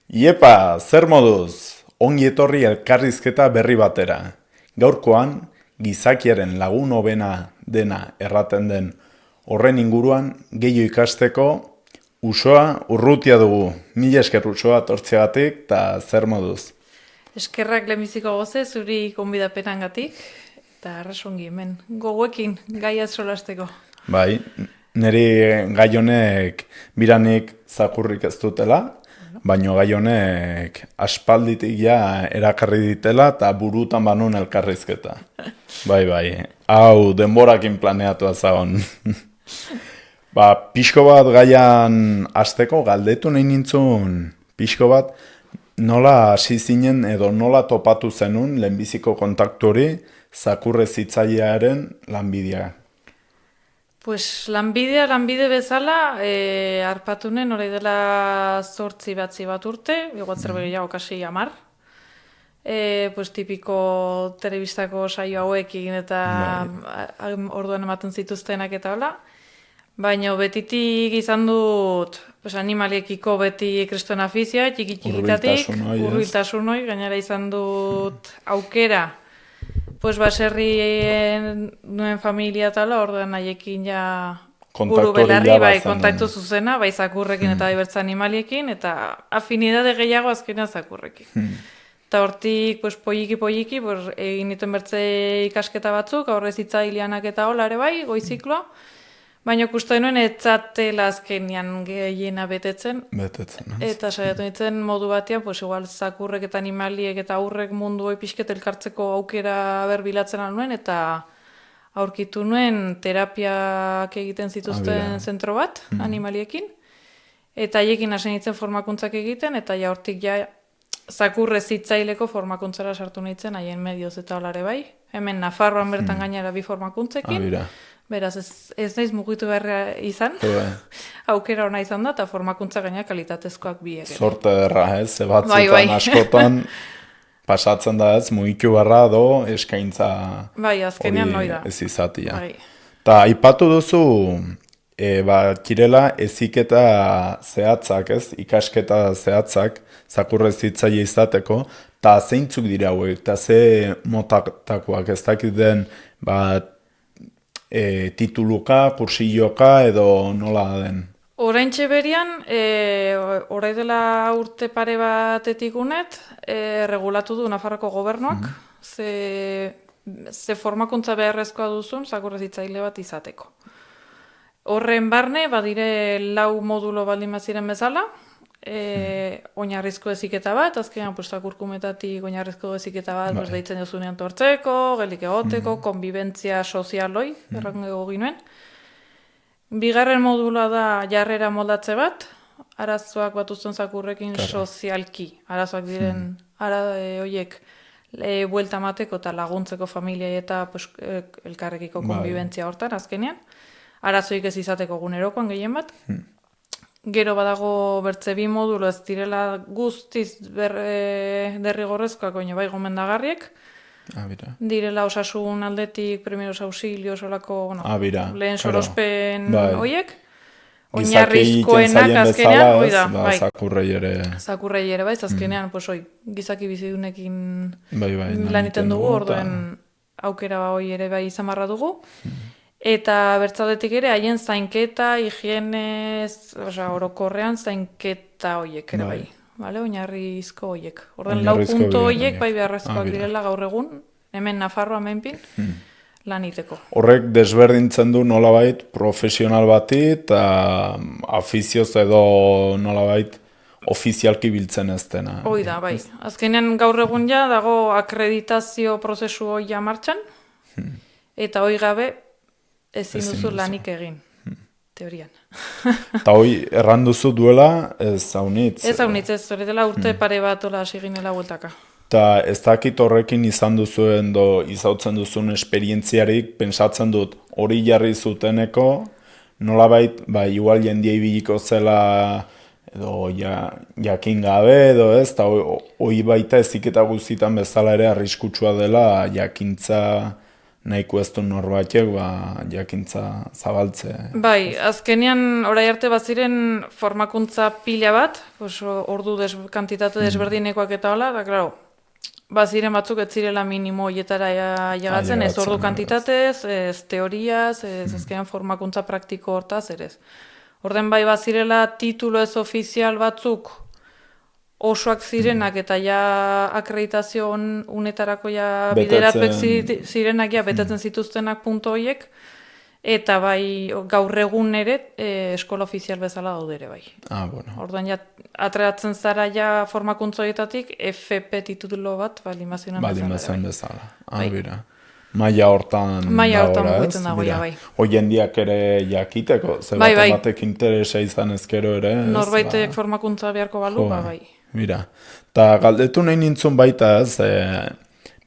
Iepa, zer moduz? Ongi etorri elkarrizketa berri batera. Gaurkoan, gizakiaren lagun hobena dena erraten den horren inguruan gehiago ikasteko Usoa Urrutia dugu. Mila esker Usoa tortzeagatik eta zer moduz? Eskerrak lehenbiziko goze, zuri konbidapenangatik, eta arrasongi hemen. Gogoekin, gaia solasteko. Bai, niri gai honek biranik zakurrik ez dutela, baino gai honek aspalditik ja erakarri ditela eta burutan banun elkarrizketa. Bai, hau denborakin planeatua zagon. Pixko bat gaian hasteko galdetu nahi nintzun, pixko bat nola hasi zinen edo nola topatu zenun lehenbiziko kontaktu hori zakurre zitzailearen lanbidea. Pues lanbide bezala, harpatunen hori dela 8 bat urte, igual zerbait gehiago kasi 10. Pues tipiko telebistako saio hauekin eta orduan ematen zituztenak eta hola. Baina betitik izan dut pues, animaliekiko beti kristuen afizioa, txiki-txikitatik, hurbiltasun hori, gainera izan dut aukera, pues baserrien nuen familia tala, orduan haiekin ja buru belarri, bai, kontaktu zuzena, bai zakurrekin eta ibertza animaliekin, eta afinidade gehiago azkenean zakurrekin. Eta hortik, pues, polliki, pues, egin dituen bertze ikasketa batzuk, aurrez hitzaileanak eta hola ere bai, goizikloa. Baina kustu nuen etzatela azkenean gehiena betetzen. Eta saiatu nintzen modu batean, pues igual zakurrek eta animaliek eta aurrek mundu hoi pixket elkartzeko aukera berbilatzen nuen, eta aurkitu nuen terapiak egiten zituzten zentro bat, animaliekin. Eta haiekin hasi nintzen formakuntzak egiten, eta ja hortik ja zakurre zitzaileko formakuntzara sartu nintzen, haien medioz eta olare bai. Hemen Nafarroan bertan gainera 2 formakuntzekin. Beraz, ez naiz mugitu beharra izan, aukera hona izan da, eta formakuntza gaina kalitatezkoak biek. Sorte derra, ez? Batzutan askotan pasatzen da ez, mugitu beharra do eskaintza hori ez izatia. Ta aipatu duzu, kirela eziketa zehatzak, ez? Ikasketa zehatzak, zakurre zitzaile izateko, eta zeintzuk dira hauek, eta ze motatakoak ez dakit den, tituluka, kursilloka edo nola den? Oraintxe berian, orai dela urte pare batetik unet, regulatu du Nafarroko gobernuak, ze formakuntza beharrezkoa duzun zakurre zitzaile bat izateko. Horren barne, badire 4 modulo baldin baziren bezala, oinarrizko heziketa bat, azkenean zakurkumetatik oinarrizko heziketa bat, deitzen jozunean tortzeko, gelik egoteko, konbibentzia sozialoi, errango ginuen. Bigarren modula da jarrera moldatze bat, arazoak batuzten zakurrekin sozialki, arazoak diren horiek buelta mateko eta laguntzeko familiai eta elkarrekiko konbibentzia hortan, azkenean. Arazoik ez izateko gunerokoan gehien bat. Gero badago bertze 2 modulo ez direla guztiz derrigorrezkoak, baina bai gomendagarriek. Direla osasun aldetik, primeros auxilios, olako, lehen sorospen horiek. Oinarrizkoenak azkenean, hoi da, bai. Zakurrei ere, bai, azkenean, gizaki bizidunekin lan iten dugu, orduen aukera hoi ere bai izamarra dugu. Eta bertzaldetik ere, haien zainketa, higienez, orokorrean zainketa horiek ere bai. Oinarrizko horiek. Orden 4 puntu horiek bai beharrezkoak direla gaur egun, hemen Nafarroa menpin, lan iteko. Horrek desberdintzen du nolabait profesional bati eta afizioz edo nolabait ofizialki biltzen ez dena. Hoi da, bai. Azkenean gaur egun ja dago akreditazio prozesu hoi ja martxan, eta hoi gabe ezin duzu lanik egin, teorian. Eta hoi erranduzu duela ez haunitz? Ez haunitz, ez hori dela urte pare bat ola hasi ginela bueltaka. Eta ez dakit horrekin izan duzuen izautzen duzun esperientziarik, pentsatzen dut hori jarri zuteneko, nolabait, igual jendia ibiliko zela edo jakin gabe edo ez, eta hori baita eziketa guztietan bezala ere arriskutsua dela jakintza nahiko ez du norbaitek jakintza zabaltze. Bai, azkenean orai arte baziren formakuntza pila bat, ordu kantitate desberdinekoak eta hola, da, klaro, baziren batzuk ez zirela minimo hietara llegatzen, ez ordu kantitatez, ez teoriaz, ez azkenean formakuntza praktiko hortaz, ere ez. Orden bai bazirela titulo ez ofizial batzuk osoak zirenak eta ja akreditazio unetarako ja bideratuek zirenak ja betetzen zituztenak punto horiek, eta bai gaur egun ere eskola ofizial bezala daude ere bai. Bueno. Orduan ja atreatzen zara ja formakuntza horietatik FP titulo bat balimazioan bezala. Bira. Maia hortan mugitzen dago, bai. Hoiendiak ere jakiteko, ze batek interesa izan ezkero ere. Norbaitek formakuntza beharko balu, bai. Mira, eta galdetu nahi nintzun baita ez,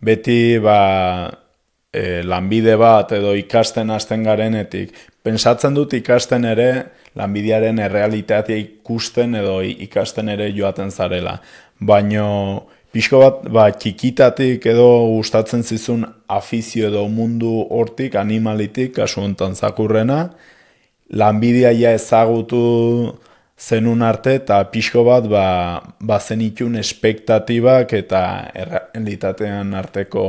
beti lanbide bat edo ikasten hasten garenetik, pentsatzen dut ikasten ere lanbidearen errealitatea ikusten edo ikasten ere joaten zarela, baino pixko bat, txikitatik edo gustatzen zizun afizio edo mundu hortik, animalitik, kasu honetan zakurrena, lanbidea ja ezagutu zenun arte, eta pixko bat, zenitun espektatibak eta errealitatean arteko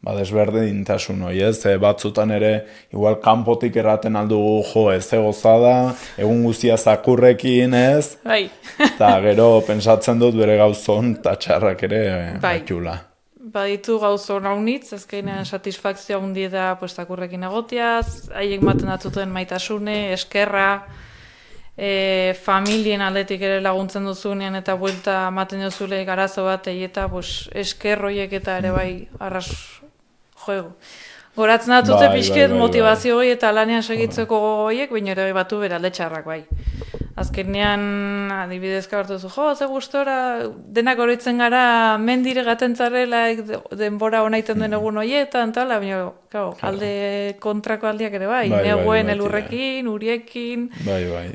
desberdintasun hori, ez? Batzutan ere, igual kanpotik erraten aldugu, ez egozada, egun guztia zakurrekin, ez? Bai. Eta gero, pensatzen dut bere gauzon eta txarrak ere baitula. Baditu gauzon haunitz, azkenean satisfakzioa hundi da zakurrekin egotiaz, haiek maten datzuten maitasune, eskerra, familien aldetik ere laguntzen duzunean eta buelta maten duzule garazo bat eta eskerroiek eta ere bai arras joego. Goratzen datute pixket motivazio hori eta lanean segitzeko gogoiek, baina ere batu bera letxarrak bai. Azkenean adibidezka hartu zu, ze gustora, denak oroitzen gara mendire gaten zarela denbora honaiten den egun horietan, baina alde kontrako aldiak ere bai, neguen elurrekin, uriekin,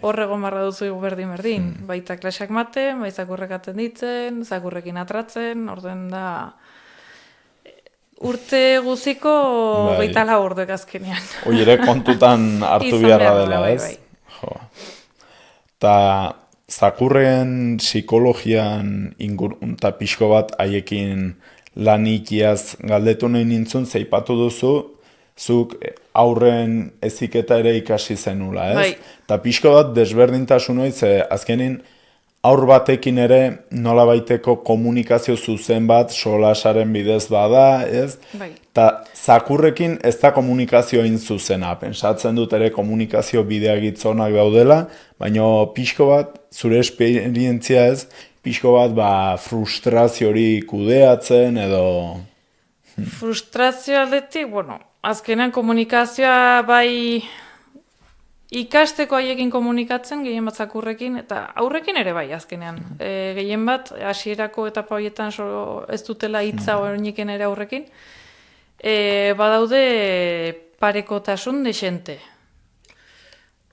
horrego marra duzu berdin, baita klaseak maten, bai zakurrek aten ditzen, zakurrekin atratzen, orden da urte guziko gaitala ordek azkenean. Hoi ere kontutan hartu beharra dela, ez? Eta zakurren psikologian ingurun eta pixko bat haiekin lanikiaz galdetu nahi nintzun, zeipatu duzu, zuk aurren heziketa ere ikasi zenula, ez? Eta pixko bat desberdintasun hori, azkenin aur batekin ere nolabaiteko komunikazio zuzen bat solasaren bidez bada, ez? Eta zakurrekin ez da komunikazio egin zuzena, pentsatzen dut ere komunikazio bidea gitzonak daudela, baina pixko bat, zure esperientzia ez, pixko bat frustrazio hori kudeatzen edo... Frustrazio aldetik, azkenean komunikazioa bai... Ikasteko haiekin komunikatzen, gehien bat zakurrekin, eta aurrekin ere bai, azkenean. Gehien bat, hasierako etapa horietan ez dutela hitza horreniken ere aurrekin. Badaude parekotasun desente.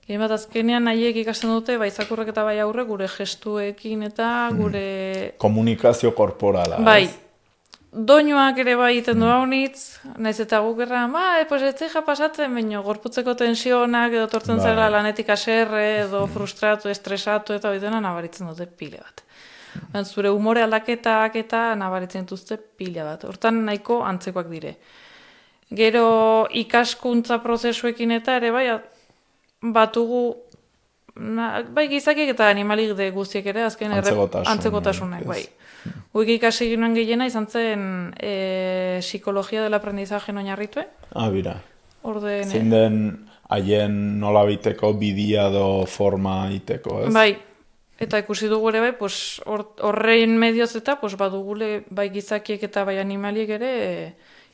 Gehien bat, azkenean haiek ikasten dute, bai zakurrek eta bai aurrek, gure gestuekin eta gure... Komunikazio korporala. Bai. Doinuak ere bai iten du haunitz, nahiz eta guk erra, ez zeika pasatzen, baina gorputzeko tensionak edo tortzen zela lanetik aserre edo frustratu, estresatu eta hori dena nabaritzen dute pile bat. Zure umore aldaketak eta nabaritzen dute pile bat. Hortan nahiko antzekoak dire. Gero ikaskuntza prozesuekin eta ere bai batugu, bai gizakiek eta animalik de guztiek ere azken antzekotasunak, bai. Huik ikasi ginoen gehiena izan zen psikologia del aprendizaje oinarritue. Bira. Zein den haien nolabiteko bidia do forma iteko, ez? Bai, eta ikusi dugu ere bai, horrein medioz eta badugule bai gizakiek eta bai animaliek ere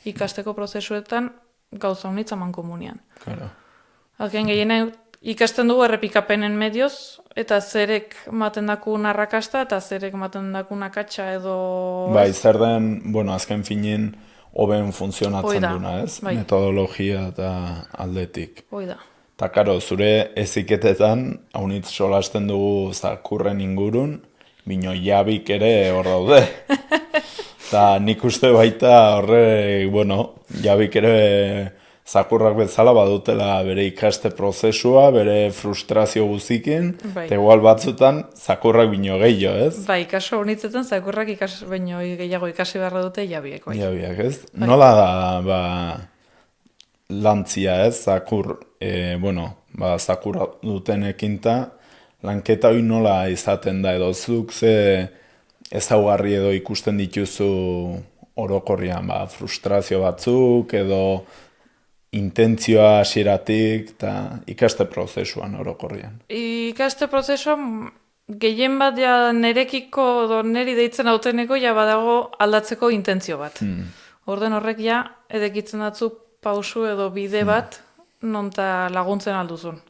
ikasteko prozesuetan gauza honitza mankomunian. Claro. Azken gehiena ikasten dugu errepikapenen medioz, eta zerek maten dakun arrakasta, eta zerek maten dakun akatsa edo... Bai, zer den, azken finin, hoben funtzionatzen duna, ez? Metodologia eta aldetik. Oida. Eta, karo, zure eziketetan, haunitz solasten dugu zakurren ingurun, bino jabik ere hor daude. Ta nik uste baita horre, jabik ere zakurrak bezala badutela bere ikaste prozesua, bere frustrazio guzikin, eta igual batzutan zakurrak bino gehiago, ez? Bai, kaso honitzetan zakurrak baino gehiago ikasi beharra dute jabiek, bai. Jabiek, ez? Nola da, lantzia, ez? Zakurra dutenekinta, lanketa hori nola izaten da edo zuk ze ezaugarri edo ikusten dituzu orokorrian, frustrazio batzuk edo intentzioa hasieratik eta ikaste prozesuan orokorrian. Ikaste prozesuan gehien bat nerekiko edo neri deitzen auteneko badago aldatzeko intentzio bat. Orden horrek edekitzen datzu pausu edo bide bat nonta laguntzen alduzun.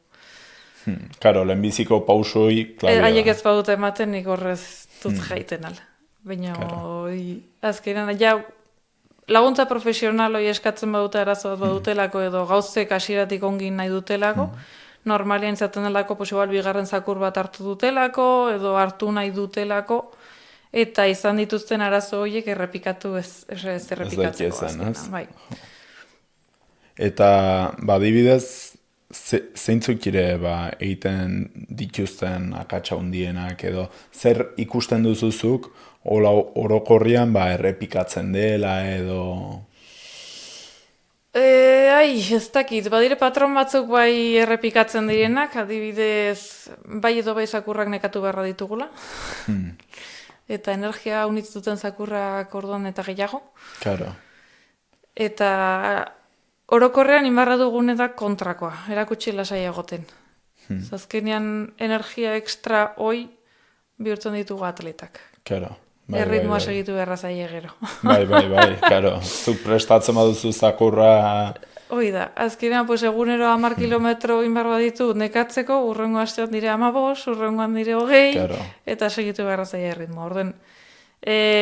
Karo, lehenbiziko pausoi klabia. Haiek ez badute ematen nik horrez dut jaiten al. Baina azkenean, laguntza profesional hori eskatzen badute arazo bat badutelako edo gauzek hasieratik ongin nahi dutelako, normalian izaten delako posibal bigarren zakur bat hartu dutelako edo hartu nahi dutelako, eta izan dituzten arazo horiek errepikatu ez errepikatzeko azkenean. Bai. Eta badibidez, zeintzuk ere egiten dituzten akatsa hundienak edo zer ikusten duzuzuk orokorrian errepikatzen dela edo... Ez dakit, badire patron batzuk bai errepikatzen direnak, adibidez bai edo bai zakurrak nekatu beharra ditugula. Eta energia unitz duten zakurrak orduan eta gehiago. Claro. Eta orokorrean inbarra dugunetak kontrakoa, erakutsi lasai egoten. Azkenean energia ekstra hoi bihurtzen ditugu atletak. Claro. Erritmoa segitu beharra zaie gero. Bai, claro. Zuk prestatzen baduzu zakurra... Hoi da, azkenean egunero 10 kilometro inbar baditu nekatzeko, urrengo astean dire 15, urrengoan dire 20, eta segitu beharra zaie erritmoa. Orden,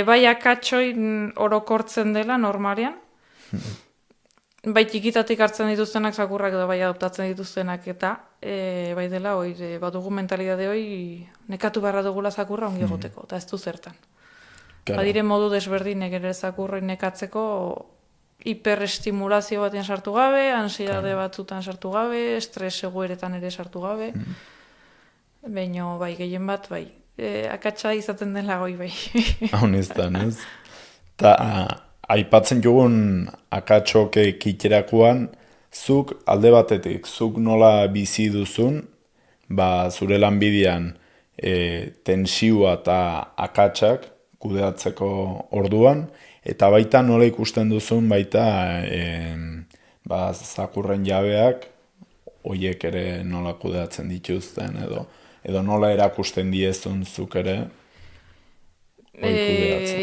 bai akatxoin orokortzen dela normalian, bai txikitatik hartzen dituztenak zakurrak edo bai adoptatzen dituztenak eta bai dela, badugu mentalidade hoi nekatu beharra dugula zakurra ongi egoteko, eta ez du zertan. Badire modu desberdinek ere zakurroi nekatzeko hiperestimulazio batean sartu gabe, ansiedade batzutan sartu gabe, estres egoeretan ere sartu gabe, baina bai gehien bat bai, akatsa izaten dela goi bai. Haun izan, ez? Ta aipatzen jugun akatsoke kiterakuan, zuk alde batetik, zuk nola bizi duzun, zure lanbidean tensioa eta akatsak kudeatzeko orduan, eta baita nola ikusten duzun baita zakurren jabeak horiek ere nola kudeatzen dituzten edo nola erakusten diezun zuk ere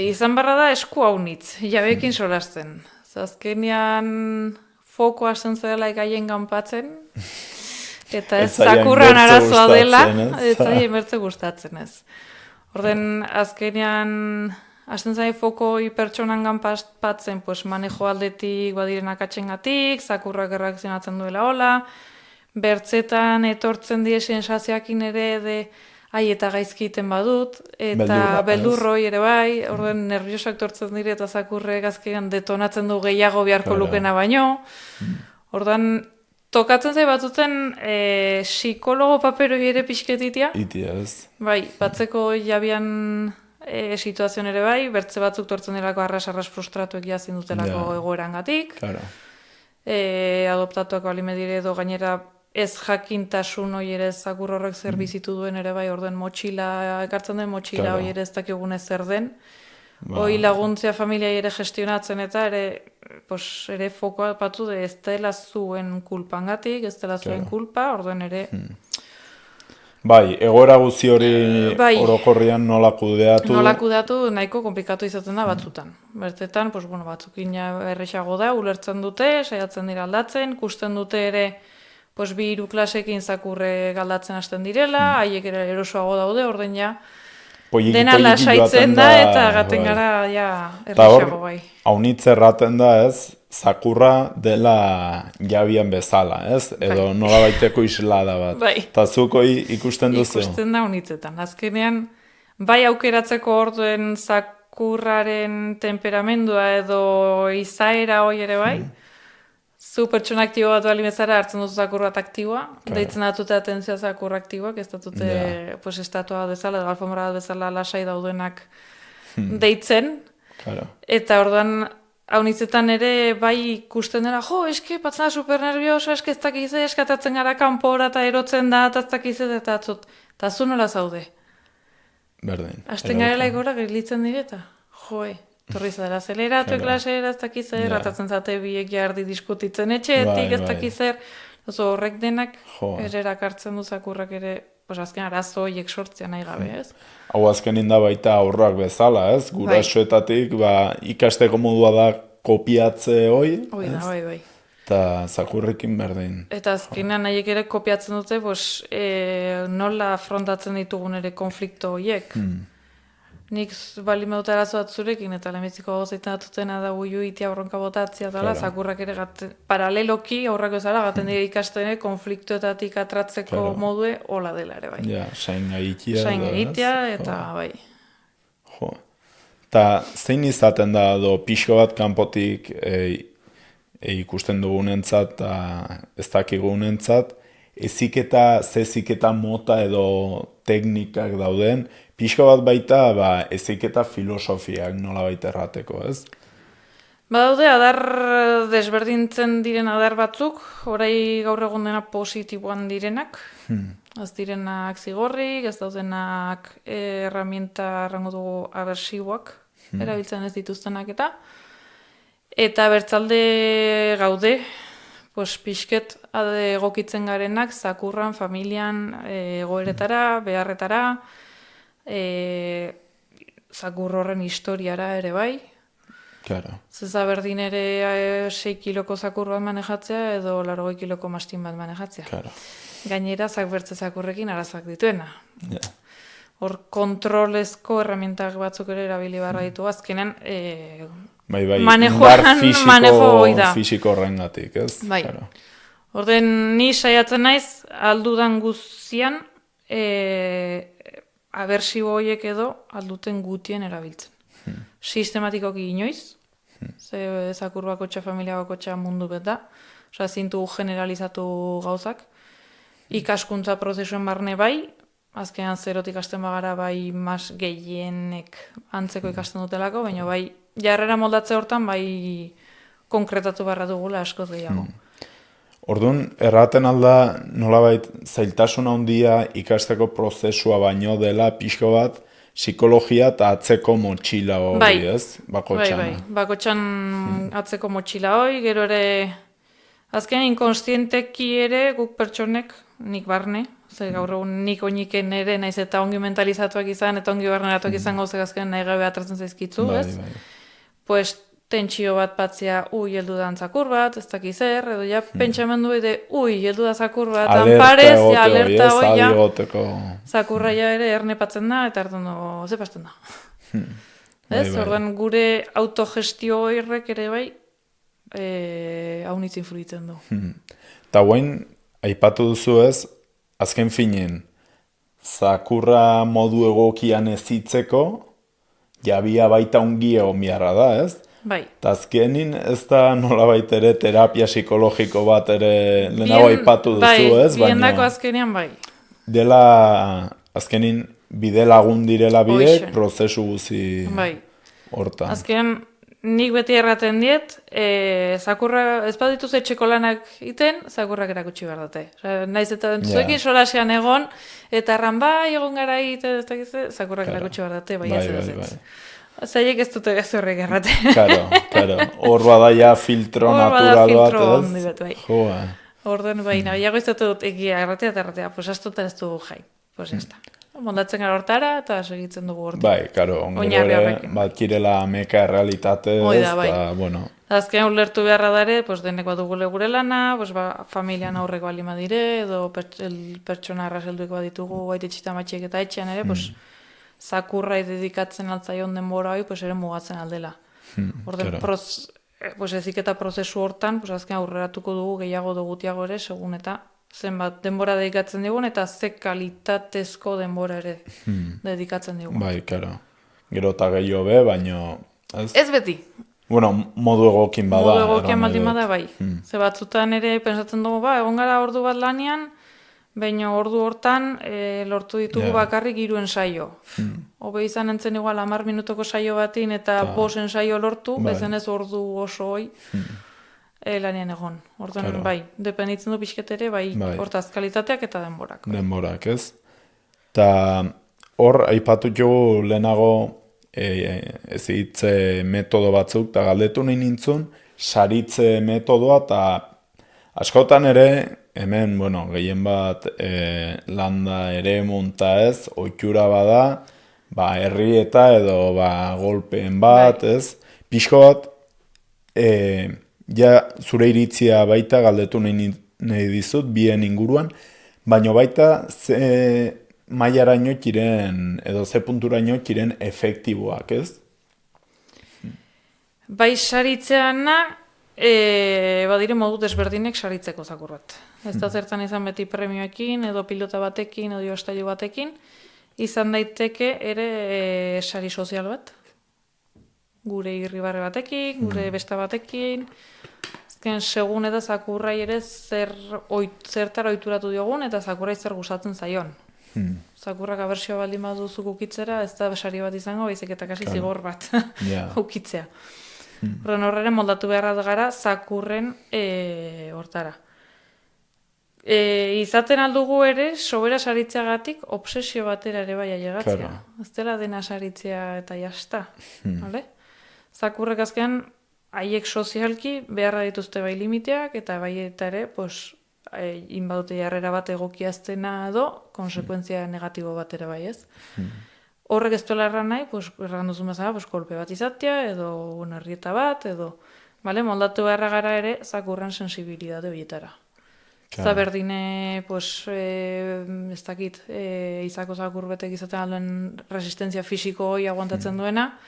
izan barra da esku haunitz, jabeekin solasten. Azkenean foko hasten zela ikaien ganpatzen, eta ez zakurran arazoa dela, ez zaila inbertze gustatzen ez. Orden, azkenean, hasten zaila foko pertsonan ganpatzen, manejo aldetik badiren akatxengatik, zakurrak erreakzionatzen duela hola, bertzetan etortzen die sensazioakin ere eta gaizki egiten badut, eta beldurroi ere bai, orden nerviosak tortzen dire eta zakurrek azkenean detonatzen du gehiago beharko lukena baino. Ordan tokatzen zai batzuten psikologo paperoi ere pixketitia. Itia ez. Bai, batzeko jabian situazioan ere bai, bertze batzuk tortzen dirako arras frustratuek jazin dutelako egoerangatik. Adoptatuak balimedire edo gainera ez jakintasun hori ere zakur horrek zer bizitu duen ere bai, orden motxila, ekartzen den motxila hori ere ez dakigune zer den. Hoi laguntzea familia ere gestionatzen eta ere fokoa batu ez dela zuen kulpangatik, ez dela zuen kulpa, orden ere... Bai, egoera guzti hori orokorrian nola kudeatu? Nola kudeatu nahiko komplikatu izaten da batzutan. Bertetan, batzukin errexago da, ulertzen dute, saiatzen dira aldatzen, kusten dute ere 2-3 klasekin zakurre galdatzen hasten direla, haiek ere erosoago daude, orden ja, dena lasaitzen da eta gaten gara errexago bai. Haunitz erraten da ez, zakurra dela jabian bezala, ez? Edo nola baiteko islada bat. Eta zukoi ikusten duzu? Ikusten da haunitzetan. Azkenean, bai aukeratzeko orduen zakurraren temperamendua edo izaera hoi ere bai, zu pertsona aktibo bat bali bezala hartzen duzu zakur bat aktiboa, deitzen datute atentzioa zakur aktiboak, ez datute pues, estatua bezala, alfombra bat bezala lasai daudenak deitzen, eta orduan haunitzetan ere bai ikusten dela, jo, eske, patzen da super nervioso, eske ez dakize, eskatatzen gara kanpora eta erotzen da, eta ez dakize, eta atzut, eta zu nola zaude. Berdin. Asten garela egora gilitzen direta, joe. Torri zara azeleratu klasera, ez dakizer, ratatzen zate biek jardi diskutitzen etxeetik, ez dakizer, horrek denak ererak hartzen du zakurrak ere, azken arazo horiek sortzea nahi gabe, ez? Hau azkenin da baita aurrak bezala, ez? Gurasoetatik ikasteko modua da kopiatze hoi, ez? Bai. Eta zakurrekin berdin. Eta azkenean nahiek ere kopiatzen dute, nola afrontatzen ditugun ere konflikto horiek. Nik bali meduta arazo bat zurekin, eta lehenbiziko gozaiten datutena da itia aurronka botatzea dela, zakurrak ere paraleloki aurrako ezala, gaten dira ikastene konfliktuetatik atratzeko modue, hola dela ere bai. Ja, sain egitea. Sain egitea, eta bai. Jo. Eta zein izaten da, pixko bat kanpotik ikusten dugunentzat, eta ez dakigunentzat, eziketa mota edo teknikak dauden, pixko bat baita eziketa filosofiak nola baita errateko, ez? Badaude, adar desberdintzen diren adar batzuk, orai gaur egun dena positiboan direnak, ez direnak zigorrik, ez daudenak herramienta errango dugu abersiboak, erabiltzen ez dituztenak eta bertzalde gaude, pixket egokitzen garenak, zakurran, familian, egoeretara, beharretara, zakur horren historiara ere bai. Claro. Zeza berdin ere 6 kiloko zakur bat manejatzea edo 80 kiloko mastin bat manejatzea. Claro. Gainera, bertze zakurrekin arazak dituena. Hor kontrolezko herramientak batzuk ere erabili barra ditu azkenen manejo fisiko horrengatik, ez? Bai. Orden ni saiatzen naiz aldudan guztian abersibo horiek edo alduten gutien erabiltzen. Sistematikoki inoiz, zakur bakotxa, familia bakotxa mundu bet da, zintu generalizatu gauzak, ikaskuntza prozesuen barne bai, azkenean zerotik ikasten bagara bai mas gehienek antzeko ikasten dutelako, baina bai jarrera moldatze hortan bai konkretatu barra dugula askoz gehiago. Orduan, erraten alda nolabait zailtasun handia ikasteko prozesua baino dela pixko bat psikologia eta atzeko motxila hori, ez? Bakotxan. Bai. Bakotxan atzeko motxila hori, gero ere azken inkonstienteki ere guk pertsonek nik barne, gaur egun nik oiniken ere naiz eta ongi mentalizatuak izan eta ongi barneratuak izan gauzak azken nahi gabe atratzen zaizkitzu, ez? Pues tentsio bat batzea, heldu da zakur bat, ez dakiz edo ja pentsamendu ede, heldu da zakur bat, anparez, alerta hoi, zakurra ja ere ernepatzen da, eta erdun ze pasten da. Ez, orduan gure autogestio horrek ere bai, haunitz influitzen du. Eta guain, aipatu duzu ez, azken finen, zakurra modu egokian ezitzeko, jabia baita ongi egon biharra da, ez? Bai. Eta azkenin ez da nolabait ere terapia psikologiko bat ere lehenago aipatu duzu, ez? Biendako azkenean bai. Dela azkenin bide lagun direla biek prozesu guzi hortan. Azkenean nik beti erraten diet, zakurra ez badituz etxeko lanak iten, zakurrak erakutsi behar dute. Naiz eta zuekin solasean egon, eta erran bai egon gara egiten, zakurrak erakutsi behar dute, bai ez. Zaiek ez dute ez horrek errate. Claro. Hor bada ja filtro natural bat, ez? Joa. Orden bai, nahiago ez dut egia erratea, pues astuta ez dugu jai. Pues ez da. Mondatzen gara hortara eta segitzen dugu hortik. Bai, karo, ongero ere, bat kirela ameka errealitate, eta, bueno. Azken ulertu beharra dare, pues denek bat dugule gure lana, pues familian aurreko balima dire, edo pertsona arrazelduek bat ditugu, baita txita matxiek eta etxean ere, pues zakurra dedikatzen altzaion denbora hori, pues ere mugatzen aldela. Orden, eziketa prozesu hortan, pues azken aurreratuko dugu gehiago dugutiago ere, segun eta zenbat denbora dedikatzen digun, eta ze kalitatezko denbora ere dedikatzen digun. Bai, karo. gero eta gehiago be, baina... Ez beti. Bueno, modu egokin bada. Modu egokin baldin bada, bai. Ze batzutan ere pensatzen dugu, egon gara ordu bat lanian, baina ordu hortan lortu ditugu bakarrik 3 ensaio. Hobe izan entzen igual 10 minutoko saio batin eta 5 ensaio lortu, bezen ez ordu oso hoi lanian egon. Orduan, bai, dependitzen du pixket ere, bai, hortaz kalitateak eta denborak. Denborak, ez? Ta hor, aipatu jo lehenago ez hitze metodo batzuk, eta galdetu nahi nintzun, saritze metodoa, eta askotan ere, hemen, bueno, gehien bat landa ere munta ez, ohitura bada, herrieta edo golpeen bat, ez? Pixko bat, ja zure iritzia baita galdetu nahi dizut, bien inguruan, baina baita mailaraino kiren, edo ze punturaino kiren efektiboak, ez? Bai saritzeana, badire modu desberdinek saritzeko zakur bat. Ez da zertan izan beti premioekin, edo pilota batekin, edo jostailu batekin, izan daiteke ere sari sozial bat. Gure irribarre batekin, gure besta batekin, azken segun eta zakurrai ere zertara ohituratu diogun, eta zakurrai zer gustatzen zaion. Zakurrak abertsioa baldin baduzuk ukitzera, ez da sari bat izango, baizik eta kasi zigor bat ukitzea. Horren moldatu beharra gara zakurren hortara. Izaten aldugu ere, sobera saritzeagatik obsesio batera ere bai ailegatzea. Ez dela dena saritzea eta jasta. Zakurrek azkean, haiek sozialki beharra dituzte bai limiteak, eta bai eta ere, inbadute jarrera bat egokiaztena edo, konsekuentzia negatibo batera bai ez. Horrek ez duela erran nahi, erran duzun bezala, kolpe bat izatea, edo herrieta bat, edo, moldatu beharra gara ere, zakurren sensibilidade horietara. Eta berdine, ez dakit, izako zakur betek izaten alduen resistentzia fisiko hori aguantatzen duena,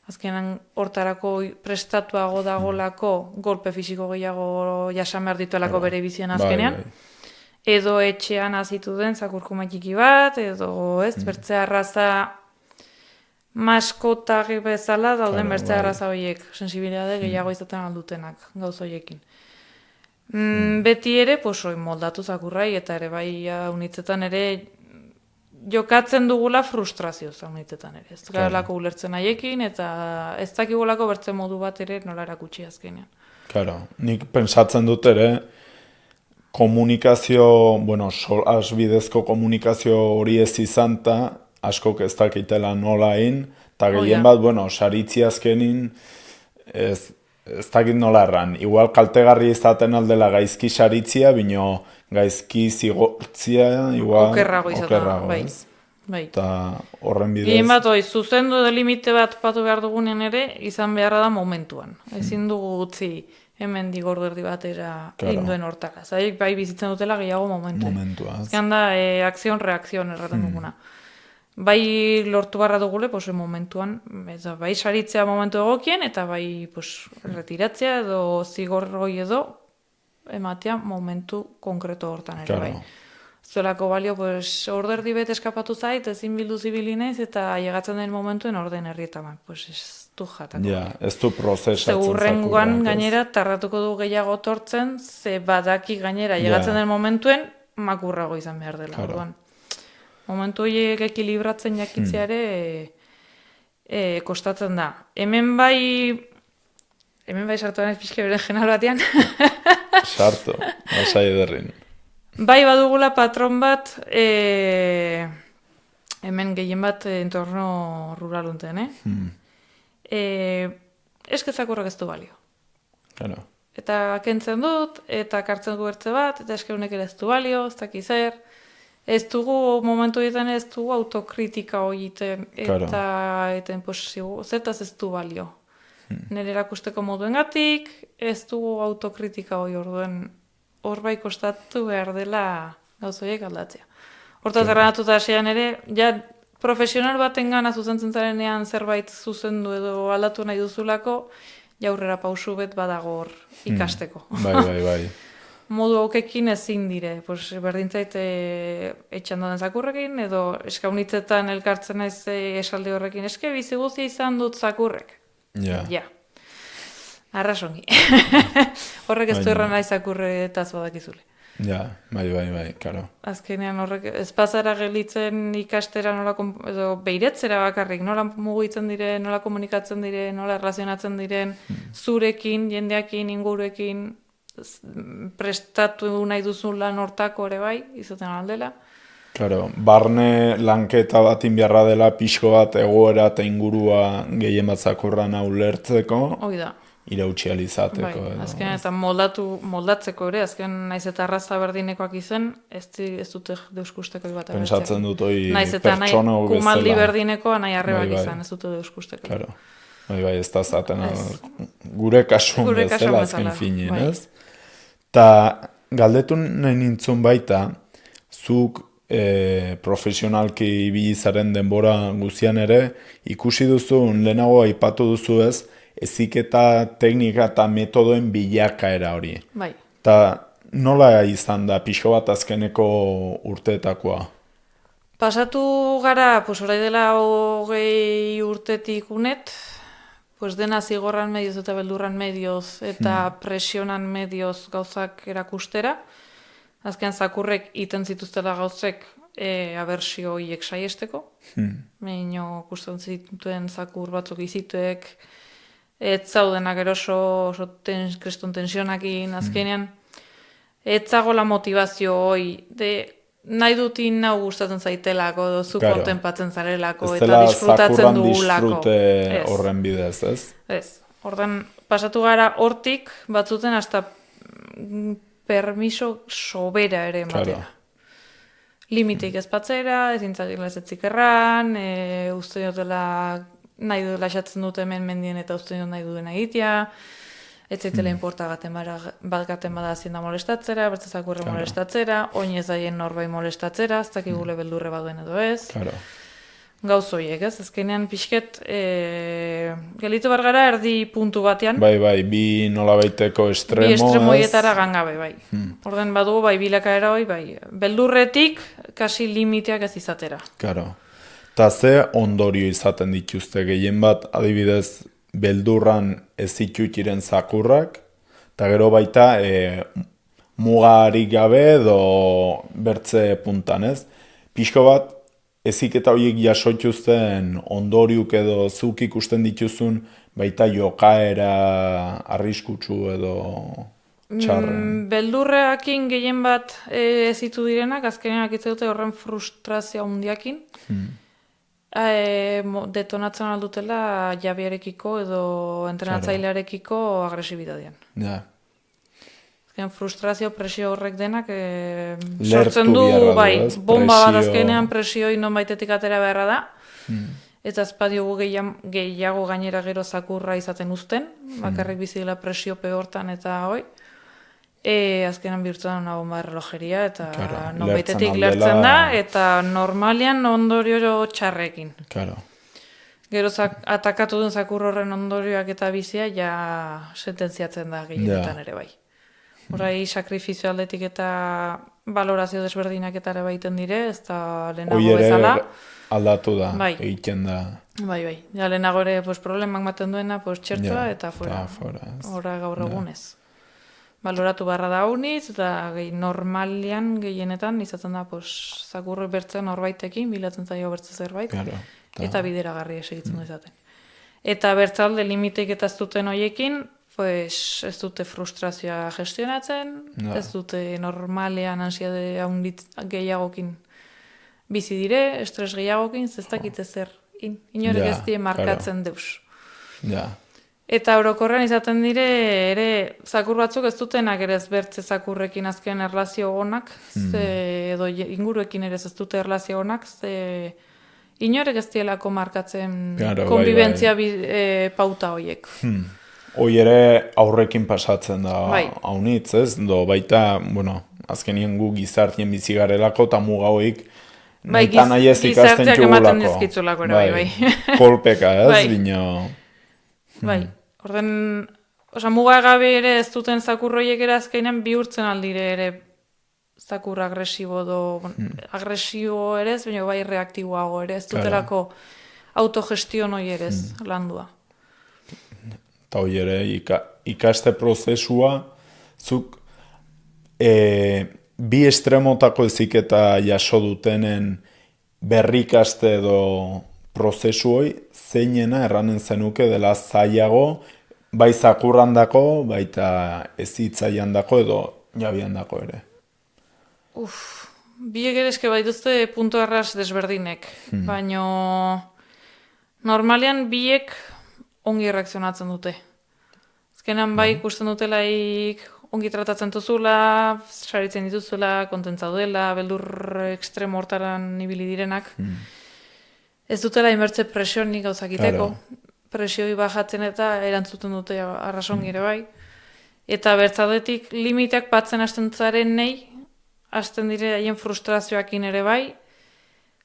azkenan hortarako prestatuago dagolako golpe fisiko gehiago jasan behar dituelako bere bizian azkenean. Edo etxean azitu den zakurko maitiki bat, edo ez, bertzea arraza maskotak bezala dauden bertzea arraza horiek, sensibilidade gehiago izaten aldutenak gauz horiekin. Beti ere, moldatu zakurrai, eta ere bai unitzetan ere jokatzen dugula frustrazio zaunitzetan ere. Ez garelako ulertzen haiekin, eta ez dakigulako bertzen modu bat ere nola erakutsi azkenean. Claro, nik pensatzen dut ere, komunikazio, asbidezko komunikazio hori ez izan, eta askok ez dakitela nola egin, eta gehien bat, saritzi azkenin, ez dakit nola erran. Igual kaltegarri izaten aldela gaizki saritzia, bino gaizki zigortzia, igual okerrago izaten, bai. Eta horren bidez... Gehien bat, zuzendu edo limite bat patu behar dugunen ere, izan beharra da momentuan. Ezin dugu utzi hemen digorderdi batera induen hortara. Zaik bai bizitzen dutela gehiago momentua. Ezkan da, akzion-reakzion erraten duguna. Bai lortu barra dugule, momentuan, bai saritzea momentu egokien, eta bai retiratzea edo zigorroi edo ematea momentu konkreto hortan ere bai. Zolako balio, orderdi bet eskapatu zait, ezin bildu zibilinez, eta ailegatzen den momentuen orden herrietamak. Ez du jatako. Ez du prozesatzen zakurrak. Segurrengoan gainera, tarratuko du gehiago tortzen, ze badaki gainera ailegatzen den momentuen, makurrago izan behar dela. Orduan. Momentu horiek ekilibratzen jakitzea ere kostatzen da. Hemen bai sartu denez pixke beren jenal batean. Sartu, lasai ederrin. Bai badugula patron bat, hemen gehien bat entorno ruralunten, eskezakurrak ez du balio. Eta kentzen dut, eta kartzen du ertze bat, eta eskerunek ere ez du balio, ez dakiz zer. Ez dugu, momentu egiten ez dugu autokritika hori eta zertaz ez du balio. Nire erakusteko moduengatik, ez dugu autokritika hori orduen hor bai kostatu behar dela gauzoiek aldatzea. Hortaz erranatuta hasian ere, ja profesional baten gana zuzentzen zarenean zerbait zuzendu edo aldatu nahi duzulako, jaurrera pausu bet badago hor ikasteko. Bai. modu aukekin ezin dire. Pues, berdintzait etxan dauden zakurrekin, edo eskaunitzetan elkartzen naiz esaldi horrekin, eske bizi guztia izan dut zakurrek. Ja. Arrasongi. Horrek ez du erran nahi zakurretaz badakizule. Ja, bai, karo. Azkenean horrek, ez pasara gelitzen ikastera nola, edo beiretzera bakarrik, nola mugitzen diren, nola komunikatzen diren, nola erlazionatzen diren, zurekin, jendeakin, inguruekin, prestatu nahi duzun lan hortako ere bai, izaten aldela. Claro, barne lanketa bat inbiarra dela pixko bat egoera eta ingurua gehien bat zakurra ulertzeko. Hoi da. Irautsi alizateko. Bai, azken eta moldatzeko ere, azken naiz eta arraza berdinekoak izen, ez dute deuskusteko bat. Pentsatzen dut hoi pertsona naiz eta nahi kumaldi berdinekoa nahi arrebak izan, ez dute deuskusteko. Claro. Bai, ez da zaten gure kasun bezala azken finen, ez? Ta galdetu nahi nintzun baita, zuk profesionalki ibilizaren denbora guzian ere, ikusi duzun, lehenago aipatu duzu ez, eziketa teknika eta metodoen bilakaera hori. Bai. Ta nola izan da pixko bat azkeneko urteetakoa? Pasatu gara, pues orai dela 20 urtetik unet, pues dena zigorran medioz eta beldurran medioz eta presionan medioz gauzak erakustera. Azken zakurrek iten zituztela gauzek abersio hiek saiesteko. Meino kusten zituen zakur batzuk izituek, ez zaudenak eroso kriston tensionakin azkenean. Ez zagola motivazio hoi, nahi dutin nau gustatzen zaitelako, zu kontenpatzen zarelako, eta disfrutatzen dugulako. Ez dela zakurran disfrute horren bidez, ez? Ez. Ordan pasatu gara hortik, batzuten hasta permiso sobera ere ematea. Limitik ez patzera, ez intzakila ez etzikerran, uste dutela nahi dut lasatzen dut hemen mendien eta uste dut nahi duen egitea, ez zaitela inportagaten bada zienda molestatzera, bertzezakurre molestatzera, oinez daien norbait molestatzera, ez dakigule beldurre baduen edo ez. Gauz horiek, ez? Azkenean pixket, gelitu bargara erdi puntu batean. Bai, bi nolabaiteko estremo, ez? Bi estremoietara gangabe, bai. Orden badugu, bai, bilakaera hoi, bai. Beldurretik, kasi limiteak ez izatera. Karo. Eta ze ondorio izaten dituzte gehien bat, adibidez, beldurran ez itutiren zakurrak, eta gero baita mugarik gabe edo bertze puntan, ez? Pixko bat, eziketa horiek jasoituzten ondoriuk edo zuk ikusten dituzun baita jokaera arriskutsu edo txarren. Beldurreakin gehien bat ezitu direnak, azkenean akitze dute horren frustrazioa hundiakin. Detonatzen aldutela jabiarekiko edo entrenatzailearekiko agresibitatean. Ja. Frustrazio, presio horrek denak sortzen du, bai, bomba bat azkenean presioi non baitetik atera beharra da, eta azpadiogu gehiago gainera gero zakurra izaten uzten, bakarrik bizi dela presiope hortan eta hoi, azkenan bihurtzen da una bomba errelojeria, eta non baitetik lertzen da, eta normalian ondorio txarrekin. Gero atakatu duen zakur horren ondorioak eta bizia, ja sententziatzen da gehienetan ere bai. Horai sakrifizio aldetik eta valorazio desberdinak eta ere baiten dire, ez da lehenago bezala. Hoi ere aldatu da, egiten da. Bai. Ja, lehenago ere problemak maten duena txertua eta fora. Hora gaur egunez. Baloratu barra da hauniz, eta normalian gehienetan izaten da zakurro bertzen horbaitekin, bilatzen zaio bertze zerbait, eta bideragarri esegitzen izaten. Eta bertzalde limiteik eta ez duten hoiekin, ez dute frustrazioa gestionatzen, ez dute normalean ansiade gehiagokin bizi dire, estres gehiagokin, ez dakite zer, inorek ez die markatzen deus. Eta orokorrean izaten dire, ere zakur batzuk ez dutenak ere ez bertze zakurrekin azken erlazio onak, edo inguruekin ere ez dute erlazio onak, inorek ez dielako markatzen konbibentzia pauta horiek. Hoi ere aurrekin pasatzen da haunitz, ez? Baita, azkenien gu gizartien bizigarelako eta mugauik nahi nahi ez ikasten txugulako. Bai. Kolpeka, ez? Bai, orden mugagabe ere ez duten zakurroiek ere azkenean bihurtzen aldire ere zakur agresibo agresibo ere ez, baina bai reaktiboago ere, ez dutelako autogestion hori ere ez landua. Eta hori ere, ikaste prozesua, zuk bi estremotako eziketa jaso dutenen berrikaste edo prozesu hori, zeinena erranen zenuke dela zailago, bai zakurrandako, baita ezitzaiandako edo jabiandako ere. Biek ere eske baituzte punto erraz desberdinek, baina normalean biek ongi reakzionatzen dute. Azkenan bai ikusten dutelaik ongi tratatzen duzula, saritzen dituzula, kontentza duela, beldur ekstremo hortaran ibili direnak. Ez dutela inbertze presionik gauzakiteko, presioi bajatzen eta erantzuten dute arrasongi ere bai. Eta bertzadetik limiteak batzen hasten zaren nahi, hasten dire haien frustrazioakin ere bai,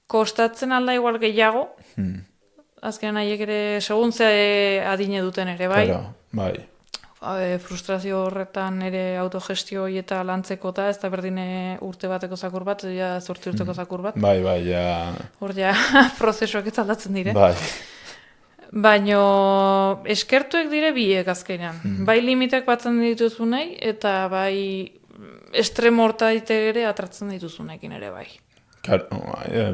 kostatzen alda igual gehiago, azkenan haiek ere segun ze adine duten ere bai. Bai. Frustrazio horretan ere autogestio eta lantzeko eta ez da berdine urte bateko zakur bat, ja 8 urteko zakur bat. Bai, ja. Hor ja prozesuak ez aldatzen dire. Bai. Baina eskertuek dire biek azkenean. Bai limiteak batzen dituzu nahi eta bai estremo hortaite ere atratzen dituzunekin ere bai.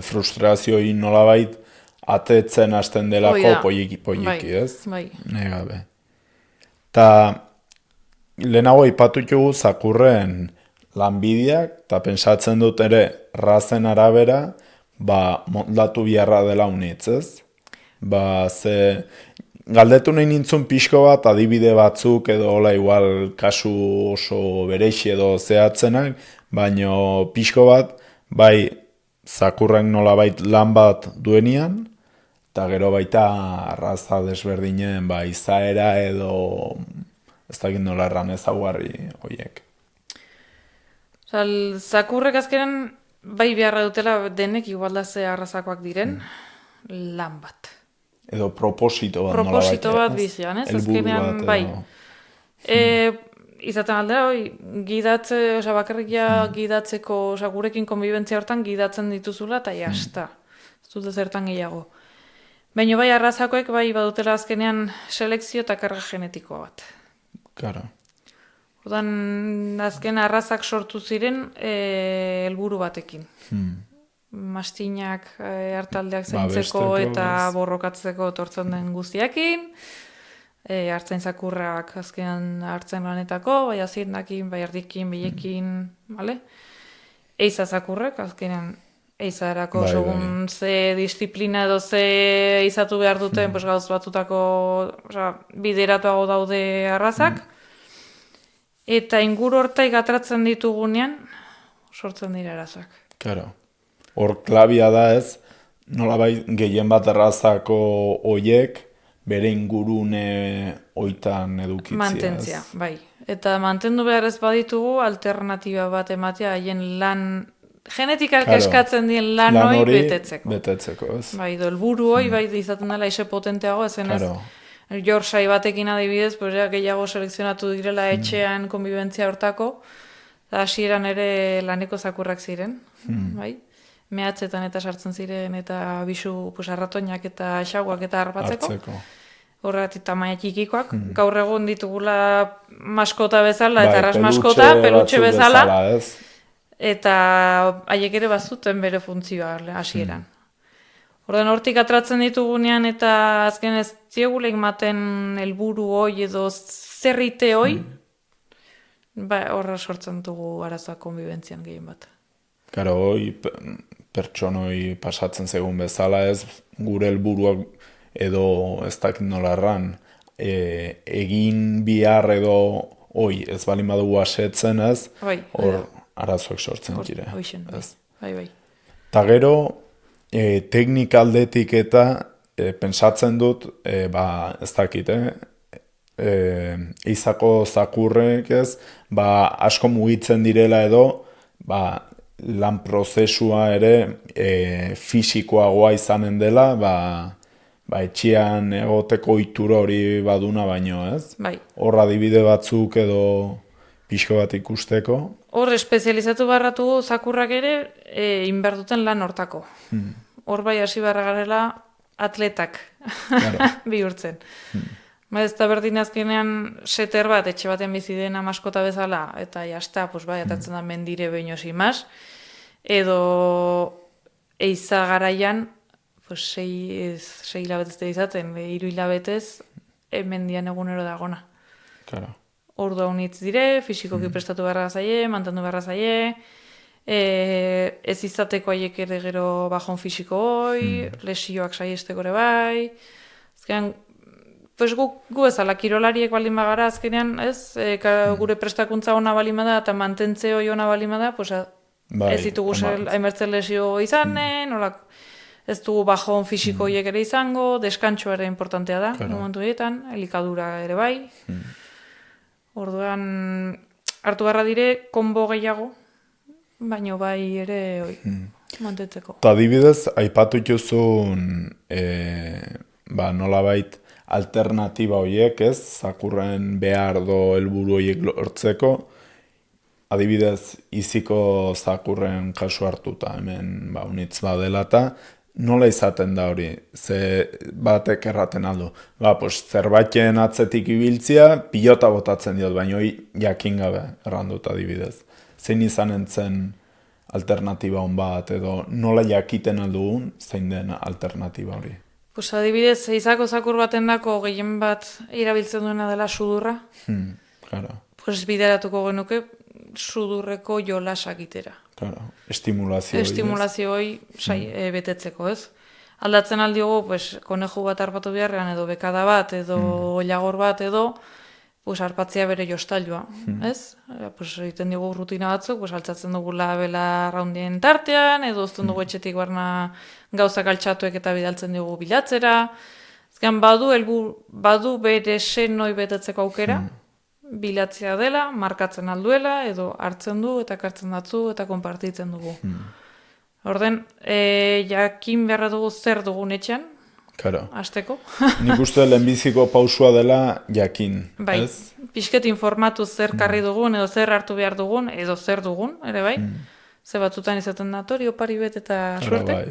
Frustrazioi nolabait atetzen hasten delako poiki, ez? Bai. Negabe. Eta lehenago ipatutugu zakurren lanbideak, eta pentsatzen dut ere razen arabera, moldatu biharra dela unitz, ez? Ze galdetu nahi nintzun pixko bat, adibide batzuk edo hola igual kasu oso berexi edo zehatzenak, baino pixko bat, bai zakurren nolabait lan bat duenian, eta gero baita arraza desberdinen izaera edo ez dakit nola erran ezaugarri horiek. Zakurrek azkenen bai beharra dutela denek igualdaze arrazakoak diren lan bat. Edo proposito bat nolabait. Proposito bat bizian, ez? Azkenean bai. Izaten aldera, gidatze, bakarrik gidatzeko, gurekin konbibentzia hortan gidatzen dituzula eta jasta. Ez dute zertan gehiago. Baina bai arrazakoek bai badutela azkenean selekzio eta karga genetikoa bat. Claro. Odan azken arrazak sortu ziren helburu batekin. Mastinak hartaldeak zaintzeko eta borrokatzeko tortzen den guztiakin, hartzain zakurrak azkenean hartzen lanetako, bai azindakin, bai ardikin, bilekin, bale? Eiza zakurrek, azkenean eizarako segun ze disiplina edo ze izatu behar duten gauz batzutako bideratuago daude arrazak, eta inguru hortaik atratzen ditugunean sortzen dira arrazak. Claro. Hor klabia da ez, nolabait gehien bat arrazako oiek bere ingurune oitan edukitzia. Mantentzia, bai. Eta mantendu behar ez baditugu alternatiba bat ematea haien lan, genetikak eskatzen dien lan hori betetzeko. Betetzeko, ez? Bai, helburu hori bai izaten dela ise potenteago, ezen ez. Jorsai batekin adibidez, gehiago selekzionatu direla etxean konbibentzia hortako, eta hasieran ere laneko zakurrak ziren, bai? Mehatzetan eta sartzen ziren eta bisu arratoinak eta xaguak eta harpatzeko. Horregatik tamaina txikikoak. Gaur egun ditugula maskota bezala eta arras maskota, pelutxe bezala. Eta haiek ere bazuten bere funtzioa hasieran. Orduan hortik atratzen ditugunean eta azken ez zieguleik maten helburu hoi edo zerrite hoi, horra sortzen dugu arazoa konbibentzian gehien bat. Karo, hoi pertsonoi pasatzen zegoen bezala ez, gure helburuak edo ez dakit nola erran, egin bihar edo hoi ez balin badugu asetzen ez, hor arazoak sortzen dira. Bai. Ta gero, teknika aldetik eta pentsatzen dut, ez dakit, eizako zakurrek ez, asko mugitzen direla edo, lan prozesua ere fisikoagoa izanen dela, etxian egoteko ohitura hori baduna baino, ez? Bai. Hor adibide batzuk edo pixko bat ikusteko. Hor espezializatu barratu zakurrak ere inberduten lan hortako. Hor bai hasi barra garela atletak bihurtzen. Ez da berdin azkenean seter bat, etxe baten bizi dena maskota bezala, eta jazta, pues bai, atatzen da mendire behin osi mas, edo eiza garaian, pues 6 hilabetez da izaten, 3 hilabetez, mendian egunero dagona. Claro. Ordu haunitz dire, fisikoki prestatu beharra zaie, mantendu beharra zaie, ez izateko haiek ere gero bajon fisiko hoi, lesioak saiesteko ere bai, azkenean, pues gu ezala, kirolariek baldin bagara azkenean, ez, gure prestakuntza ona baldin bada eta mantentze hoi ona baldin bada, pues ez ditugu hainbertzen lesio izanen, ez dugu bajon fisiko horiek ere izango, deskantxoa ere importantea da, momentu horietan, elikadura ere bai. Orduan, hartu barra dire, konbo gehiago, baino bai ere mantetzeko. Eta adibidez, aipatu jozun, nolabait, alternatiba horiek, ez? Zakurren behar do helburu horiek lortzeko, adibidez, iziko zakurren kasu hartuta, hemen unitz badela eta nola izaten da hori? Ze batek erraten aldu. Zerbaiten atzetik ibiltzia, pilota botatzen diot, baina hori jakin gabe errandut adibidez. Zein izan entzen alternatiba hon bat, edo nola jakiten aldugun zein den alternatiba hori? Pues adibidez, izako zakur baten dako gehien bat irabiltzen duena dela sudurra. Claro. Pues bideratuko genuke sudurreko jolasak itera. Claro, estimulazio hori. Estimulazio hori betetzeko, ez? Aldatzen aldiogu, pues, koneju bat harpatu beharrean, edo bekada bat, edo lagor bat, edo pues, harpatzea bere jostailua, ez? Pues, egiten dugu rutina batzuk, pues, altzatzen dugu labela raundien tartean, edo uzten dugu etxetik barna gauzak altxatuek eta bidaltzen dugu bilatzera. Azken badu bere senoi betetzeko aukera, bilatzea dela, markatzen alduela, edo hartzen du eta kartzen datzu eta konpartitzen dugu. Orden, jakin beharra dugu zer dugun etxean, azteko. Nik uste lehenbiziko pausua dela jakin, bai, ez? Pixket informatu zer karri dugun, edo zer hartu behar dugun, edo zer dugun, ere bai. Ze batzutan izaten da, tori opari bet eta suerte.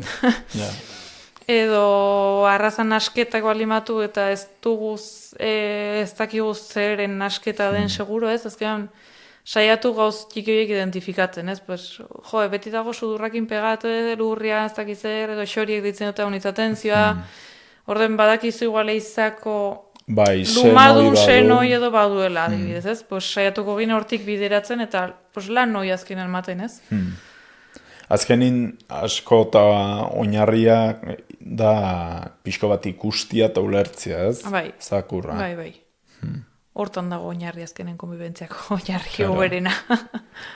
Bai. Edo arrazan nasketak balimatu eta ez dakigu zeren nasketa den seguro, ez? Azkenean, saiatu gauz txiki horiek identifikatzen, ez? Pues, beti dago sudurrakin pegatu, lurria, ez dakiz zer, edo xoriek ditzen dute honitzaten zioa. Orden badakizu iguale izako lumadun senoi edo baduela, adibidez, ez? Pues, saiatuko gine hortik bideratzen eta lan noi azkenean maten, ez? Azkenin asko eta oinarria da pixko bat ikustia eta ulertzia, ez? Bai. Zakurra. Bai. Hortan dago oinarri azkenen konbibentziako oinarri hoberena.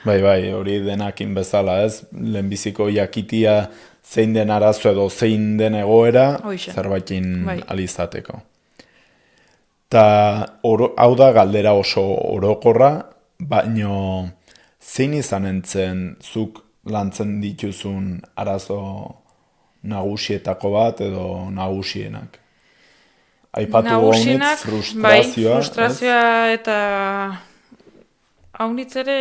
Bai, hori denakin bezala, ez? Lehenbiziko jakitia zein den arazo edo zein den egoera zerbaitin alizateko. Ta hau da galdera oso orokorra, baino zein izan entzen zuk lantzen dituzun arazo nagusietako bat edo nagusienak? Aipatu haunitz frustrazioa. Bai, frustrazioa eta haunitz ere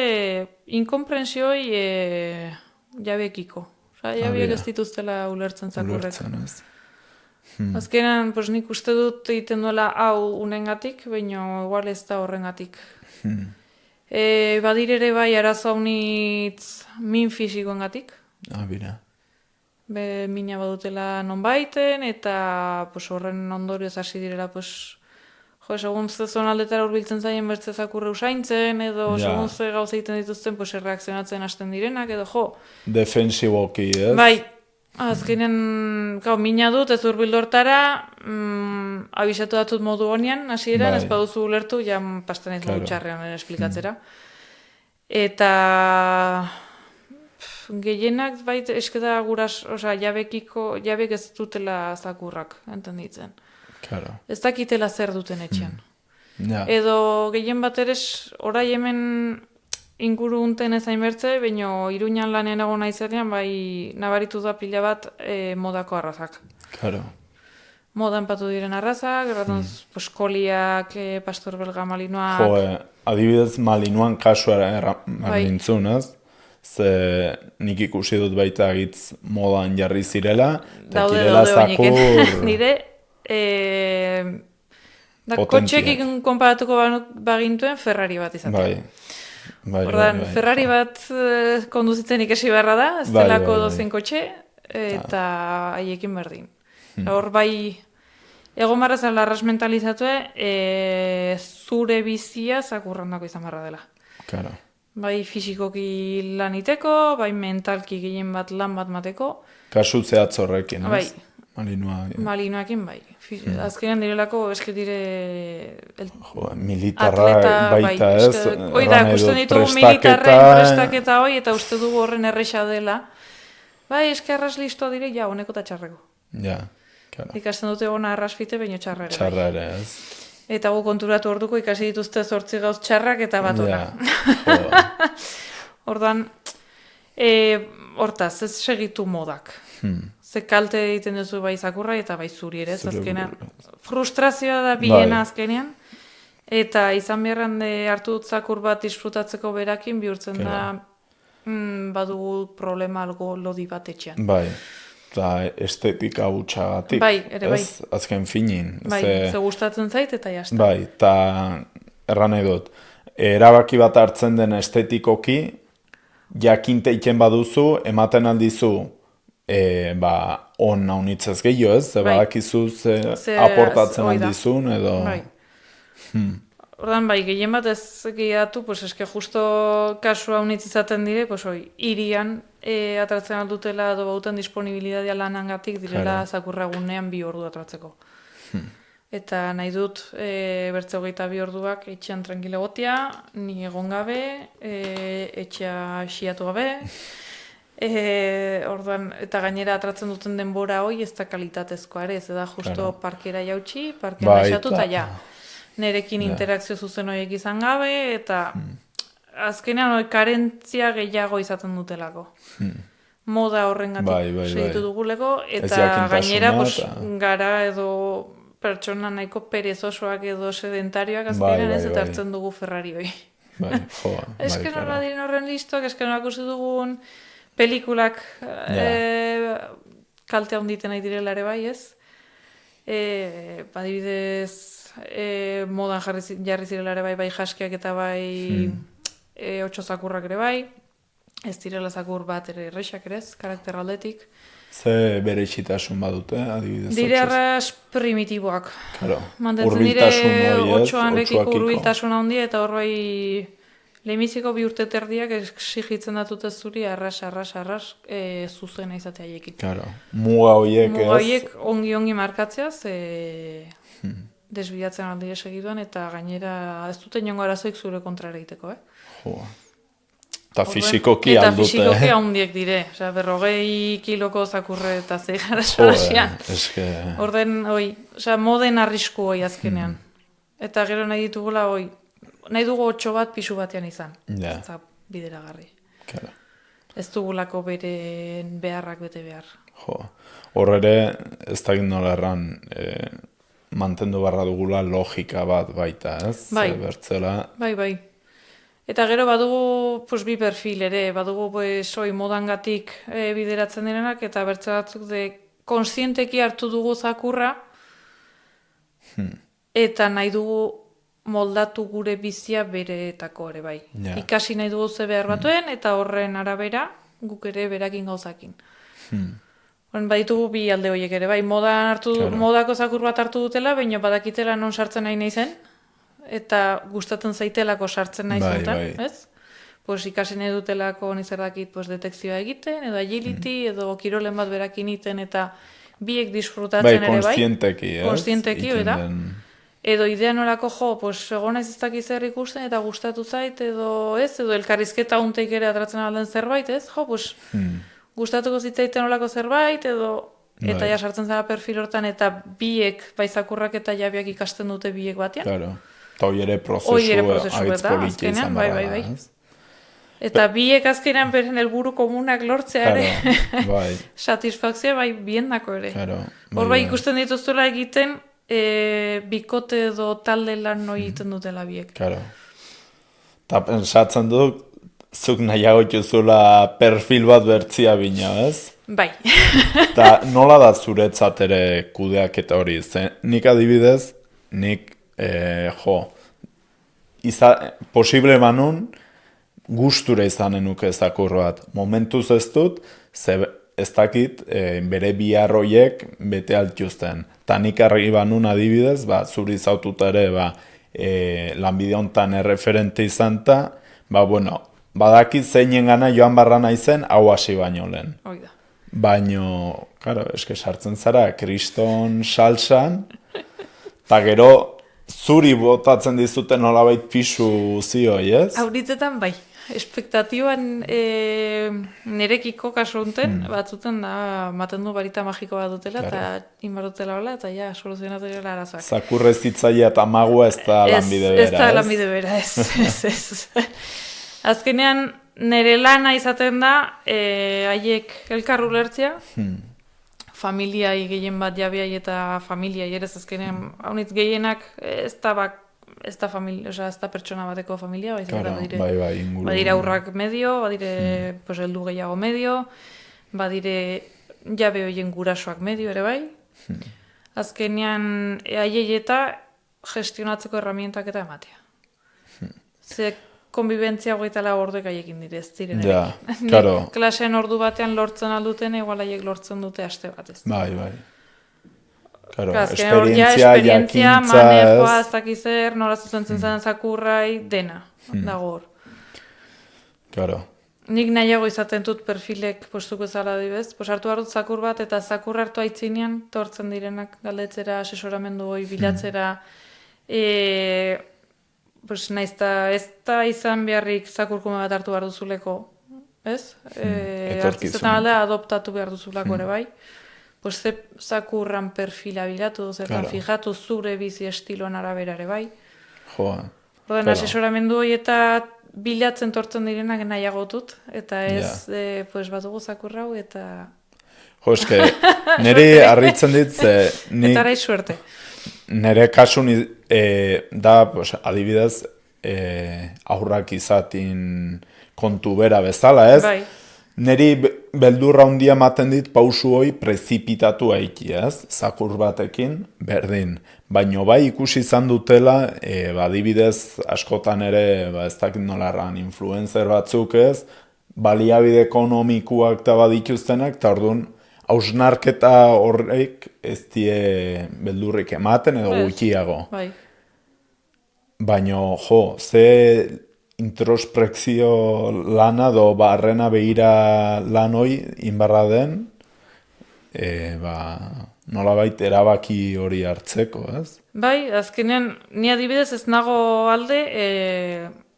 inkomprensioi jabekiko. Jabeek ez dituztela ulertzen zakurrek. Azkenan, nik uste dut egiten duela hau unengatik, baina igual ez da horrengatik. Badir ere bai arazo haunitz min fisikoengatik. Bira. Mina badutela non baiten, eta horren ondorioz hasi direla, segun ze zonaldetara urbiltzen zaien bertze zakurre usaintzen, edo segun ze gauza egiten dituzten, erreakzionatzen hasten direnak, edo defensiboki, ez? Bai, azkenean, mina dut, ez urbildu hortara, abisatu datut modu honean, hasieran, ez baduzu ulertu, ja pasten ez modu txarrean esplikatzera. Eta gehienak bait esketa guras, jabek ez dutela zakurrak, entenditzen. Claro. Ez dakitela zer duten etxean. Edo gehien bat ere, orai hemen inguru unten ezain bertze, baina Iruñan lanean egon naizenean, bai nabaritu da pila bat modako arrazak. Claro. modan patu diren arrazak, pues, koliak, pastor belga malinoak... Adibidez, malinoan kasua nintzun, ez? Ze nik ikusi dut baita agitz modan jarri zirela, eta kirela zakur... Nire, kotxekin konparatuko bagintuen Ferrari bat izatea. Ordan, Ferrari bat konduzitzen ikasi beharra da, ez delako dozen kotxe, eta haiekin berdin. Hor bai, egon barra zela arras mentalizatue, zure bizia zakurrandako izan barra dela. Claro. Bai fisikoki lan iteko, bai mentalki gehien bat lan bat mateko. Kasu zehatzorrekin, ez? Bai. Malinoakin bai. Azkenean direlako eske dire... Militarra baita ez. Oida, ikusten ditugu militarren prestaketa hoi, eta uste dugu horren erresa dela. Bai, eske arras listoa dire, ja, honeko eta txarreko. Ja, claro. Ikasten dute ona arrasfite, baino txarra ere. Txarra ere, ez. Eta gu konturatu orduko ikasi dituzte 8 gauz txarrak eta bat ona. Ordan, hortaz, ez segitu modak. Ze kalte egiten duzu bai zakurra eta bai zuri ere, azkenean. Frustrazioa da biena azkenean. Eta izan beharran hartu dut zakur bat disfrutatzeko berakin, bihurtzen da badugu problema algo lodi bat etxean. Bai, eta estetika hutxagatik. Bai, ere bai. Azken finin. Bai, ze gustatzen zait eta jazta. Bai, eta erran edot, erabaki bat hartzen den estetikoki, jakinteiken baduzu, ematen aldizu, on naunitzez gehiago ez, badakizu aportatzen aldizun edo... Bai. Ordan bai, gehien bat ez gehiatu, pues eske justo kasua unitz izaten dire, pues irian atratzen aldutela edo bauten disponibilidadia lanangatik direla zakurra gunean 2 ordu atratzeko. Eta nahi dut bertze 22 orduak etxean tranquilo gotia, ni egon gabe, etxea xiatu gabe, orduan, eta gainera atratzen duten denbora hoi ez da kalitatezkoa ere, ez da justo parkera jautxi, parkera xatu eta ja. Nerekin interakzio zuzen horiek izan gabe, eta azkenean karentzia gehiago izaten dutelako. Moda horrengatik segitu duguleko, eta gainera gara edo pertsona nahiko perezosoak edo sedentarioak azkenean ez, eta hartzen dugu Ferrari hoi. Esken nola diren horren listoak, esken nola ikusi dugun pelikulak kalte handiten nahi direla ere bai, ez? Adibidez, modan jarri zirela ere bai jaskiak eta bai 8 zakurrak ere bai, ez direla zakur bat ere errexak ere ez, karakter aldetik. Ze bere itxitasun badute, adibidez? Dire arras primitiboak. Claro, urbiltasun hori ez, 8-rekiko urbiltasun handia eta hor bai lehenbiziko 2 urte terdiak exigitzen datute zuri arras, zuzena izatea haiekin. Claro, muga horiek ez? Muga horiek ongi markatzeaz, desbidatzen aldire segituan, eta gainera ez duten jongo arazoik zure kontrara egiteko, Eta fisikoki aldute. Eta fisikoki handiek dire. Osea, 40 kiloko zakurre eta zeigara solasian. Orden, moden arrisku hoi azkenean. Eta gero nahi ditugula nahi dugu 8 bat pisu batean izan. Eta bideragarri. Ez dugulako bere beharrak bete behar. Hor ere, ez da nola erran, mantendu barra dugula logika bat baita, ez? Bai. Bertzela. Bai. Eta gero badugu bi perfil ere, badugu modangatik bideratzen direnak, eta bertze batzuk konsienteki hartu dugu zakurra, eta nahi dugu moldatu gure bizia bereetako ere bai. Ikasi nahi dugu ze behar batuen, eta horren arabera guk ere berakin gauzakin. Baditugu bi alde horiek ere bai, modako zakur bat hartu dutela, baina badakitela non sartzen nahi nahi zen, eta gustatzen zaitelako sartzen nahi zuten, ez? Ikasi nahi dutelako nizerdakit detekzioa egiten, edo agility, edo kirolen bat berakin iten, eta biek disfrutatzen ere bai. Konstienteki, ez? Konstienteki, edo idea nolako egon naiz ez dakiz zer ikusten, eta gustatu zait, edo ez, edo elkarrizketa unteik ere atratzen alden zerbait, ez? Gustatuko zitzaiten nolako zerbait, edo... Eta ja sartzen zara perfil hortan, eta biek, baizakurrak eta jabiak ikasten dute biek batean. Claro. Eta hoi ere prozesu aitz politia izan barra. Bai. Eta biek azkenean beren helburu komunak lortzea ere, bai. satisfakzioa bai biendako ere. Hor bai ikusten dituztela egiten, bikote edo talde lan noi egiten dutela biek. Eta pensatzen dut, zuk nahiago ituzula perfil bat bertzia bina, ez? Bai. Eta nola da zuretzat ere kudeak eta hori, nik adibidez, posible manun, gustura izanen nuke zakur bat. Momentuz ez dut, ez dakit bere biharroiek bete altuzten. Ta nik argi banun adibidez, zuri zautut ere, lanbide hontan erreferente izan ta, badakit zeinen gana joan barra naizen, hau hasi baino lehen. Oida. Baino, karo, eske sartzen zara, kriston salsan, eta gero, zuri botatzen dizuten nolabait pisu zioi, ez? Auritzetan bai. Espektatiban nerekiko kaso honten, batzuten da, maten du barita magiko bat dutela, eta inbarutela hola, eta ja, soluzionatu dira arazoak. Zakurrez hitzaia eta magua ez da lanbide bera, ez? Ez da lanbide bera, ez. Azkenean, nire lana izaten da, haiek elkar ulertzea, familiai gehien bat jabeai eta familiai ere azkenean, haunitz gehienak ez da familia, ez da pertsona bateko familia, badire aurrak medio, badire heldu gehiago medio, badire jabe horien gurasoak medio ere bai. Azkenean, haiei eta gestionatzeko herramientak eta ematea. Ze konbibentzia hogeitala ordek haiekin dire, ez diren erekin. Klasean ordu batean lortzen alduten, igual haiek lortzen dute aste batez. Bai. Esperientzia, manejoa, ez dakizer, nola zuzentzen zen zakurrai, dena, dago hor. Nik nahiago izaten dut perfilek postuko ezala dibez, hartu hartu zakur bat, eta zakur hartu aitzinean, tortzen direnak galdetzera, asesoramendu hoi, bilatzera, naizta ez da izan beharrik zakurkume bat hartu behar duzuleko, ez? Artizetan alde adoptatu behar duzulako ere bai. Ze zakurran perfila bilatu, zertan fijatu zure bizi estiloan arabera ere bai. Ordan asesoramendu hori eta bilatzen tortzen direnak nahiago dut, eta ez badugu zakurrau eta... Eske, niri harritzen dit, eta arai suerte. Nire kasun da, adibidez, aurrak izatin kontu bera bezala, ez? Bai. Niri beldurra handia ematen dit pausu hoi prezipitatu haiki, ez? Zakur batekin, berdin. Baino bai ikusi izan dutela, adibidez askotan ere, ez dakit nolarran, influencer batzuk ez, baliabide ekonomikuak eta badituztenak, eta orduan, hausnarketa horrek ez die beldurrik ematen edo gutxiago. Baina, ze introspekzio lana do barrena behira lan hoi inbarra den, nolabait erabaki hori hartzeko, ez? Bai, azkenean, ni adibidez ez nago alde,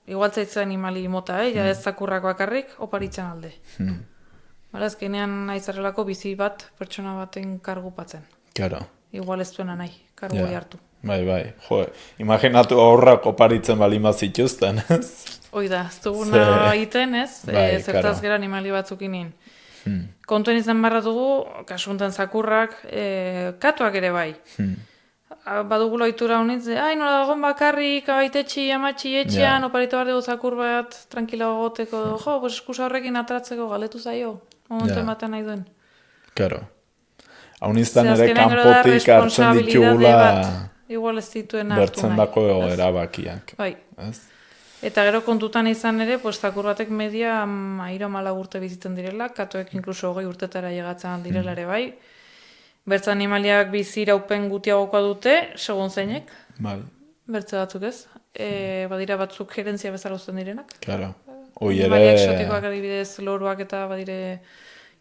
igualtzaitzen animali mota, ja ez zakurrak bakarrik, oparitzen alde. Azkenean aizarrelako bizi bat pertsona baten kargupatzen. Igual ez duena nahi, kargu hartu. Bai. Imaginatu aurrak oparitzen balima zituzten, ez? Oida, ez duguna egiten, ez? Zertaz gero animali batzukinin. Kontuen izan barra dugu, kasunten zakurrak, katuak ere bai. Badugu loitura honitz, nola dagoen bakarrik, abaitetxi, amatxi, etxean, oparitu behar dugu zakur bat, tranquila goteko, eskusa horrekin atratzeko galetu zaio, momentu ematen nahi duen. Hauniztan ere kanpotik hartzen ditugula bertzen dako erabakiak. Eta gero kontutan izan ere, zakur batek media 3-4 urte bizitzen direla, katuek inkluso 20 urtetara llegatzen direla ere bai. Bertza animaliak bizi iraupen gutiagokoa dute, segun zeinek. Bertze batzuk ez. Badira batzuk gerentzia bezala uzten direnak. Animaliak exotikoak adibidez loruak eta badire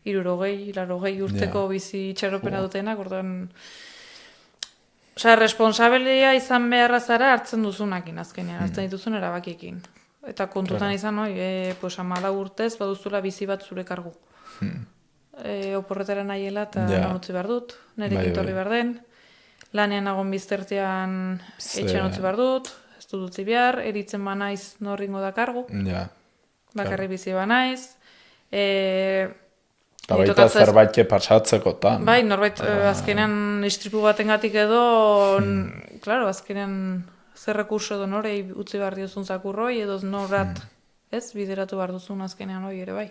60 urteko bizi itxaropena dutenak, orduan... responsabilia izan beharra zara hartzen duzunakin azkenean, hartzen dituzun erabakiekin. Eta kontutan izan, 14 urtez baduzula bizi bat zure kargu. Oporretara nahiela eta utzi behar dut, nerekin torri behar den. Lanean nagon biztertean etxean utzi behar dut, ez dut utzi behar, eritzen banaiz norringo da kargu. bakarri bizi banaiz. Eta baita zerbait pasatzekotan. Bai, norbait azkenean istripu batengatik edo, claro, azkenean zer rekurso edo norei utzi behar diozun zakurroi, edo norrat, bideratu behar duzun azkenean hori ere bai.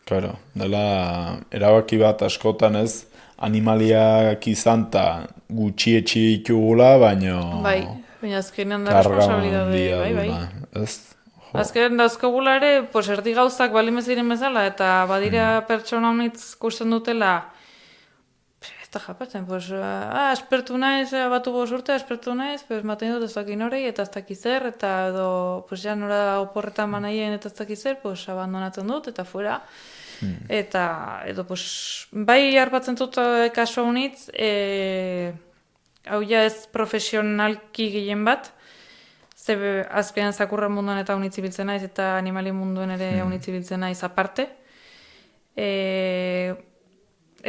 Claro, dela erabaki bat askotan ez, animaliak izan eta gutxietxi ditugula, baina azkenean da responsabilidade, bai. Azkenean dauzkagula ere, erdi gauzak balin beziren bezala, eta badira pertsona honitz kusten dutela, eta japatzen, espertu naiz, batu urte, espertu naiz, maten dut ez dakin horei, eta ez dakizer, eta edo, ja nora oporretan manaien eta ez dakizer, abandonatzen dut, eta fuera. Eta, edo, bai harpatzen dut kaso honitz, hau ja ez profesionalki gehien bat, ze azkenean zakurra munduan eta honitz ibiltzen naiz, eta animali munduen ere honitz ibiltzen naiz aparte.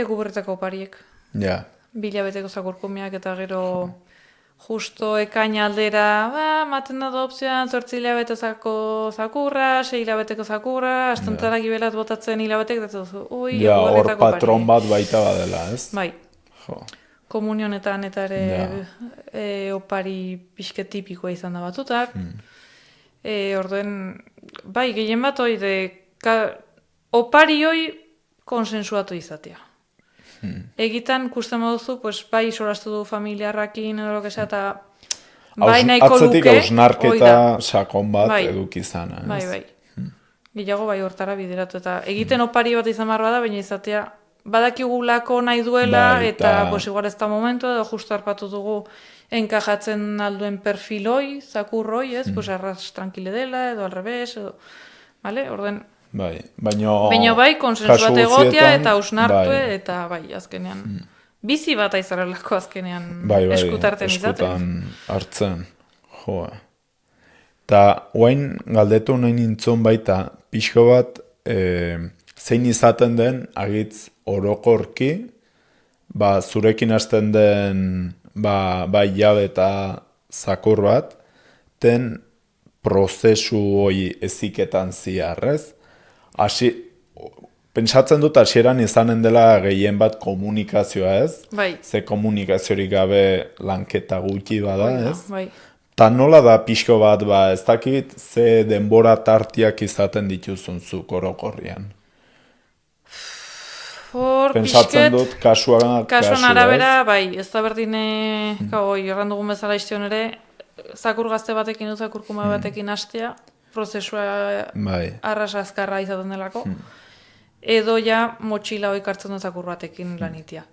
Eguberretako opariek. Ja. 2 hilabeteko zakurkumiak eta gero justo ekaina aldera, maten da adopzioan 8 hilabetezako zakurra, 6 hilabeteko zakurra, astantzara gibelat botatzen hilabetek, eta hor patron bat baita badela, ez? Bai. Komunionetan eta ere opari pixke tipikoa izan da batutak. Orduen, bai, gehien bat opari hoi konsensuatu izatea. Egitan, kusten moduzu, bai, solastu du familiarrakin edo lokesa, eta bai nahiko luke. Atzetik hausnarketa sakon bat edukizana. Bai. Gilago bai hortara bideratu, eta egiten opari bat izan barba da, baina izatea, badakigulako nahi duela, eta igual ez da momentu, edo justu harpatu dugu enkajatzen alduen perfiloi, zakurroi, arras tranquile dela, edo alrebes, edo, orden... Baina bai, konsensuat egotia eta hausnartu eta bai, azkenean. Bizi bat aizarelako azkenean eskutarten izaten. Eskutan hartzen. Joa. Eta oain galdetu nahi nintzun baita, pixko bat zein izaten den agitz orokorki, zurekin hasten den bai jabe eta zakur bat, ten prozesu hoi eziketan ziarrez. Pentsatzen dut hasieran izanen dela gehien bat komunikazioa, ez? Bai. Ze komunikaziorik gabe lanketa gutxi bada, ez? Bai. Ta nola da pixko bat, ez dakit, ze denbora tartiak izaten dituzun zuk orokorrian? Pentsatzen dut kasuan arabera, bai, ez da berdine, errandugun bezala iztion ere, zakur gazte batekin, zakurkuma batekin hastea, prozesua arras azkarra izaten delako, edo ja motxila hoi kartzen duen zakur batekin lanitia.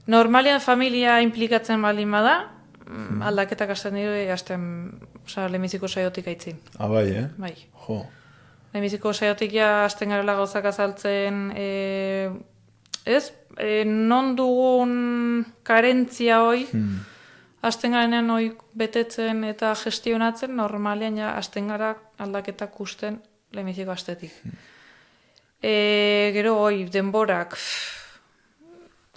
Normalian familia implikatzen baldin bada, aldaketak hasten dira, lehenbiziko saiotik aitzin. Bai, Bai. Jo. Lehenbiziko saiotik hasten garela gauzak azaltzen, non dugun karentzia hoi, hasten garenean hoi betetzen eta gestionatzen, normalean ja hasten gara aldaketak usten lehenbiziko astetik. Gero hoi, denborak,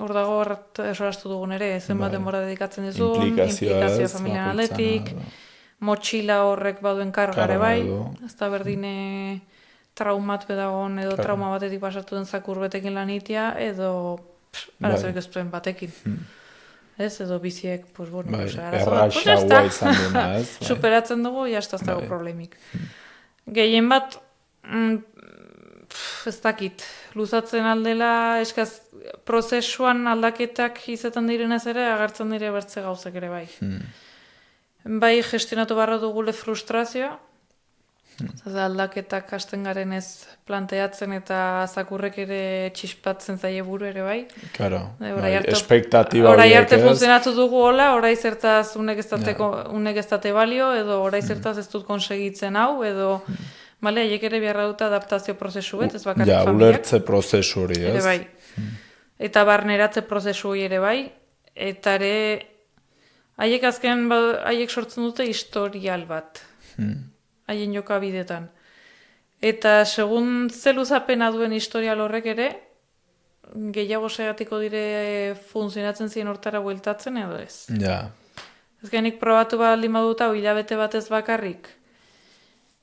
hor dago esolastu dugun ere, zenbat denbora dedikatzen dizun, implikazioa familian aldetik, motxila horrek baduen kargare bai, ez da berdine traumat bedagon edo trauma batetik pasatu den zakur betekin lanitia, edo arazorik ez duen batekin. Ez, edo biziek, erraxagoa izan duna, ez? Superatzen dugu, jazta ez dago problemik. Gehien bat, ez dakit, luzatzen aldela, eskaz, prozesuan aldaketak izaten direnez ere, agertzen dire bertze gauzak ere bai. Bai, gestionatu barra dugule frustrazioa, aldaketak hasten garen ez planteatzen eta zakurrek ere txispatzen zaie buru ere bai. Claro, espektatiba horiek ez. Orai arte funtzionatu dugu hola, orai zertaz unek ez date balio, edo orai zertaz ez dut konsegitzen hau, edo haiek ere beharra dute adaptazio prozesu bet, ez bakarrik familiak. Ulertze prozesu hori, ez? Ere bai. Eta barneratze prozesu hori ere bai, eta ere haiek azken, haiek sortzen dute historial bat. Haien jokabidetan. Eta segun zeluzapena duen historial horrek ere, gehiago saiatiko dire funtzionatzen ziren hortara bueltatzen edo ez. Ja. Ez genik probatu baldin baduta, hilabete batez bakarrik,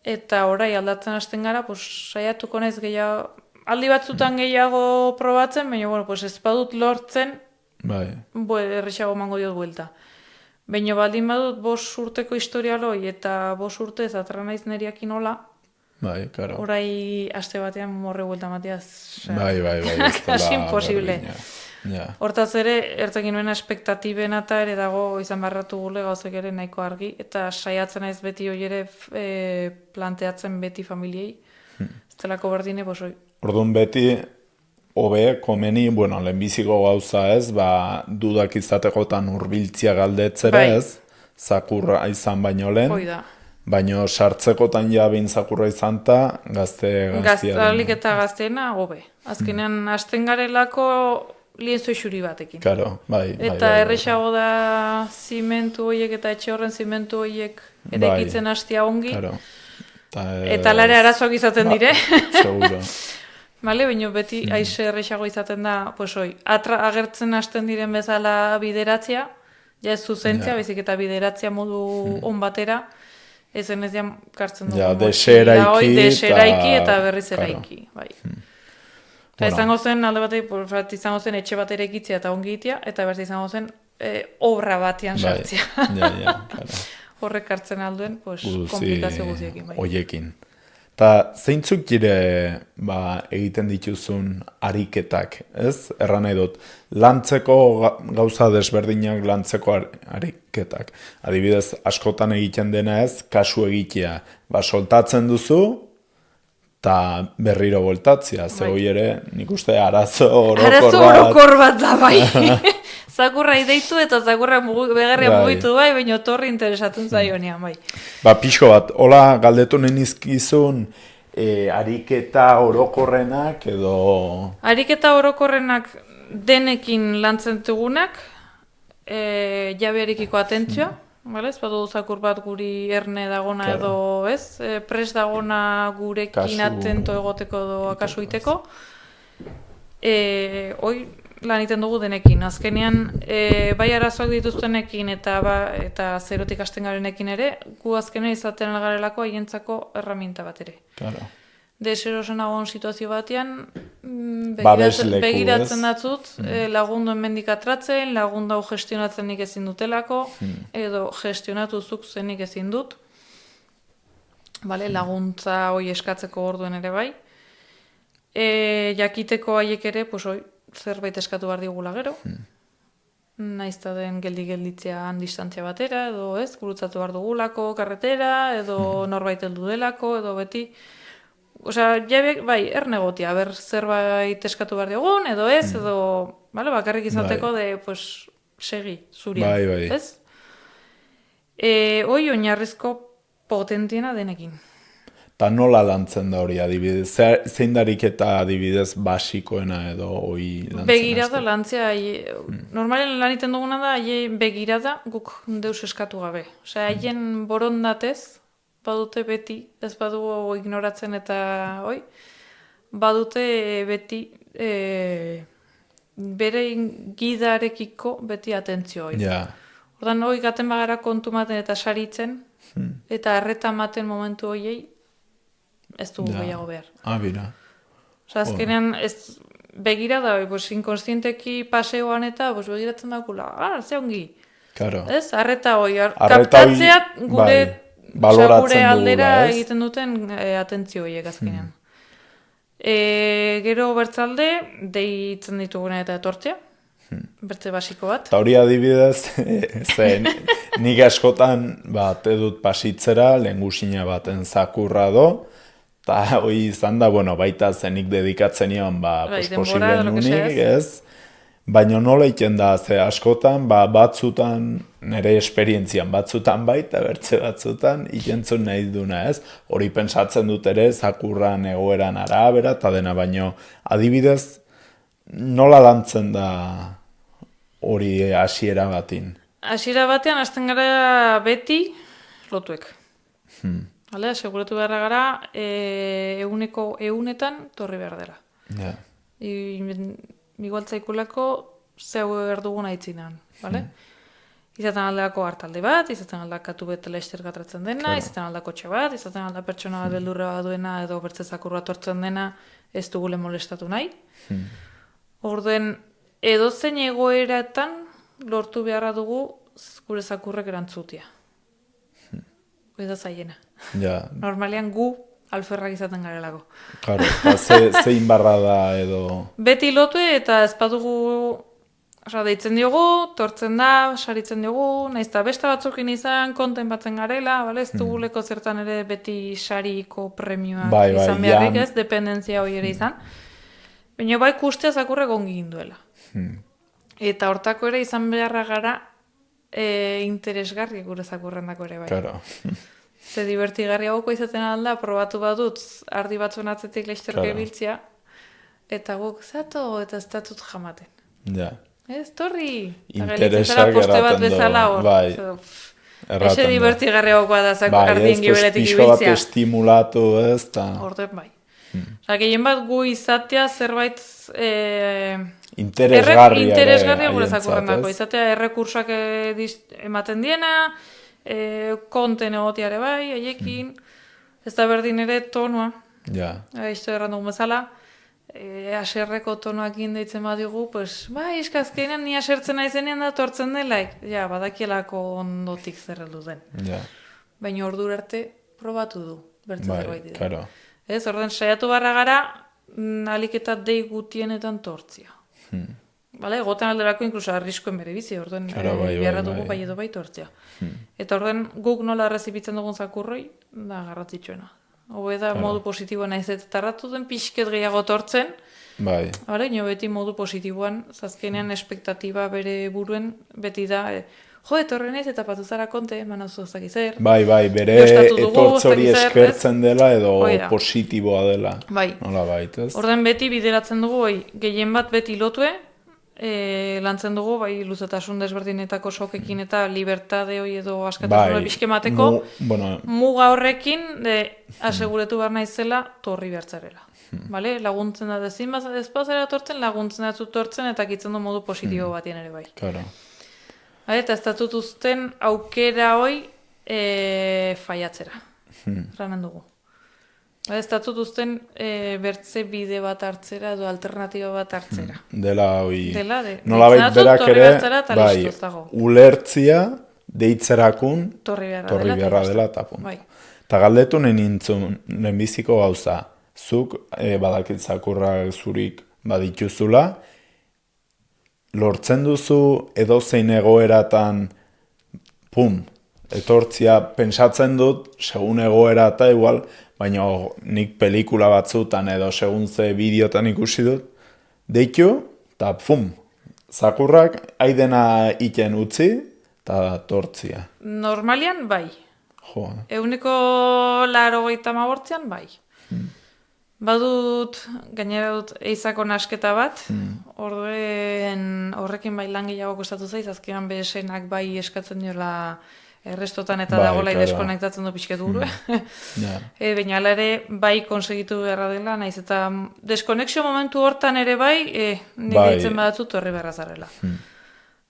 eta orai aldatzen hasten gara, pues, saiatuko naiz gehiago, aldi batzutan gehiago probatzen, baina, bueno, pues, ez badut lortzen, errexago mango diot buelta. Baina baldin badut 5 urteko historialoi eta 5 urte ez atra naiz neriakin hola, karo. Orai aste batean morre buelta mateaz. Bai, casi imposible. Hortaz ere, ertekin nuena espektatibena eta ere dago izan barratu gule gauzek ere nahiko argi, eta saiatzen naiz beti hori ere planteatzen beti familiei. Ez delako berdine, bosoi. Orduan beti, hobe, komeni, bueno, lehenbiziko gauza ez, dudak izatekotan hurbiltzia galdetzera ez, zakurra izan baino lehen. Hoi da. Baina sartzekotan jabin zakurra izan eta gaztea. Gaztalik eta gazteena, hobe. Azkenean, hasten garelako lienzo xuri batekin. Claro, bai. Eta errexago da zimentu horiek eta etxe horren zimentu horiek erekitzen hastia ongi. Claro. Eta lare arazoak izaten dire. Seguro. Bale, baina beti aize errexago izaten da, pues hoi, agertzen hasten diren bezala bideratzea, ja ez zuzentzia, bezik eta bideratzea modu on batera, ezen ez dian kartzen dugu. Deseraiki eta berriz eraiki. Bai. Eta izango zen, alde batetik, izango zen etxe bat ere egitzea eta ongi itea, eta berriz izango zen obra batean sartzea. Horrek hartzen alduen, komplikazio guziekin. Oiekin. Eta zeintzuk gire egiten dituzun ariketak, ez? Erran nahi dut, lantzeko gauza desberdinak lantzeko ariketak. Adibidez, askotan egiten dena ez, kasu egitea. Soltatzen duzu, eta berriro voltatzea. Ze hoi ere, nik uste arazo orokor bat da, bai. Zakurra ideitu eta zakurra begarria mugitu bai, baina torri interesatzen zaionean, bai. Pixko bat, hola galdetu nahi nizkizun ariketa orokorrenak edo... Ariketa orokorrenak denekin lantzen dugunak, jabearekiko atentzioa, ez badu zakur bat guri erne dagona edo ez, pres dagona gurekin atento egoteko edo akaso iteko. Hoi, lan iten dugu denekin. Azkenean, bai arazoak dituztenekin eta zerotik hasten garenekin ere, gu azkenean izaten algarelako haientzako erraminta bat ere. Claro. Deserosen agon situazio batean, begiratzen datzut, lagundu enmendik atratzen, lagundu hau gestionatzen nik ezin dutelako, edo gestionatu zuk zenik ezin dut. Laguntza hoi eskatzeko orduen ere bai. Jakiteko haiek ere, zerbait eskatu behar digula gero. Naizta den gelditzean distantzia batera, edo ez, gurutzatu behar dugulako karretera, edo norbait heldu delako, edo beti. Osea, jabeak, bai, ernegotia, ber zerbait eskatu behar digun, edo ez, edo, bakarrik izateko de, segi, zurian, ez? Hoi, oinarrizko potentiena denekin. Eta nola lantzen da hori adibidez? Zein darik eta adibidez basikoena edo hori lantzen? Begirada lantzea, normalen lan iten duguna da, begirada guk deus eskatu gabe. Osea, haien borondatez, badute beti, ez badu ignoratzen eta hoi, badute beti bere gidarekiko beti atentzio hori. Ordan hoi gaten bagara kontu maten eta saritzen, eta arreta maten momentu horiei, ez dugu gehiago behar. Bira. Osa, azkenean, begira da, inkonstienteki paseoan eta begiratzen dakula, ze ongi. Claro. Ez, arreta hoi, kaptatzea gure aldera egiten duten atentzio horiek azkenean. Gero bertzalde, deitzen dituguna eta etortzea, bertze basiko bat. Eta hori adibidez, nik askotan edut pasitzera, lehengusina baten zakurra do, eta hori izan da, baita zenik dedikatzen nion, posible nunik, ez? Baina nola iten da, ze askotan, batzutan, nire esperientzian batzutan baita, bertze batzutan, ikentzun nahi duna, ez? Hori pentsatzen dut ere, zakurran egoeran arabera, eta dena, baino adibidez, nola lantzen da hori hasiera batin? Hasiera batean, hasten gara beti lotuek. Seguratu beharra gara, eguneko egunetan torri behar dela. Igualtzaikulako zeu behar dugun aitzinan. Izaten aldako hartalde bat, izaten aldakatu betela estergatratzen dena, izaten aldako txe bat, izaten alda pertsona bat beldurra bat duena edo bertze zakur bat hortzen dena ez dugule molestatu nahi. Orduen, edozein egoeratan lortu beharra dugu gure zakurrek erantzutia. Eta zaiena. Ja. Normalean gu alferrak izaten garelako. Claro, zein barra da edo... Beti lotu eta ez badugu... deitzen diogu, tortzen da, saritzen diogu, naizta beste batzukin izan, konten batzen garela, ez duguleko zertan ere beti sariko premioak izan beharrik ez, dependentzia hori ere izan. Baina bai kustea zakurrek ongi induela. Eta hortako ere izan beharra gara interesgarri gure zakurrendako ere bai. Claro. Ze divertigarriagoko izaten alda, probatu badut, ardi batzuen atzetik leizterke biltzia, eta guk zato eta ez datut jamaten. Ja. Ez, torri. Interesak eraten du. Bai. Ese divertigarriagokoa da ardien gibeletik ibiltzea. Bai, ez, pixko bat estimulatu, ez, eta... Orden bai. Gehien bat gu izatea zerbait... interesgarria gure zakurrendako. Izatea errekursak ematen diena, konten egotiare bai, haiekin, ez da berdin ere tonua. Ja. Isto errandu bezala. Aserreko tonoak indeitzen badigu, pues, bai, iskazkenean ni asertzen naizenean da tortzen delaik. Ja, badakielako ondotik zer heldu den. Ja. Baina ordura arte probatu du, bertzen zerbait dira. Claro. Ez, orden saiatu barra gara, alik eta dei gutienetan tortzia. Bale, goten alderako inkluso arriskoen bere bizi, orden biharra dugu bai edo bai tortzia. Eta orden guk nola errezibitzen dugun zakurroi, da garratzitsuena. Hoe da modu positiboan naiz eta tarratu den pixket gehiago tortzen. Bai. Hala, beti modu positiboan, zazkenean espektatiba bere buruen, beti da, etorren ez eta patuzara konte, manauzu ezakizer. Bai, bere etortzori eskertzen dela edo positiboa dela. Bai. Nola baitez. Orden beti bideratzen dugu, gehien bat beti lotue, lantzen dugu, bai, luzetasun desberdinetako sokekin eta libertade hoi edo askatasuna bizkemateko, muga horrekin aseguretu behar naizela torri behartzarela. Laguntzen da dezin ezpazera tortzen, laguntzen da tortzen eta kitzen du modu positibo batien ere bai. Claro. Eta ez datut uzten aukera hoi faiatzera. Ranen dugu. Ez datut uzten bertze bide bat hartzera edo alternatiba bat hartzera. Dela hoi... Nolabait berak ere, bai, ulertzia deitzerakun torri beharra dela eta punto. Bai. Ta galdetu nintzun lehenbiziko gauza, zuk badakit zakurrak zurik badituzula, lortzen duzu edozein egoeratan, etortzia pentsatzen dut, segun egoera eta igual, baina nik pelikula batzutan edo segun ze bideotan ikusi dut, deitu, eta zakurrak aidena iten utzi, eta tortzia. Normalian, bai. Jo. 180 bai. Badut, gainera dut eizako nasketa bat, horrekin bai lan gehiago kostatu zaiz, azkenan besenak bai eskatzen diola errestotan eta dagoela deskonektatzen du pixket buru. Baina ala ere, bai konsegitu beharra dela, naiz eta deskonexio momentu hortan ere bai, nire ditzen badatzu torri beharra zarela.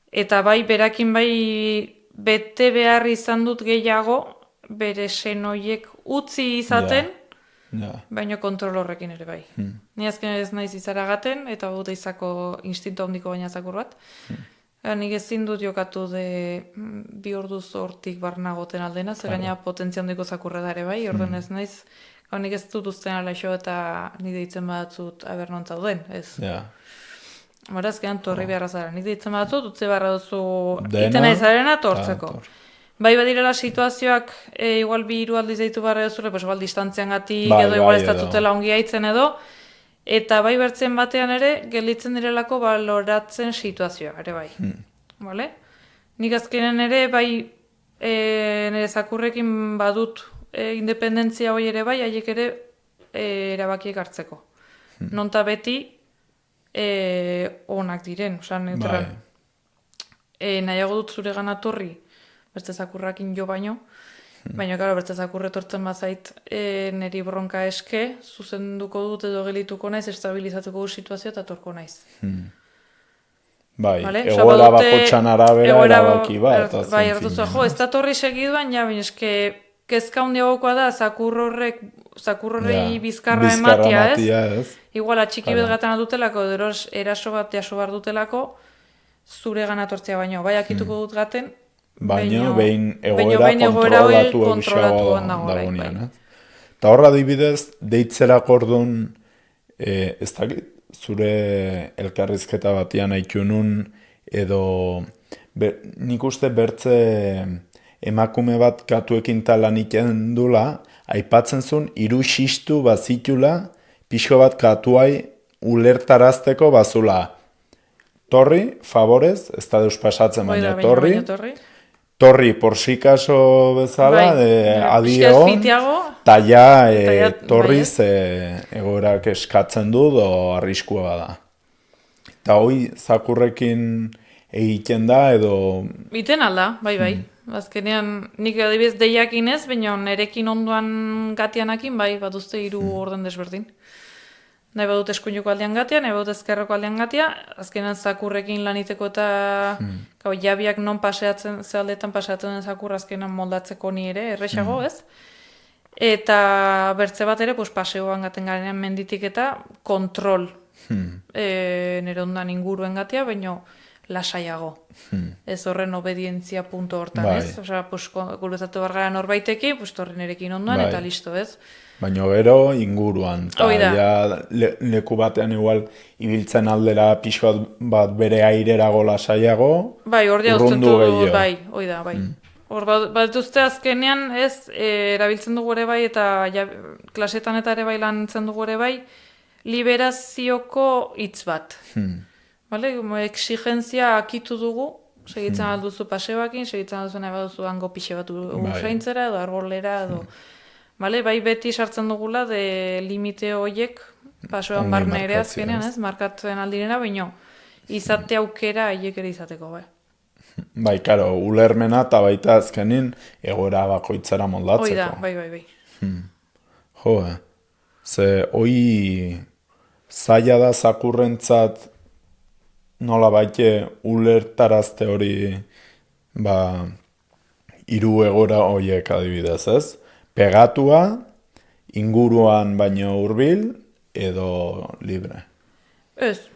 Eta bai, berakin bai bete behar izan dut gehiago, bere senoiek utzi izaten, baina kontrol horrekin ere bai. Ni azken ez naiz izaragaten, eta dut izako instinto handiko baina zakur bat. Nik ezin dut jokatu bi orduz hortik barnagoten aldena, zer gaina potentzia handiko zakurra da ere bai, orden ez naiz, nik ez dut uzten alaixo eta nire ditzen badatzut abernontza duen, ez. Bara azkenan torri beharra zara, nire ditzen badatzut, utze beharra duzu iten aizarena tortzeko. Bai badirela situazioak igual 3 aldiz deitu barra duzule, pues igual distantzian gatik edo igual ez datzutela ongi haitzen edo, eta bai bertzen batean ere, gelditzen direlako baloratzen situazioa, ere bai. Nik azkenen ere, bai, nire zakurrekin badut independentzia hori ere bai, haiek ere erabakiek hartzeko. Nonta beti onak diren, nahiago dut zure gana torri, bertze zakurrakin jo baino, baina, karo, bertze zakurre tortzen bazait niri bronka eske, zuzenduko dut edo gelituko naiz, estabilizatuko dut situazioa eta torko naiz. Bai, egoera bakotxan arabera erabaki bat. Bai, erduzu, ez da torri segiduan, ja, baina eske kezka hundiagokoa da, zakurrorrei bizkarra ematia, ez? Igual, atxiki belgatan dutelako, eraso bat jaso behar dutelako, zure ganatortzea baino. Bai, akituko dut gaten, baino, behin egoera kontrolatu egixagoa dagoenean. Eta horra adibidez, deitzerako orduan, ez dakit, zure elkarrizketa batian aitunun, edo nik uste bertze emakume bat katuekin talan ikendula, aipatzen zuen, iruxistu bazitula, pixko bat katuai ulertarazteko bazula. Torri, favorez, ez da deus pasatzen, baina torri por si caso bezala, adiegon, eta ja torriz egoerak eskatzen du, do arriskua bada. Eta hoi, zakurrekin egiten da, edo... Iten alda, bai. Azkenean, nik adibidez deiakin ez, baina nerekin onduan gatianakin, bai, bat uste 3 orden desberdin. Nahi badut eskuinuko aldean gatia, nahi badut ezkerreko aldean gatia, azkenean zakurrekin laniteko eta jabiak non paseatzen, ze aldeetan paseatzen den zakurra azkenean moldatzeko ni ere, errexago, ez? Eta bertze bat ere, paseoan gaten garenean menditik eta kontrol nire ondan inguruen gatia, baina lasaiago. Ez horren obedientzia punto hortan, ez? Osea, gurutzatu bargara norbaiteki, torren erekin onduan, eta listo, ez? Baina gero inguruan, eta leku batean igual ibiltzen aldera pixko bat bere airerago lasaiago, urrundu gehiago. Bai. Hor bat duzte azkenean ez, erabiltzen dugu ere bai, eta klasetan eta ere bai lantzen dugu ere bai, liberazioko hitz bat. Exigentzia akitu dugu, segitzen alduzu paseoakin, segitzen alduzu nahi baduzu hango pixe bat usaintzera, edo arbolera, edo... Bai beti sartzen dugula de limite horiek pasoan barne ere azkenean, ez? Markatzen aldirena, baino izate aukera haiek ere izateko, bai. Bai, karo, ulermena eta baita azkenin egoera bakoitzara moldatzeko. Bai. Jo, ze hoi zaila da zakurrentzat nola baite ulertarazte hori hiru egoera horiek adibidez, ez? Pegatua, inguruan baino hurbil edo libre. Ez.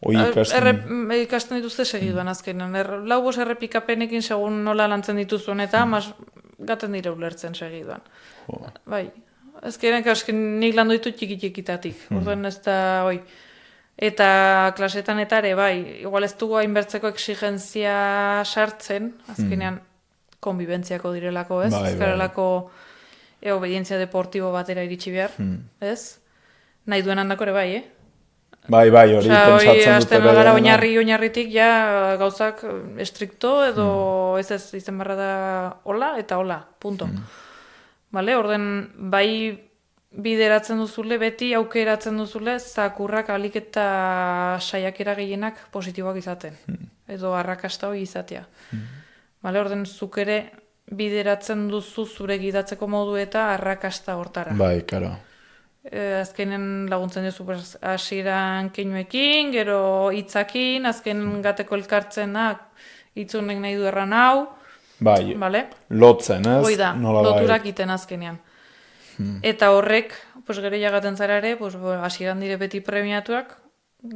Ikasten dituzte segiduan azkenean. 4 errepikapenekin segun nola lantzen dituzuen eta gaten dire ulertzen segiduan. Bai. Azkenean nik landu ditut txiki-txikitatik. Orduan ez da, Eta klasetan eta ere, bai. Igual ez dugu hainbertzeko exigentzia sartzen, azkenean konbibentziako direlako, ez? Ezkarelako... obedientzia deportibo batera iritsi behar, ez? Nahi duen handako ere bai, Bai, hori pentsatzen dut ere. Gara oinarritik ja gauzak estrikto edo ez izen barra da hola eta hola, punto. Orden, bai bideratzen duzule, beti aukeratzen duzule, zakurrak alik eta saiakera gehienak positiboak izaten. Edo arrakasta hori izatea. Orden, zuk ere bideratzen duzu zure gidatzeko modu eta arrakasta hortara. Bai, karo. Azkenen laguntzen duzu hasieran keinuekin, gero hitzakin, azken gateko elkartzenak hitzunek nahi du erran hau. Bai, lotzen, ez? Oida, loturak iten azkenean. Eta horrek, gero jagaten zara ere, hasieran dire beti premiatuak,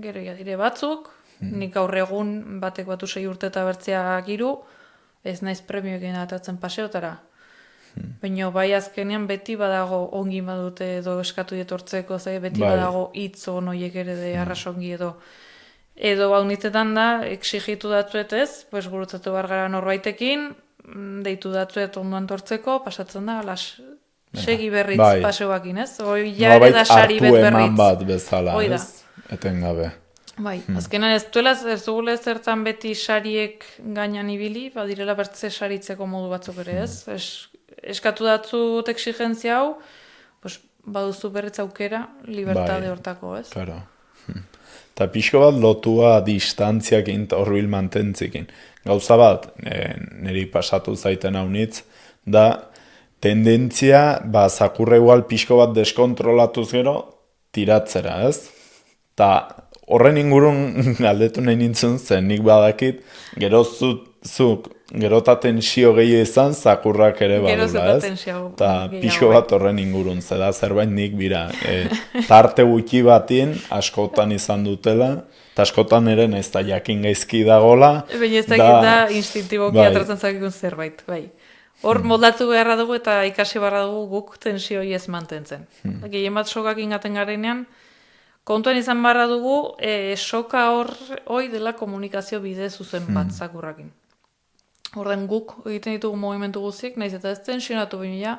gero dire batzuk, nik gaur egun batek batu 6 urte eta bertzeak 3, ez naiz premioekin atatzen paseotara. Baina bai azkenean beti badago ongi badute edo eskatu dietortzeko, beti badago hitz on horiek ere de arrasongi edo. Edo baunitzetan da, exigitu datzuet ez, gurutzatu bargara norbaitekin, deitu datzuet onduan tortzeko, pasatzen da, segi berritz paseoakin, ez? Jare da sari bet berritz. Hartu eman bat bezala, ez? Etengabe. Bai, azkenan ez dugula zertan beti sariek gainan ibili, badirela bertze saritzeko modu batzuk ere ez. Eskatu datzut exigentzia hau, baduzu berritz aukera, libertade hortako, ez? Claro. Eta pixko bat lotua distantziakin eta horbil mantentzikin. Gauza bat, niri pasatu zaiten haunitz, da tendentzia, zakurra igual pixko bat deskontrolatuz gero, tiratzera, ez? Ta horren ingurun galdetu nahi nintzen zen, nik badakit, gero zuk gerota tensio gehiago izan, zakurrak ere badula, ez? Eta pixo bat horren ingurun, zeda zerbait nik bira. Tarte gutxi batien askotan izan dutela, eta askotan ere ez da jakin gaizki dagola. Baina ez da instintiboki atratzen zakikun zerbait, bai. Hor moldatu beharra dugu eta ikasi beharra dugu guk tensioi ez mantentzen. Gehien bat sokak ingaten garenean, kontuan izan beharra dugu, soka hori dela komunikazio bide zuzen bat zakurrakin. Horren guk egiten ditugu movimentu guztiek, nahiz eta ez tensionatu binea,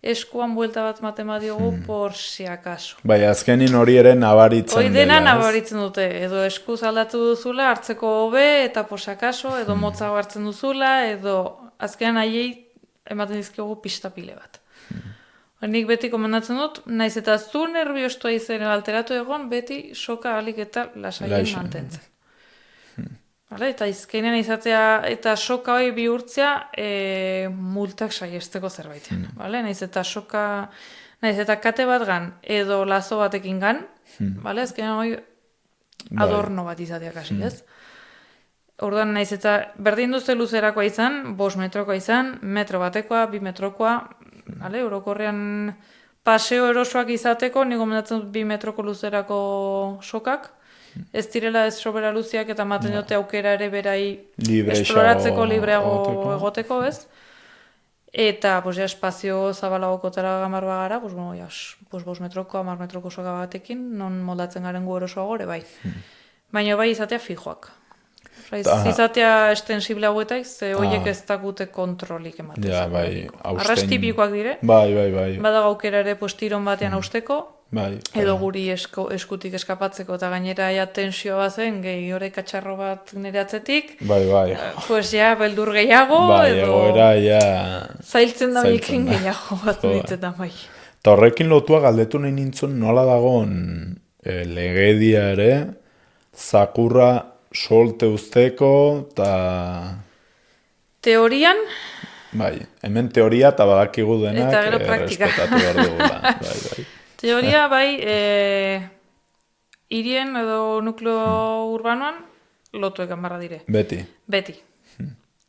eskuan buelta bat matematiogu por si acaso. Bai, azkenin hori ere nabaritzen dela. Hori dena nabaritzen dute, edo eskuz aldatu duzula, hartzeko hobe, eta por si acaso, edo motzago hartzen duzula, edo azkenan haiei ematen dizkiogu pistapile bat. Nik beti komendatzen dut, nahiz eta zu nerviostua izen alteratu egon, beti soka alik eta lasaien mantentzen. Vale, eta izkenean izatea eta soka hori bihurtzea multak saiesteko zerbait. Vale? Naiz eta kate bat gan edo lazo batekin gan, vale? Azkenean hori adorno bat izatea kasi, ez? Orduan naiz eta berdin duzte luzerakoa izan, 5 metrokoa izan, metro batekoa, 2 metrokoa, vale? Orokorrean paseo erosoak izateko, nik gomendatzen dut 2 metroko luzerako sokak, ez direla ez sobera luziak eta maten dute aukera ere berai esploratzeko libreago egoteko, ez? Eta, espazio zabalagokotara gamar bagara, 5 metroko, 10 metroko soka batekin, non moldatzen garen gu erosoa gore, bai. Baina bai izatea fijoak. Izatea estensible hauetak, ze horiek ez dakute kontrolik ematen. Ja, bai. Arrastipikoak dire. Bai. Badago aukera ere tiron batean hausteko, edo guri eskutik eskapatzeko eta gainera ja tensio bazen, gehi horrek katxarro bat nire atzetik. Bai. Pues ja, beldur gehiago, edo zailtzen da bikin gehiago bat ditzetan bai. Eta horrekin lotua galdetu nahi nintzen nola dagoen legedia ere, zakurra solte usteko, eta... Teorian? Bai, hemen teoria eta badakigu denak eta gero praktika. Respetatu behar dugula. Bai. Teoria, bai, hirien edo nukleo urbanoan lotuek amarra dire. Beti.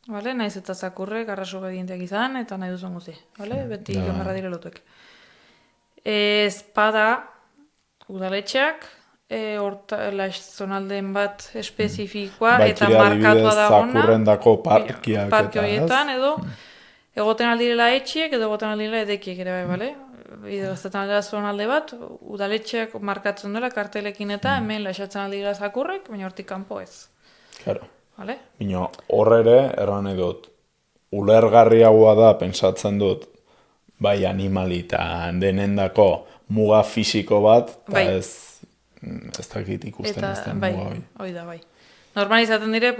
Vale? Naiz eta zakurrek arraso bedienteak izan, eta nahi duzun guzi. Vale? Beti amarra dire lotuek. Espada udaletxeak, zonalden bat espezifikoa eta markatua dagona. Zakurrendako parkiak parke horietan edo egoten aldirela etxiek edo egoten aldirela edekiek ere bai, bale? Egoten aldera zonalde bat, udaletxeak markatzen dela kartelekin eta hemen laixatzen aldirela zakurrek, baina hortik kanpo ez. Claro. Vale? Bino, horre ere, erran edut, ulergarriagoa da, pentsatzen dut, bai animalitan denendako muga fisiko bat, eta ez dakit ikusten ez den muga hori. Hoi da, bai. Normal izaten dire,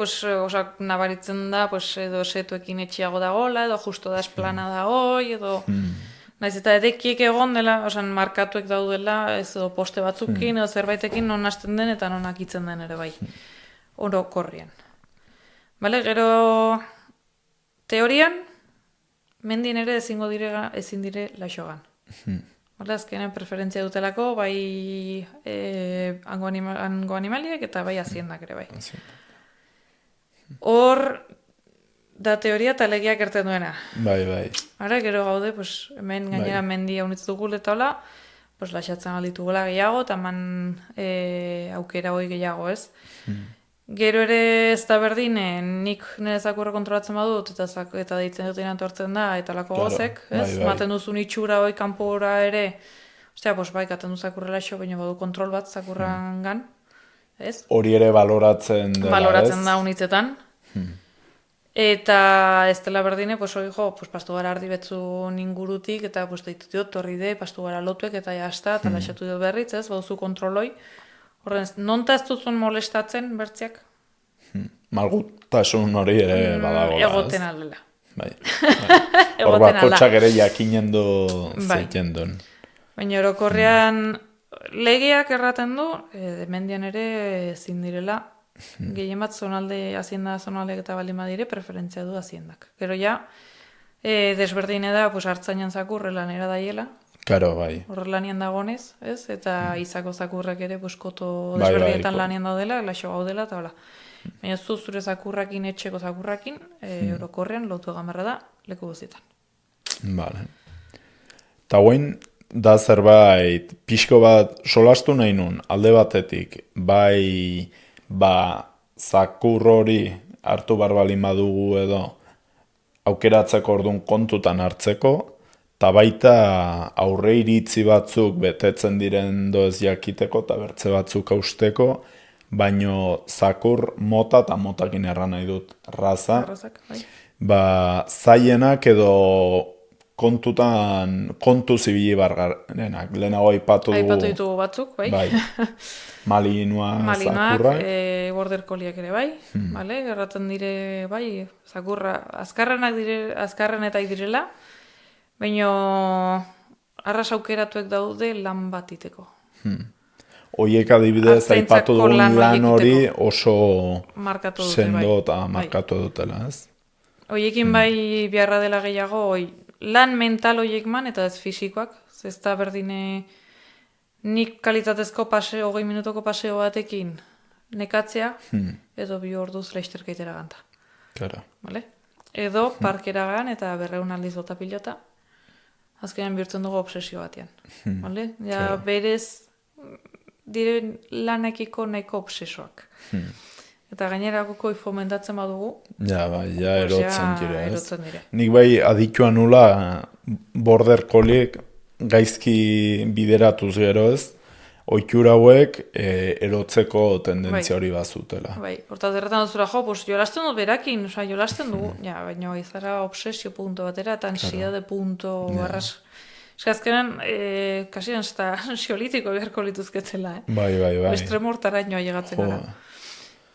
nabaritzen da, edo setuekin etxiago dagoela, edo justo da esplana da hoi, edo... Naiz eta edekiek egon dela, markatuek daudela, ez edo poste batzukin, edo zerbaitekin non hasten den eta non akitzen den ere bai. Orokorrian. Bale, gero teorian, mendien ere ezin dire laixogan. Hala, azkenen preferentzia dutelako, bai hango animaliek eta bai aziendak ere bai. Hor, da teoria eta legiak erten duena. Bai. Ara, gero gaude, hemen gainera mendia unitz dugu eta hola, laixatzen alditugula gehiago, eta man aukera hoi gehiago, ez? Gero ere ez da berdin, nik nire zakurra kontrolatzen badut, eta deitzen dut inantortzen da, eta lako gozek, ez? Maten duzun itxura hoi kanpora ere, ostia, bai, katen du zakurrela xo, baina badu kontrol bat zakurran gan, ez? Hori ere baloratzen dela, ez? Baloratzen da unitzetan. Eta ez dela berdine, pastu gara ardi betzun ingurutik, eta deitut diot, torri de, pastu gara lotuek, eta jazta, eta laixatu diot berriz, ez? Baduzu kontroloi. Horren, nonta ez duzun molestatzen bertziak? Malgutasun hori ere badagoela, ez? Egoten aldela. Bai. Hor bakotxak ere jakinen du zeiten duen. Baina orokorrean legeak erraten du, mendian ere ezin direla, gehien bat zonaldeak eta baldin badire, preferentzia du aziendak. Gero ja, desberdine da, hartzainan zakurrela nera daiela. Karo, bai. Hor lanian dagonez, ez? Eta izako zakurrak ere, koto desberdietan lanian daudela, laxo gaudela, eta hola. Baina zure zakurrakin, etxeko zakurrakin, orokorrean lotu gamarra da, leku guztietan. Bale. Eta guain, da zerbait, pixko bat solastu nahi nun, alde batetik, bai, zakur hori hartu barbalin badugu edo, aukeratzeko orduan kontutan hartzeko, eta baita aurre iritzi batzuk betetzen diren doez jakiteko, eta bertze batzuk hausteko, baino zakur mota eta motakin erran nahi dut raza. Bai. Zaienak edo kontu zibili bargarenak. Lehenago aipatu ditugu batzuk, bai. Malinoa zakurrak. Border colliek ere bai, vale? Erraten dire, bai, zakurra azkarrenetak direla, baino arras aukeratuek daude lan bat iteko. Oiek adibidez aipatu dugun lan hori oso sendo eta markatu dutela, ez? Oiekin bai biharra dela gehiago, lan mental oiek man eta ez fisikoak, ez da berdine nik kalitatezko 20 minutoko paseo batekin nekatzea, edo 2 orduz laizterkeitera ganta. Claro. Vale? Edo parkera gan eta 200 aldiz bota pilota, azkenean bihurtzen dugu obsesio batean. Vale? Ja, berez diren lanekiko nahiko obsesoak. Eta gainerako fomentatzen badugu. Ja, bai, erotzen dire, ez? Erotzen dire. Nik bai adituan nula border colliek gaizki bideratuz gero, ez? Oitura hauek erotzeko tendentzia hori bazutela. Bai, hortaz erretan duzura jolasten dut berakin, jolasten dugu, baina izara obsesio punto batera, eta ansiedade punto barras. Azkenan, kasian ansiolitiko beharko lituzketzela, Bai. Estremortarainoa llegatzen gara.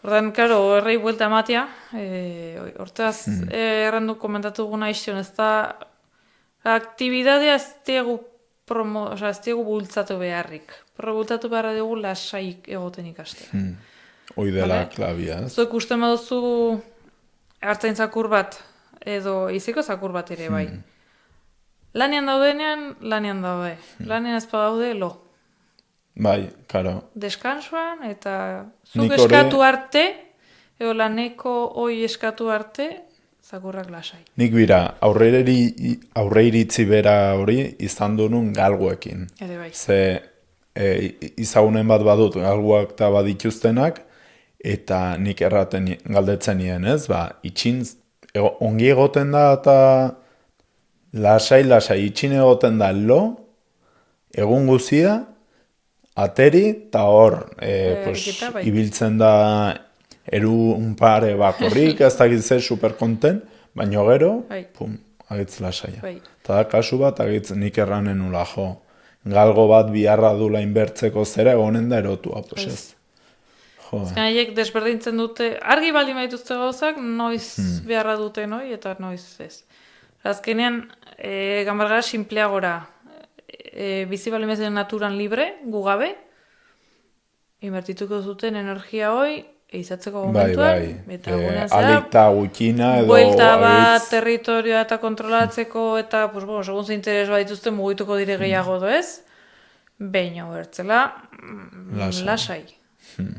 Hortan, karo, errei buelta ematea, hortaz, errandu komentatu guna izan, ez da, aktibidadea ez diegu bultzatu beharrik. Bultzatu beharra dugu lasai egoten ikastea. Hoi dela klabia, ez? Zuek uste maduzu hartzain zakur bat, edo iziko zakur bat ere, bai. Lanean daudenean, lanean daude. Lanean ez daude, lo. Bai, karo. Deskansuan, eta zuk eskatu arte, edo laneko hoi eskatu arte, zakurrak lasai. Nik bira, aurre iritzi bera hori izan dunun galguekin. Ere bai. Ze izagunen bat badut galguak eta badituztenak, eta nik erraten galdetzen nien, ez? Itxintz, ongi egoten da eta lasai, itxin egoten da lo, egun guzia, ateri, eta hor, ibiltzen da un pare bakorrik, ez dakitze superkonten, baino gero, agitz lasaia. Eta da, kasu bat, agitz nik erranen nula, galgo bat biharra dula inbertzeko zera, egonen da erotua, pues ez. Azken haiek desberdintzen dute, argi baldin baituzte gauzak, noiz beharra dute noi, eta noiz ez. Azkenean, ganbargara simpleagora, bizi baldin bezen naturan libre, gugabe, inbertituko zuten energia hoi, eizatzeko momentuan, eta egunean zera, alikta gutxina edo buelta bat territorioa eta kontrolatzeko, eta, segun ze interes bat dituzte mugituko dire gehiago doez, baino bertzela, lasai.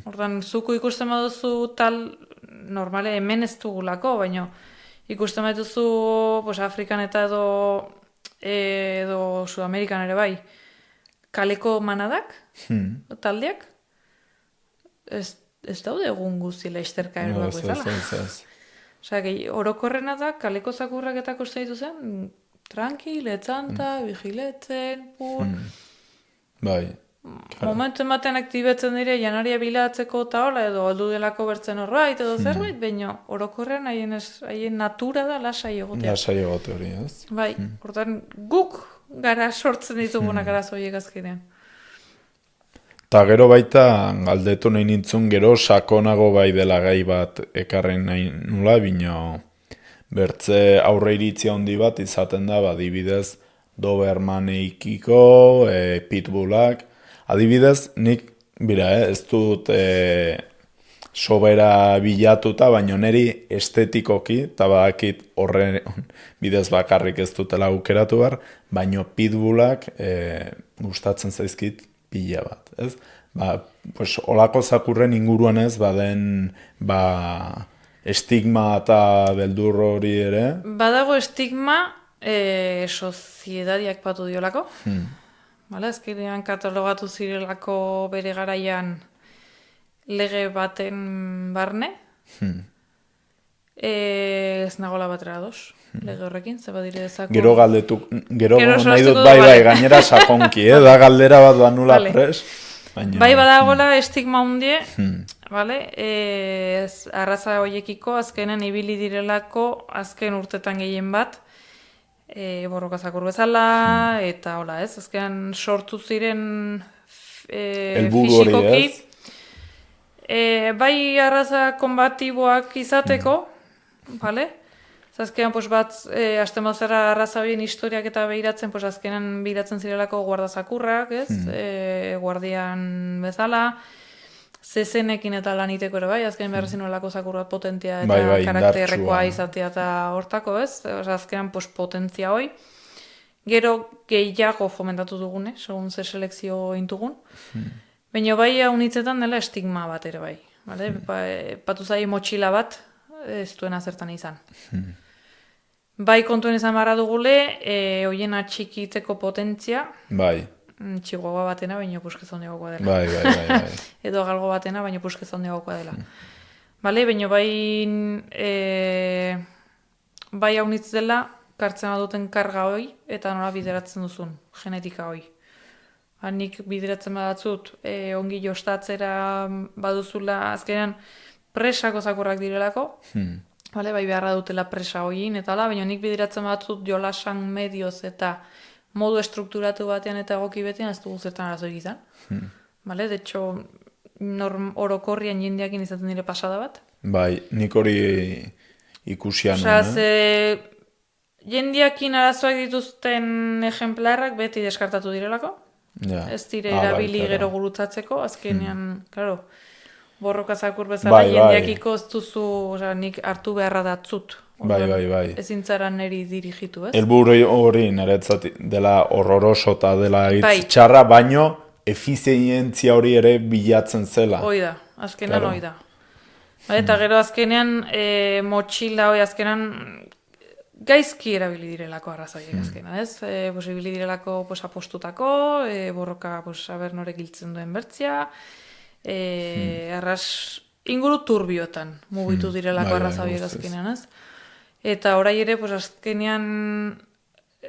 Hortan, zuko ikusten baduzu tal, normale hemen ez dugulako, baino ikusten baduzu Afrikan eta edo Sudamerikan ere bai, kaleko manadak, taldeak, ez daude egun guzti laizterka eroako izala. Osa, orokorrena da, kaleko zakurrak eta kosta dituzen, tranquil, etzanta, vigiletzen, Bai. Momentu ematen aktibetzen dire, janaria bilatzeko eta hola, edo aldu delako bertzen horbait, edo zerbait, baina orokorrean haien natura da lasai egotea. Lasai egote hori, ez? Bai, hortan guk gara sortzen ditugunak arazoiek azkenean. Eta gero baita, galdetu nahi nintzun, gero sakonago bai dela gai bat ekarren nahi nula, bino bertze aurre iritzia handi bat izaten da, adibidez, Dobermaneikiko, Pitbullak. Adibidez, nik, ez dut sobera bilatuta, baina niri estetikoki, eta badakit horren bidez bakarrik ez dutela aukeratu behar, baina pitbullak gustatzen zaizkit pila bat, ez? Pues, olako zakurren inguruan ez, baden, estigma eta beldur hori ere. Badago estigma, soziedadiak patu diolako. Azkenean katalogatu zirelako bere garaian lege baten barne. Ez nagola batera dos, lege horrekin, zeba dire ezako. Gero galdetu, gero nahi dut gainera sakonki, da galdera bat nula pres. Bai badagola estigma hundie, arraza horiekiko azkenen ibili direlako azken urtetan gehien bat, borroka zakur bezala, eta hola ez, azkenan sortu ziren fisikoki. Bai arraza konbatiboak izateko, azkenan bat, hasten bazera arraza bien historiak eta behiratzen, azkenan behiratzen zirelako guardazakurrak, guardian bezala, zezenekin eta laniteko ere bai, azkenan behar zinolako zakurra potentia eta karakterrekoa izatea eta hortako, azkenan potentzia hoi. Gero gehiago fomentatu dugune, segun ze selekzio intugun. Baina bai haunitzetan dela estigma bat ere bai. Patu zai motxila bat, ez duena zertan izan. Bai kontuen izan barra dugule, hoien atxikiteko potentzia. Bai. Txigoa batena, baina puskez ondiagokoa dela. Bai. Edo galgo batena, baina puskez ondiagokoa dela. Baina bai haunitz dela, kartzen baduten karga hoi, eta nola bideratzen duzun, genetika hoi. Nik bideratzen badatzut, ongi jostatzera baduzula, azkenean presako zakurrak direlako, bai beharra dutela presa hoiin, eta baina nik bideratzen badatzut jolasan medioz eta modu estrukturatu batean eta egoki betean ez dugu zertan arazoik izan. De hecho, orokorrian jendeakin izaten dire pasada bat. Bai, nik hori ikusian nuen. Jendeakin arazoak dituzten ejemplarrak beti deskartatu direlako. Ez dire erabili gero gurutzatzeko, azkenean, borroka zakur bezala jendeakiko ez duzu, nik hartu beharra datzut. Bai. Ezin zara neri dirigitu, ez? Elburu hori niretzat dela horroroso eta dela txarra, baino efizientzia hori ere bilatzen zela. Hoi da, azkenean hoi da. Eta gero azkenean motxila hoi azkenean gaizki erabili direlako arrazoiek azkenean, ez? Ibili direlako apostutako, borroka aber norek hiltzen duen bertzia, arras inguru turbiotan mugitu direlako arrazoiek azkenean, ez? Eta orai ere, azkenean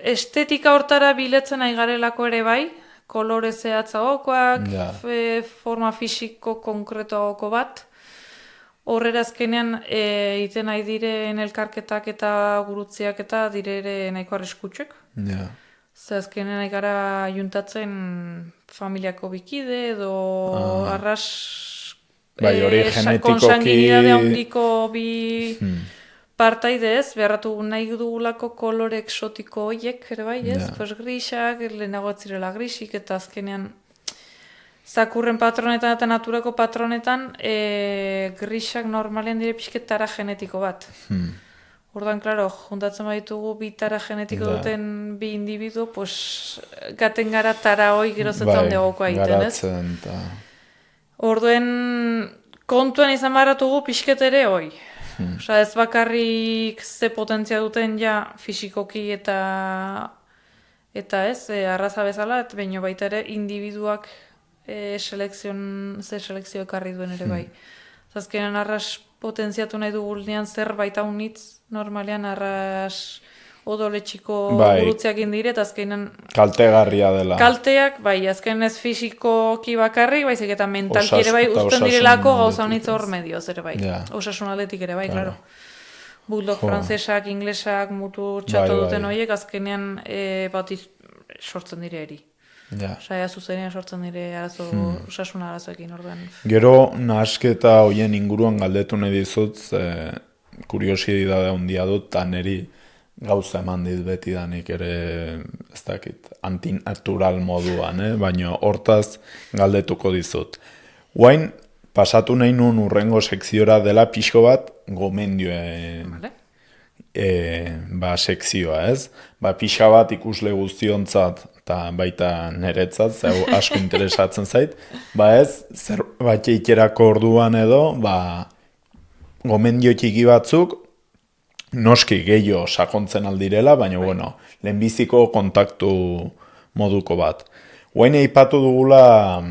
estetika hortara biletzen nahi garelako ere bai, kolore zehatzagokoak, forma fisiko konkretoagoko bat, horrera azkenean egiten nahi diren elkarketak eta gurutziak eta dire ere nahiko arriskutxek. Ze azkenean nahi gara juntatzen familiako bikide edo arras konsanginidade handiko bi partaide ez, beharratu nahi dugulako kolore exotiko horiek ere bai ez, grisak, lehenago etzirela grisik eta azkenean zakurren patronetan eta naturako patronetan grisak normalean dire pixketara genetiko bat. Ordan, klaro, juntatzen baitugu bi tara genetiko duten bi individu, gaten gara tara hoi gerozetan degokoa egiten, ez? Orduen, kontuan izan baratugu pixket ere hoi. Ez bakarrik ze potentzia duten ja fisikoki eta ez, arraza bezala, baina baita ere individuak selekzio ekarri duen ere bai. Azkenean arras potentziatu nahi dugunean zerbait haunitz, normalean arras odoletxiko gurutziak indire, eta azkenean kaltegarria dela. Kalteak, bai, azken ez fisikoki bakarrik, baizik eta mentalki ere bai, uzten direlako gauza honitz hor medioz ere bai. Osasun aldetik ere bai, klaro. Bulldog frantzesak, inglesak, mutu txatu duten horiek, azkenean bat sortzen dire eri. Saia zuzenean sortzen dire osasun arazoekin orduan. Gero, nahasketa horien inguruan galdetu nahi dizut, kuriosidade handia dut, eta niri gauza eman dit beti danik ere, ez dakit, antinatural moduan, baina hortaz galdetuko dizut. Guain, pasatu nahi nun urrengo sekziora dela pixko bat sekzioa, ez? Pixka bat ikusle guztiontzat eta baita niretzat, zeu asko interesatzen zait, ez, zerbait ikerako orduan edo, gomendio txiki batzuk, noski gehiago sakontzen aldirela, baina, lehenbiziko kontaktu moduko bat. Guain eipatu dugula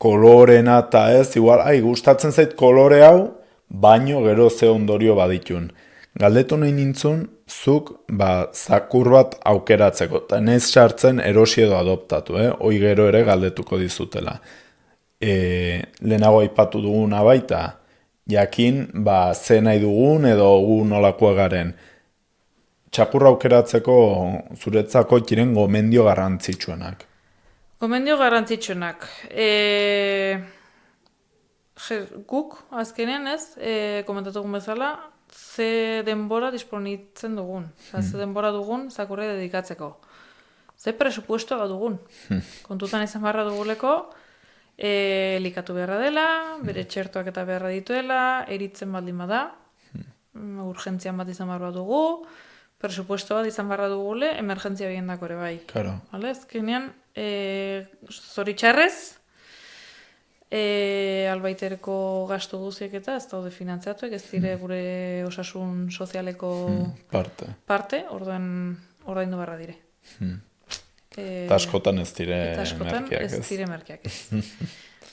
kolorena eta ez, igual, gustatzen zait kolore hau, baino gero ze ondorio baditun. Galdetu nahi nintzun, zuk zakur bat aukeratzeko, eta nez sartzen erosi edo adoptatu, hoi gero ere galdetuko dizutela. Lehenago aipatu duguna baita, jakin, ze nahi dugun edo gu nolakoa garen. Txakurra aukeratzeko zuretzako tiren gomendio garrantzitsuenak. Gomendio garrantzitsuenak. Guk, azkenean ez, komentatugun bezala, ze denbora disponitzen dugun. Ze denbora dugun zakurrei dedikatzeko. Ze presupuestoa dugun. Kontutan izan barra duguleko, likatu beharra dela, bere txertoak eta beharra dituela, eritzen baldin bada, urgentzian bat izan barra dugu, presupuesto bat izan barra dugule, emergentzia bihendako ere bai. Claro. Azkenean, zoritxarrez, albaitereko gastu guziek eta ez daude finantzatuek, ez dire gure osasun sozialeko parte, ordaindu barra dire. Eta askotan ez dire merkeak ez. Ez dire merkeak ez.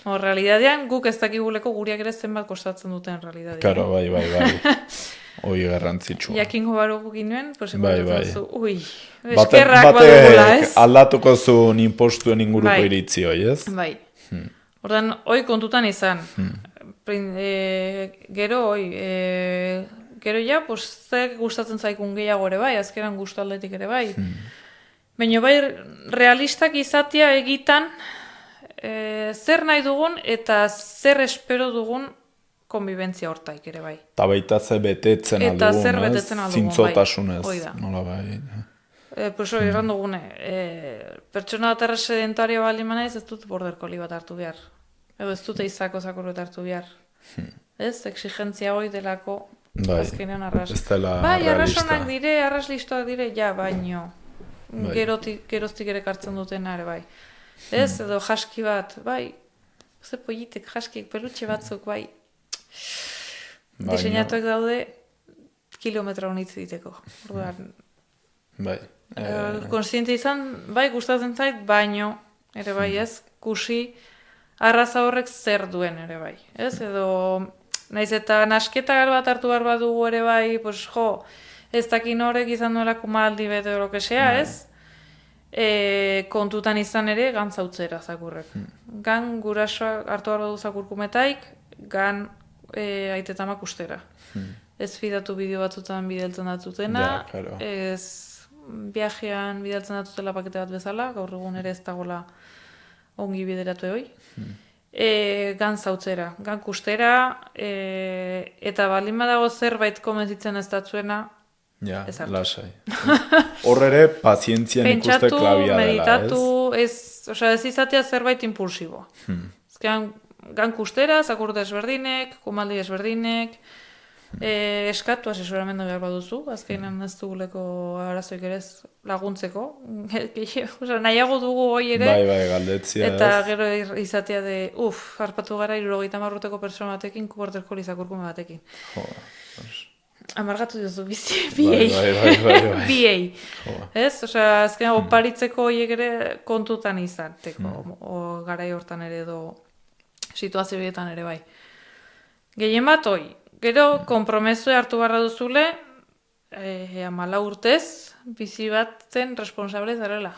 Realidadean, guk ez dakiguleko guriak ere zenbat kostatzen duten realidadean. Karo, bai. Hoi garrantzitsua. Jakingo barugu ginen, eskerrak badugula, ez? Batek aldatuko zuen impostuen inguruko iritzi hoi, ez? Bai. Ordan, hoi kontutan izan. Gero, zer gustatzen zaikun gehiago ere bai, azkeran gustu aldetik ere bai. Baina bai, realistak izatea egitan, zer nahi dugun eta zer espero dugun konbibentzia hortaik ere bai. Eta baita ze betetzen aldugun, eta zer betetzen aldugun, zintzotasunez. Nola bai. Erran dugune, pertsona bat sedentaria baldin manaiz ez dut border collie bat hartu behar. Edo ez dute izako zakur bat hartu behar. Ez, exigentzia hoi delako azkenean arras. Ez dela bai, arrasonak dire, arraslistoak dire, ja, baino. Geroztik ere kartzen dutena ere bai. Ez, edo jaski bat, bai, ze politek jaskik, pelutxe batzuk, bai. Diseinatuak daude kilometra honitz diteko. Bai. Konstiente izan, bai, gustatzen zait, baino, ere bai ez, kusi, arraza horrek zer duen ere bai. Ez, edo, naiz eta nasketa bat hartu behar badugu ere bai, pues jo, ez dakin horrek izan nolako maldi bete edo lokesea, ez? Kontutan izan ere, gan zautzera zakurrek. Gan gurasoak hartu behar badu zakurkumetaik, gan aitetamak ustera. Ez fidatu bideo batzutan bideltzen datzutena, ez viajean bidaltzen datzutela pakete bat bezala, gaur egun ere ez dagoela ongi bideratu hoi. Gan zautzera, gan kustera, eta baldin badago zerbait komentzitzen ez datzuena, ez hartu. Lasai. Hor ere, pazientzian ikuste klabia dela, ez? Meditatu, ez izatea zerbait impulsibo. Gan kustera, zakur desberdinek, kumaldi desberdinek, eskatu asesoramendu behar baduzu, azkenean ez duguleko arazoik ere laguntzeko. Nahiago dugu hoi ere, galdetzia eta gero izatea de, harpatu gara 70 urteko persona batekin, border collie zakurkume batekin. Amargatu duzu biei. Biei. Ez? Azkenean oparitzeko horiek ere kontutan izateko, garai hortan ere edo situazio horietan ere bai. Gehien bat hoi. Gero, konpromesue hartu barra duzule, 14 urtez, bizi batzen responsable zarela.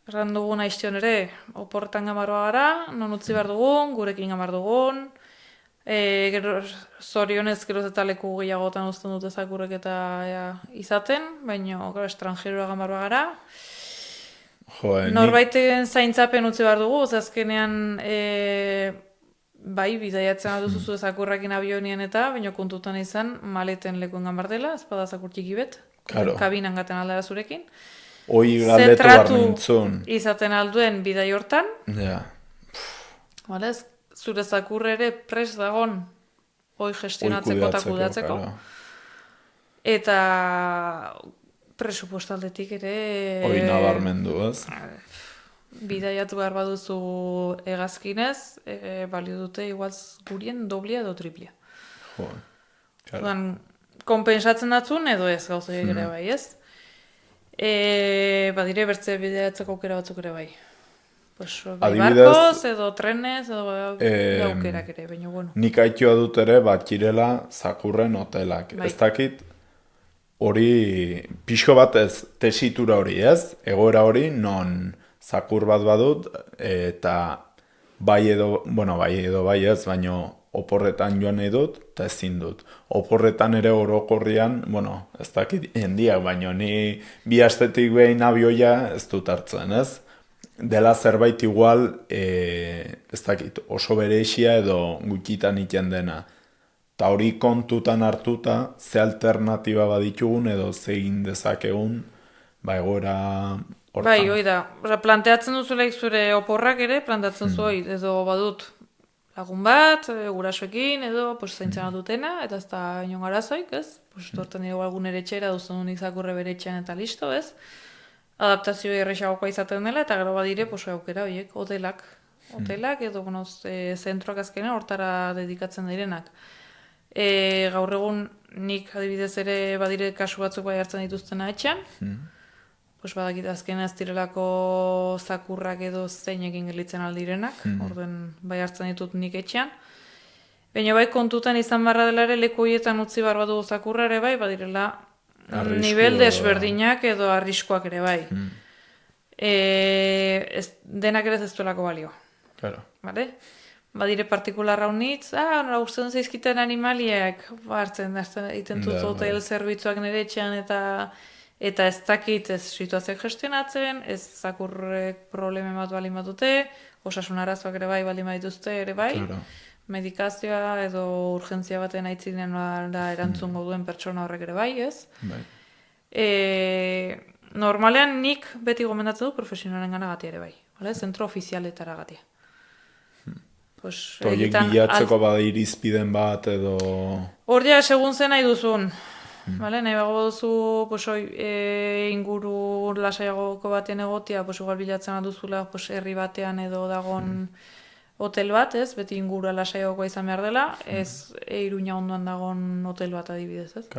Erran dugun aiztion ere, oporretan gamarroa gara, non utzi behar dugun, gurekin gamar dugun, zorionez geroz eta leku gehiagotan uzten dute zakurrek eta izaten, baina estranjeroa gamarroa gara. Norbaiten zaintzapen utzi behar dugu, azkenean bai, bidaiatzen duzu zakurrakin avionien eta, baina kontutan izan, maleten lekuen gambar dela, ezpada zakur txiki bet, kabinan gaten aldara zurekin. Hoi galdetu behar nintzun. Izaten alduen bidai hortan. zure zakurre ere pres dagon hoi gestionatzeko eta kudatzeko. Eta presupostaldetik ere... Hoi nabarmendu, ez? Bidaiatu behar baduzu hegazkinez, balio dute igual gurien doblia edo triplia. Konpensatzen datzun edo ez gauzak ere bai, ez? Badire bertze bidaiatzeko aukera batzuk ere bai. Barkoz edo trenez edo aukerak ere, baina bueno. Nik aitioa dut ere Batkirela zakurren hotelak. Ez dakit hori pixko bat ez tesitura hori, ez? Egoera hori non zakur bat badut eta bai edo bai ez, baina oporretan joan nahi dut eta ezin dut. Oporretan ere orokorrian, ez dakit hendiak, baina ni bi astetik behin abioia ez dut hartzen, ez? Dela zerbait igual, ez dakit, oso bereixia edo gutxitan iten dena. Ta hori kontutan hartuta, ze alternatiba baditugun edo ze egin dezakegun, egoera hortan. Bai, hoi da. Planteatzen duzulaik zure oporrak ere, planteatzen zu edo badut lagun bat, gurasoekin edo zaintzen dutena, eta ez da inon arazoik, ez? Torten dugu algun ere txera duzen unik zakurre bere txean eta listo, ez? Adaptazio errexagokoa izaten dela, eta gero badire aukera horiek, hotelak edo zentroak azkenean hortara dedikatzen direnak. Gaur egun nik adibidez ere badire kasu batzuk bai hartzen dituztena etxean, badakit azkenean ez direlako zakurrak edo zeinekin gelitzen aldirenak, orden bai hartzen ditut nik etxean. Baina bai kontutan izan barra dela ere leku horietan utzi barba dugu zakurra ere bai, badirela nivel desberdinak edo arriskoak ere bai. Denak ere ez duelako balio. Vale? Badire partikularra unitz, nora guztien zaizkiten animaliak, hartzen egiten dut hotel zerbitzuak nire etxean eta ez dakit ez situazioak gestionatzen, ez zakurrek probleme bat baldin batute, osasun arazoak ere bai baldin badituzte ere bai, medikazioa edo urgentzia baten aitzinen da erantzungo duen pertsona horrek ere bai, ez? Normalean nik beti gomendatzen du profesionalen ganagatia ere bai, zentro ofizialetara gatia. Horiek bilatzeko bada irizpiden bat edo... Hordia, segun zen nahi duzun. Nahi bago duzu inguru lasaiagoko baten egotia, igual bilatzen duzula herri batean edo dagon hotel bat, ez? Beti ingurua lasaiagokoa izan behar dela, ez Iruña ondoan dagon hotel bat adibidez, ez?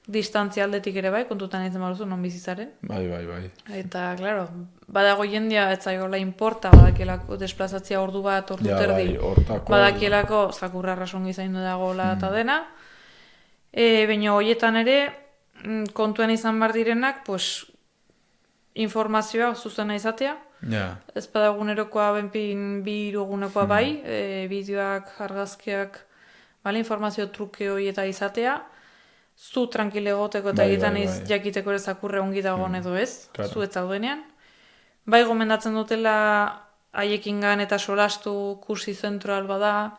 Distantzia aldetik ere bai, kontutan izan behar duzu, non bizizaren. Bai. Eta, klaro, badago jendia, ez zaiola inporta, badakielako desplazatzia ordu bat, ordu terdi, badakielako zakurra rasongi zaindu dagoela eta dena. Baina horietan ere, kontuan izan behar direnak, informazioa zuzena izatea. Ez badagunerokoa benpin bi irugunekoa bai, bideoak, argazkiak, informazio truke horieta izatea, zu tranquile egoteko eta egiten jakiteko ere zakurre ongi dagoen edo ez, zu ez zaudenean. Bai gomendatzen dutela haiekingan eta solastu kursi zentroal bada,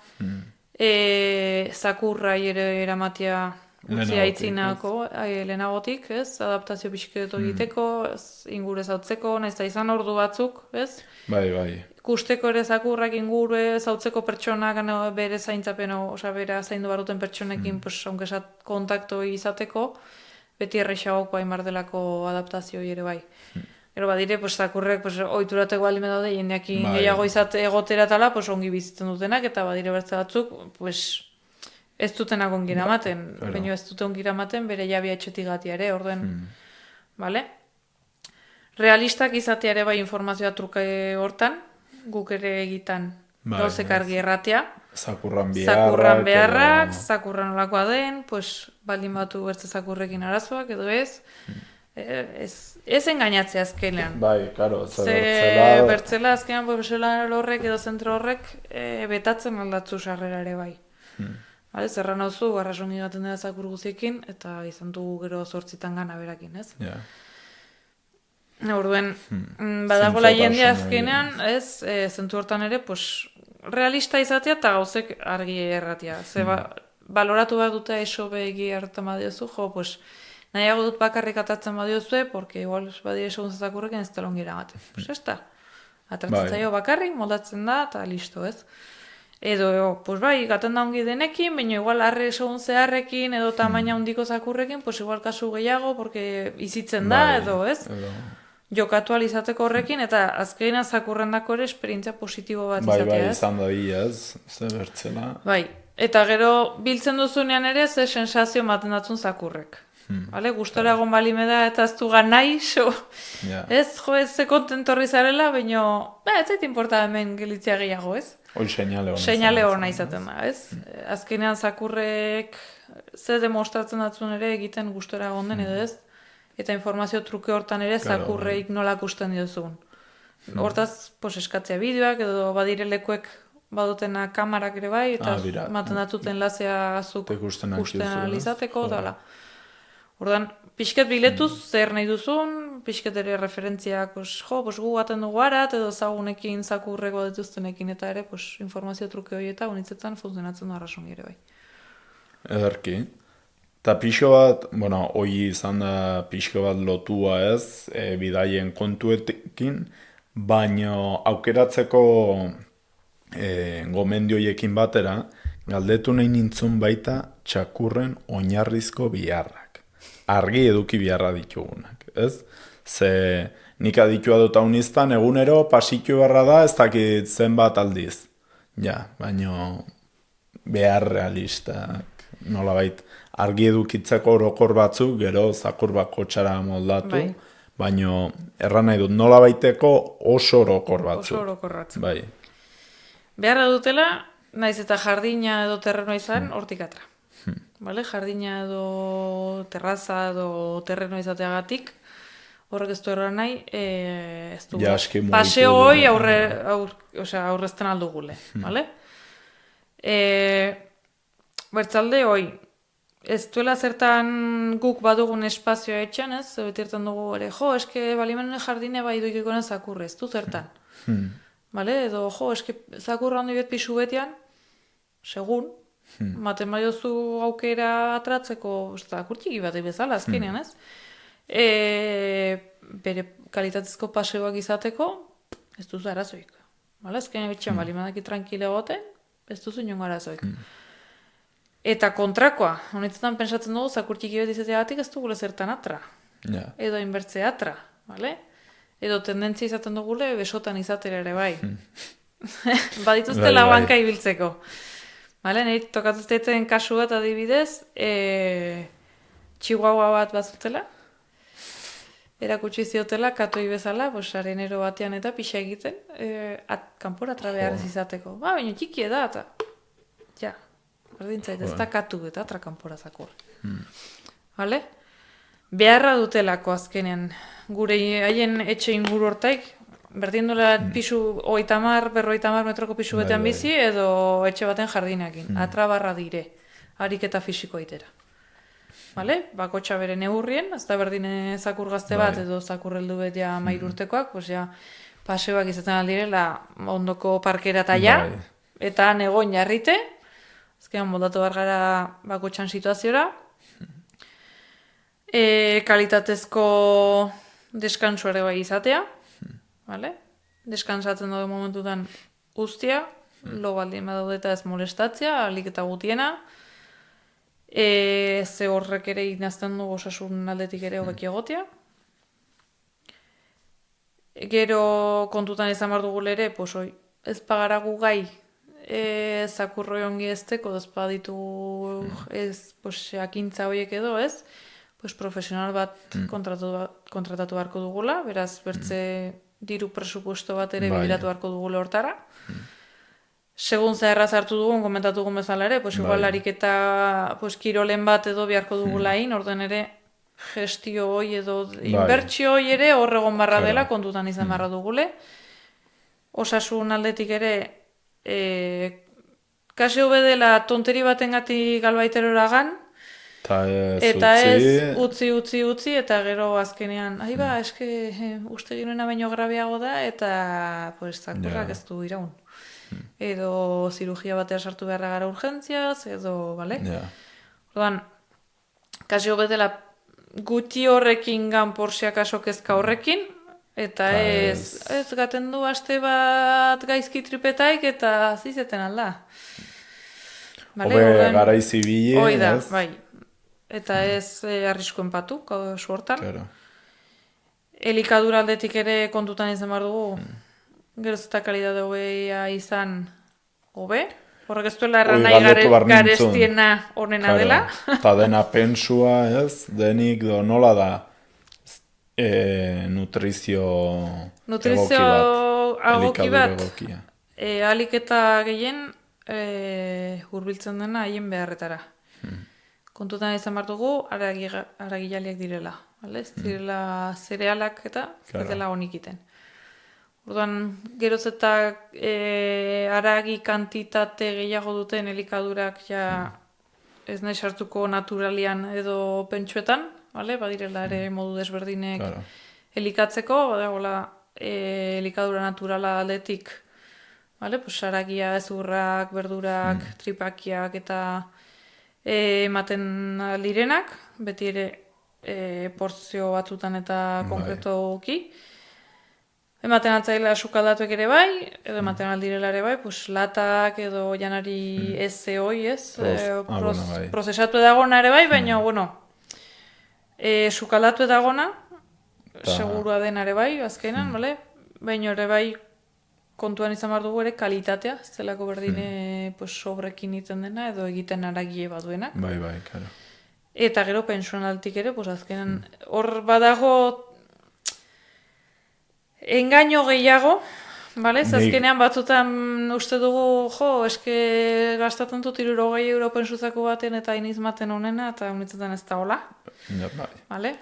zakurrai ere eramatia utzi aitzinako lehenagotik, ez? Adaptazio pixketo egiteko, ingurez hautzeko, nahiz da izan ordu batzuk, ez? Bai. Kusteko ere zakurrak ingurez hautzeko pertsonak bere zaintzapen, bere zaindu baruten pertsonekin ongesat kontakto izateko, beti errexagoko hainbar delako adaptazioi ere bai. Gero badire, zakurrek ohiturateko baldin daude, jendeakin gehiago egotera tala, ongi bizitzen dutenak, eta badire bertze batzuk, ez dutenak ongi eramaten, baina ez dute ongi eramaten, bere jabia etxetik gatia ere, orden, bale? Realistak izatea ere bai informazioa truke hortan, guk ere egitan gauzek argi erratea. Zakurran beharrak, zakurran olakoa den, baldin batu bertze zakurrekin arazoak, edo ez. Ez engainatzea azkenean. Bai, karo, bertzela azkenean profesional horrek edo zentro horrek betatzen aldatzu sarrera ere bai. Zerran hauzu, garrasongi gaten dela zakur guziekin, eta izan dugu gero 8 gana berakin, ez? Orduen, badagoela jendea azkenean, ez, zentu hortan ere, realista izatea eta gauzek argi erratia. Baloratu behar dute eso begi hartan badiozu, nahiago dut bakarrik atatzen badiozue, porque igual badire segun zakurrekin ez talon gira bate. Ez da. Atratzen zaio bakarrik, moldatzen da, eta listo, ez? Edo, pues bai, gaten da ongi denekin, baina igual arre segun zeharrekin, edo tamaina handiko zakurrekin, pues igual kasu gehiago, porque izitzen da, edo, ez? Jokatu alizateko horrekin, eta azkeina zakurrendako ere esperientzia positibo bat izatea, ez? Bai, izan da ez, ze bertzela. Bai, eta gero biltzen duzunean ere, ze sensazio maten datzun zakurrek. Gustora egon balime da, eta ez dugan nahi, ez, ze kontentorri zarela, baina, ez zait importa hemen gelitzea gehiago, ez? Hoi seinale hona izaten da, ez? Azkenean zakurrek ze demostratzen datzun ere egiten gustora egon den, edo ez? Eta informazio truke hortan ere zakurreik nolak usten diozugun. Hortaz, eskatzea bideoak, edo badire lekuek badutena kamarak ere bai, eta maten datzuten lazea azuk usten alizateko, dala. Ordan, pixket biletuz, zer nahi duzun, pixket ere referentziak, gu gaten dugu arat, edo zagunekin, zakurreko dituztenekin, eta ere, informazio truke hori eta unitzetan funtzionatzen du arrasongi ere bai. Ederki. Eta pixko bat, hoi izan da pixko bat lotua ez, bidaien kontuetekin, baina aukeratzeko gomendioiekin batera, galdetu nahi nintzun baita txakurren oinarrizko biharrak. Argi eduki biharra ditugunak, ez? Ze nik aditua dut hauniztan, egunero pasitu beharra da, ez dakit zenbat aldiz. Ja, baina behar realistak, nolabait, argi edukitzeko orokor batzuk, gero zakur bako txara moldatu, baina erran nahi dut, nolabaiteko oso orokor batzuk. Oso orokor batzuk. Bai. Beharra dutela, naiz eta jardina edo terreno izan, hortik atra. Jardina edo terraza edo terreno izateagatik, horrek ez du erran nahi, ez du paseo hoi aurrezten aldugule. Bertzalde hoi, ez duela zertan guk badugun espazioa etxan, ez? Betirten dugu ere, eske balimenen jardine bai duikiko nen zakurre, ez du zertan. Edo, eske zakurra handi bet pixu betian, segun, maten badiozu aukera atratzeko zakurtiki bat bezala azkenean, ez? Bere kalitatezko paseoak izateko, ez duzu arazoik. Azkenean betxean balimadaki tranquile goten, ez duzu inongo arazoik. Eta kontrakoa, honetzetan pensatzen dugu, zakurtiki bat izateagatik ez dugule zertan atra. Edo inbertzea atra, edo tendentzia izaten dugule besotan izatera ere bai. Badituzte labanka ibiltzeko. Nahi tokatuzteetzen kasu bat adibidez, txihuahua bat bazutela, erakutsi ziotela, katoi bezala, arenero batean eta pixa egiten, kanpora trabear ez izateko. Baina txiki da, eta, berdintzait, ez da katu eta atra kanpora zakur. Beharra dutelako azkenean, gure haien etxe inguru hortaik, berdin duela pisu 50-50 metroko pisu betean bizi, edo etxe baten jardinakin. Atrabarra dire, ariketa fisiko itera. Bakotxa bere neurrien, ez da berdin zakur gazte bat, edo zakur heldu bet ja 13 urtekoak, paseoak izaten aldirela ondoko parkera taia, eta negoin jarrite, azkenean moldatu behar gara bakotxan situaziora, kalitatezko deskansu ere bai izatea, deskansatzen daude momentutan guztia, lo baldin badaude eta ez molestatzea, alik eta gutiena, ze horrek ere inazten du osasun aldetik ere hobeki egotea. Gero kontutan izan behar dugule ere, ez pagara gu gai zakurroi ongi ezteko, ez baditu akintza horiek edo, ez? Profesional bat kontratatu beharko dugula, beraz bertze diru presupuesto bat ere bideratu beharko dugule hortara. Segun zaherra zartu dugun, komentatu dugun bezala ere, igual ariketa kirolen bat edo beharko dugulain, orden ere gestio hoi edo inbertsio hoi ere horregon barra dela, kontutan izan barra dugule. Osasun aldetik ere, kasi hobe dela tonteri batengatik galbaiterora gan, eta ez utzi, eta gero azkenean, eske uste ginuena baino grabeago da, eta zakurrak ez du iraun. Edo zirugia batea sartu beharra gara urgentziaz, edo, Orduan, kasi hobetela guti horrekin gan porxia kaso kezka horrekin, Eta ez gaten du aste bat gaizki tripetaik eta zizeten alda. Hobe garaizi bile, hoi da, bai. Eta ez arriskuen patu, suortan. Claro. Elikadura aldetik ere kontutan izan behar dugu. Geroz eta kalidade hobea izan hobe. Horrek ez duela erran nahi garestiena honena dela. Eta dena pensua, ez? Denik nola da nutrizio egoki bat. Alik eta gehien hurbiltzen dena haien beharretara. Kontutan izan behar dugu aragijaliak direla. Ez direla zerealak eta ez dela honik iten. Orduan, geroz eta aragi kantitate gehiago duten elikadurak ez nahi sartuko naturalian edo pentsuetan, badirela ere modu desberdinek elikatzeko, elikadura naturala aldetik, aragia, ezurrak, berdurak, tripakiak eta ematen lirenak, beti ere porzio batzutan eta konkretoki. Ematen altzaila sukaldatuek ere bai, edo ematen aldirela ere bai, latak edo janari ez hoi, prozesatu edagona ere bai, baina, sukaldatu edagona, segurua den ere bai, azkenan, baina ere bai, kontuan izan behar dugu ere kalitatea, ez delako berdine sobrekin iten dena, edo egiten aragie baduenak. Bai, karo. Eta gero pensionaltik ere, azkenan, hor badago, engaino gehiago, azkenean batzutan uste dugu, eske gastatzen dut 60 euro pensuzako baten eta inizmaten honena, eta honitzetan ez da hola.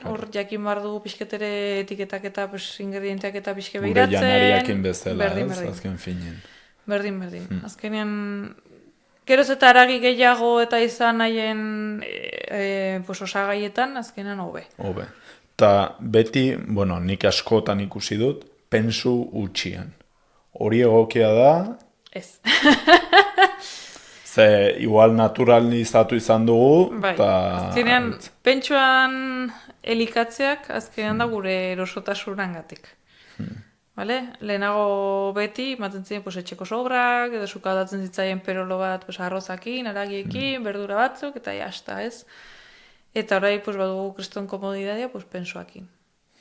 Hor jakin behar dugu pixketere etiketak eta ingredienteak eta pixke behiratzen. Gure janariakin bezala, azken finen. Berdin. Azkenean, geroz eta aragi gehiago eta izan nahien osagaietan, azkenean hobe. Eta beti, nik askotan ikusi dut, pensu utxian. Hori egokia da? Ez. Ze igual naturalizatu izan dugu. Bai, azkenean pentsuan elikatzeak azkenean da gure erosotasurangatik. Lehenago beti, maten ziren etxeko sobrak, edo sukaldatzen zitzaien perolo bat arrozakin, aragiekin, berdura batzuk, eta jasta ez. Eta orai badugu kriston komodidadea pentsuakin.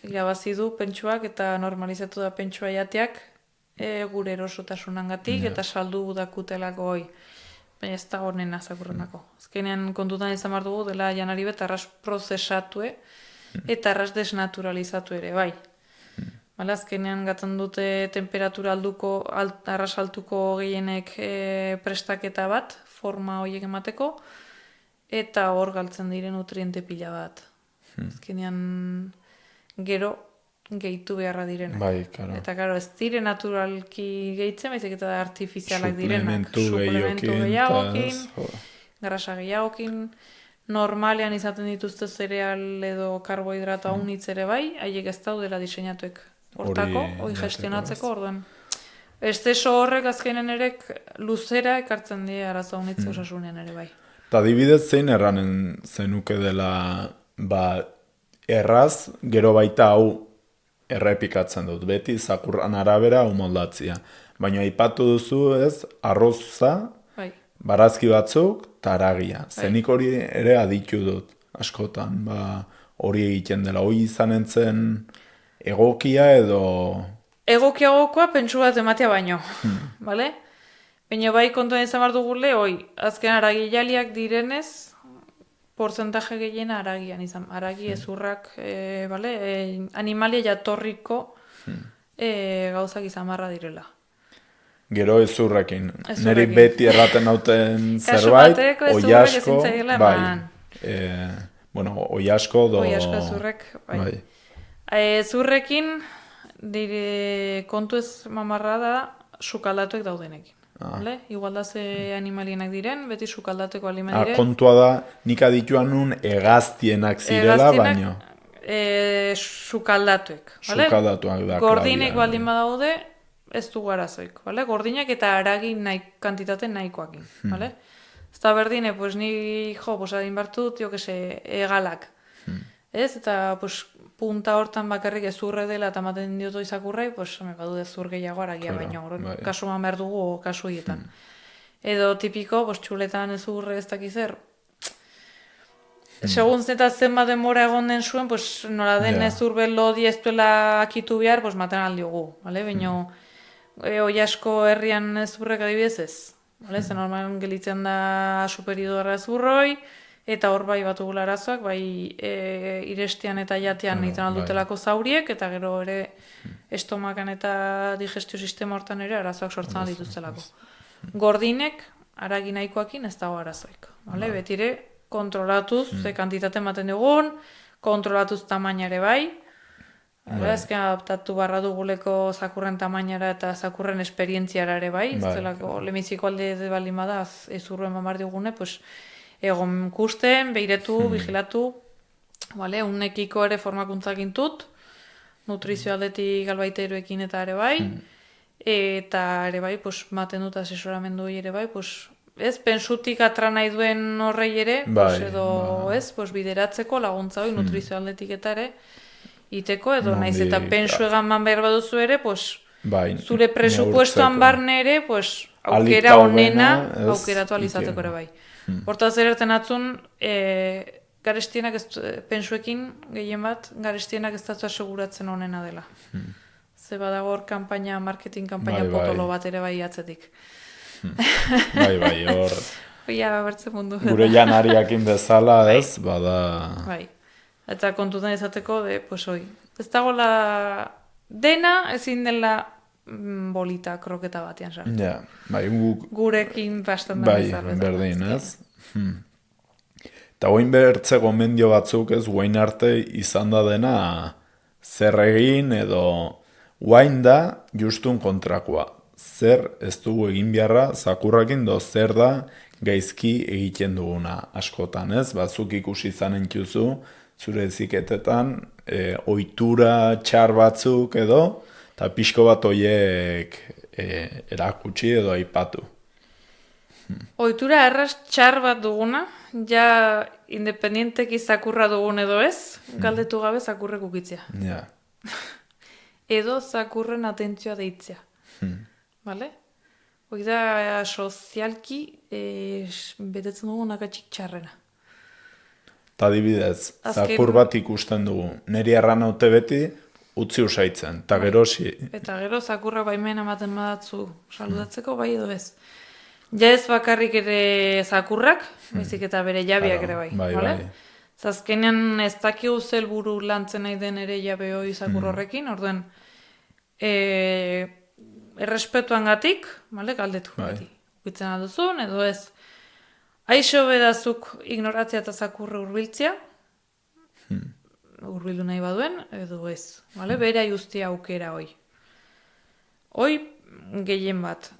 Irabazi du pentsuak eta normalizatu da pentsua jateak gure erosotasunangatik eta saldu dakutelako hoi. Baina ez da honen azakurrenako. Azkenean kontutan izan behar dugu dela janari bet arras prozesatu eta arras desnaturalizatu ere, bai. Azkenean gaten dute temperatura arras altuko gehienek prestaketa bat, forma horiek emateko, eta hor galtzen diren nutriente pila bat. Azkenean gero gehitu beharra direnak. Bai, karo. Eta karo, ez dire naturalki gehitzen, baizik eta artifizialak direnak. Suplementu gehiagokin, grasa gehiagokin, normalean izaten dituzte zereal edo karbohidrata unitz ere bai, haiek ez daudela diseinatuek hortako, hoi gestionatzeko orduan. Esteso horrek azkenen ere luzera ekartzen die arazo unitz osasunean ere bai. Eta adibidez zein erranen zenuke dela erraz, gero baita hau errepikatzen dut, beti zakurran arabera moldatzia. Baina aipatu duzu ez, arroza, barazki batzuk, eta aragia. Zenik hori ere aditu dut, askotan, hori egiten dela. Hoi izanen zen egokia edo... Egokiagokoa pentsu bat ematea baino, bale? Baina bai kontuan izan behar dugule, azken aragijaliak direnez, porcentaje gehiena aragian izan. Aragi ezurrak, animalia jatorriko gauzak izan marra direla. Gero ezurrekin. Neri beti erraten hauten zerbait, oiasko, oiasko do... Oiasko ezurrek, bai. Ezurrekin, kontu ez mamarra da, sukaldatuek daudenekin. Igual da ze animalienak diren, beti sukaldateko alima diren. Kontua da, nik adituan nun egaztienak zirela, baino. Sukaldatuek. Sukaldatuak da. Gordinek baldin badaude, ez du garazoik. Gordinak eta aragi kantitate nahikoakin. Ez da berdine, ni adin bartut, egalak. Ez, eta punta hortan bakarrik ezurre dela eta ematen diotu izakurrai, pues, badu ezur gehiago aragia baino, kasuan behar dugu kasu hietan. Edo tipiko, pues, txuletan ezurre ez dakizer, segun zeta zenbat denbora egon den zuen, pues, nola den ezur lodi ez duela akitu behar, pues, maten aldiogu, bale? Baina, oi asko herrian ezurrek adibidez ez. Vale? Zer normalen gelitzen da superidorra ezurroi, eta hor bai batu gula arazoak, bai irestian eta jatean egiten aldutelako zauriek, eta gero ere estomakan eta digestio sistema hortan ere arazoak sortzen aldituztelako. Gordinek, aragi nahikoakin ez dago arazoik. Vale? Betire, kontrolatuz, ze kantitate ematen dugun, kontrolatuz tamainare bai, ezken adaptatu barra duguleko zakurren tamainara eta zakurren esperientziara ere bai, ez delako lemiziko alde baldin bada ezurruen mamar digune, pues, egon kusten, behiretu, vigilatu, unekiko ere formakuntzak intut, nutrizio aldetik galbaiteroekin eta ere bai, eta ere bai, pues, maten dut asesoramendu ere bai, pues, ez, pensutik atra nahi duen horrei ere, edo ez, bideratzeko laguntza hori nutrizio aldetik eta ere, iteko, edo naiz eta pensu egan man behar baduzu ere, zure presupuestoan barne ere, aukera honena, aukeratu alizateko ere bai. Hortaz ererten atzun, garestienak pensuekin, gehien bat, garestienak ez datzu aseguratzen honena dela. Ze badago hor marketing kampaina potolo bat ere bai atzetik. Bai, hor... bertzen mundu. Gure janariakin bezala, ez, bada... Bai. Eta kontutan izateko, ez dagoela dena ezin dela bolita kroketa batean sartu. Ja, bai, gurekin bastan da bezala. Bai, berdin, ez? Eta oin bertze gomendio batzuk, ez, guain arte izan da dena zer egin edo guain da justun kontrakoa. Zer ez dugu egin beharra zakurrakin do zer da gaizki egiten duguna askotan, ez? Bazuk ikusi izanen txuzu, zure eziketetan, ohitura txar batzuk edo, eta pixko bat horiek erakutsi edo aipatu. Ohitura erraz txar bat duguna, ja independientek zakurra dugun edo ez, galdetu gabe zakurrek ukitzea. Ja. Edo zakurren atentzioa deitzea. Bale? Hoi da sozialki betetzen dugu nakatxik txarrena. Eta adibidez, zakur bat ikusten dugu, niri erran haute beti, utzi usaitzen, eta gero Eta gero zakurra baimen ematen badatzu saludatzeko, bai edo ez. Ja ez bakarrik ere zakurrak, baizik eta bere jabiak ere bai. Bai. Zazkenean ez dakigu zelburu lantzen nahi den ere jabe hori zakur horrekin, orduen errespetuan gatik, galdetu gati. Ukitzen alduzun, edo ez. Aixo bedazuk ignoratzea eta zakurre urbiltzea, urbildu nahi baduen, edo ez. Bere aiuztia aukera hoi. Hoi gehien bat.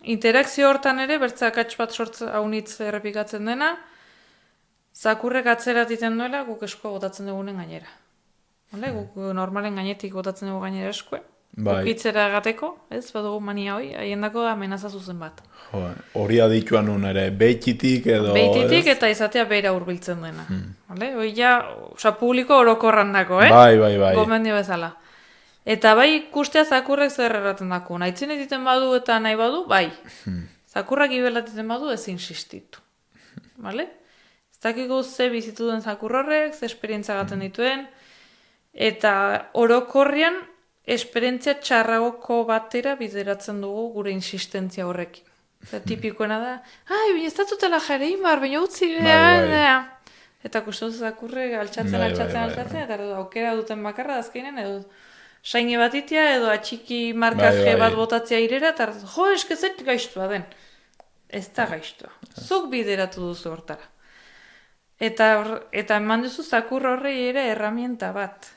Interakzio hortan ere, bertzak atx bat sortza haunitz errepikatzen dena, zakurrek atzerat iten duela guk eskoa botatzen dugunen gainera. Guk normalen gainetik botatzen dugu gainera eskoe. Ukitzera gateko, ez, badugu mania hoi, haiendako da amenaza zuzen bat. Hori adituan nun ere, beititik edo... Beititik eta izatea bera urbiltzen dena. Hoi ja, publiko orokorran dako, Bai. Gomendio bezala. Eta bai ikustea zakurrek zer erraten dako. Nahitzen egiten badu eta nahi badu, bai. Zakurrak ibelat egiten badu, ez insistitu. Ez dakiko ze bizitu den zakur horrek, ze esperientzia gaten dituen, eta orokorrian, esperientzia txarragoko batera bideratzen dugu gure insistentzia horrekin. Tipikoena da, baina ez datzutela jarein bar, baina utzi behar. Eta kustuz zakurre altxatzen, eta aukera duten bakarra azkeinen, edo saine bat itia, edo atxiki markaje bat botatzea irera, eta eskezet gaiztua den. Ez da gaiztua. Zuk bideratu duzu hortara. Eta eman duzu zakur horrei ere erramienta bat.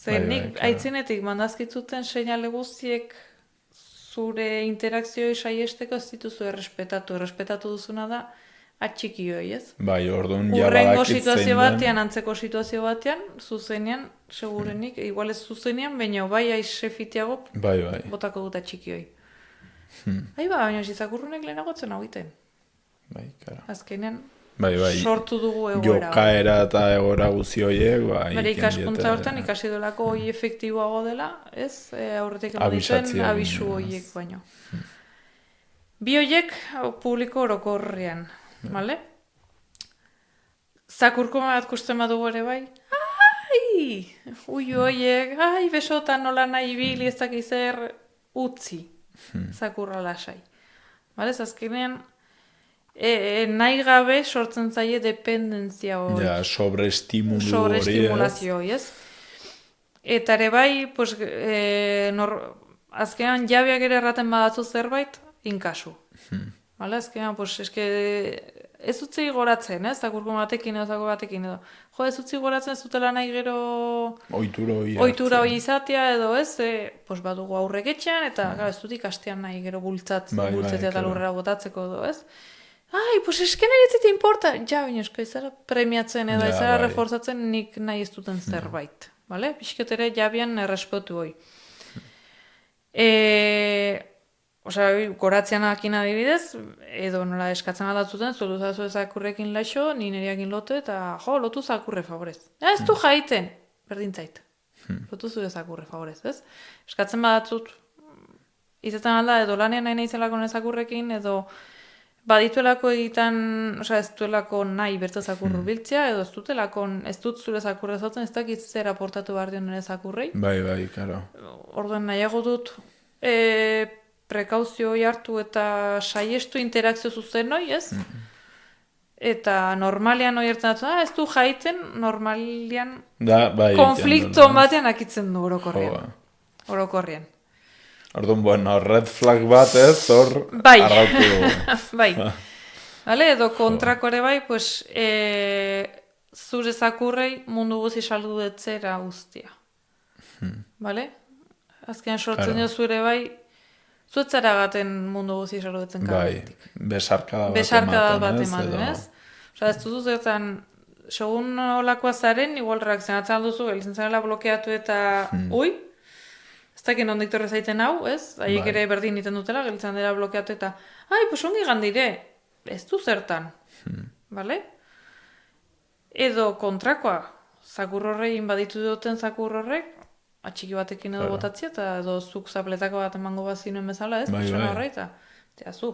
Nik aitzinetik mandazkitzuten seinale guztiek zure interakzioi saiesteko ez dituzu errespetatu duzuna da atxikioi, ez? Bai, orduan urrengo situazio batean, antzeko situazio batean, zuzenean, segurenik, igual ez zuzenean, baina bai aizefitiago botako dut atxikioi. Baina zizakurrunek lehenagotzen hau iten. Bai, kara. Azkenean, sortu dugu egoera. Jokaera eta egoera guzi horiek, bere ikaskuntza hortan ikasi dolako hori efektiboago dela, ez? Aurretik emadituen abisu horiek baino. Bi horiek publiko orokorrean, bale? Zakurko bat kusten badugu ere bai, ui horiek, besotan nola nahi bili ez dakizer utzi, zakurra lasai. Bale, azkenean, nahi gabe sortzen zaie dependentzia hori. Ja, sobreestimulazio hori, ez? Eta ere bai, pues, azkenean jabeak ere erraten badatzu zerbait, inkasu. Bale, azkenean, pues, ez utzi goratzen, ez? Zakurko batekin edo, zakur batekin edo. Jo, ez utzi goratzen ez dutela nahi gero ohitura hori izatea edo, ez? Pues badugu aurrek etxean eta ez dut ikastean nahi gero bultzetea eta lurrera botatzeko edo, ez? Pues nire ez zite importa. Ja, baina izara premiatzen edo, izara reforzatzen nik nahi ez duten zerbait. Bale? Pixket ere jabian errespetu hoi. Goratzean akin adibidez, edo nola eskatzen aldatzuten, zuelu zazu zakurrekin laixo, ni niriakin lotu eta lotu zakurre favorez. Ez du jaiten, berdintzait. Lotu zure zakurre favorez, ez? Eskatzen badatzut, izetan alda, edo lanean nahi nahizelako nezakurrekin, edo badituelako egiten, ez duelako nahi bertu zakurru biltzea, edo ez dut zure zakurre zaten, ez dakit zer aportatu behar dion nire zakurrei. Bai, karo. Orduen nahiago dut, prekauzio hartu eta saiestu interakzio zuzen hoi, ez? Eta normalian hoi ertzen ez du jaiten, normalian konflikto batean akitzen du orokorrean. Orduan, bueno, red flag bat ez, hor arrautu dugu. Bai. Edo kontrako ere bai, pues, zure zakurrei mundu guzi saldu detzera guztia. Bale? Azkenean sortzen dio zure bai, zuetzara gaten mundu guzi saludetzen kabetik. Besarkada bat ematen, ez? Ez duzu zertan, segun olakoa zaren, igual reakzionatzen duzu, elizen zarela blokeatu eta ez dakit nondik torre zaiten hau, ez? Haiek ere berdin iten dutela, gelitzen dira blokeatu eta pues ongi gandire, ez du zertan. Bale? Edo kontrakoa, zakur horrei inbaditu duten zakur horrek, atxiki batekin edo botatzia, eta edo zuk zapletako bat emango bazinuen bezala, ez? Persona horrei, eta zu,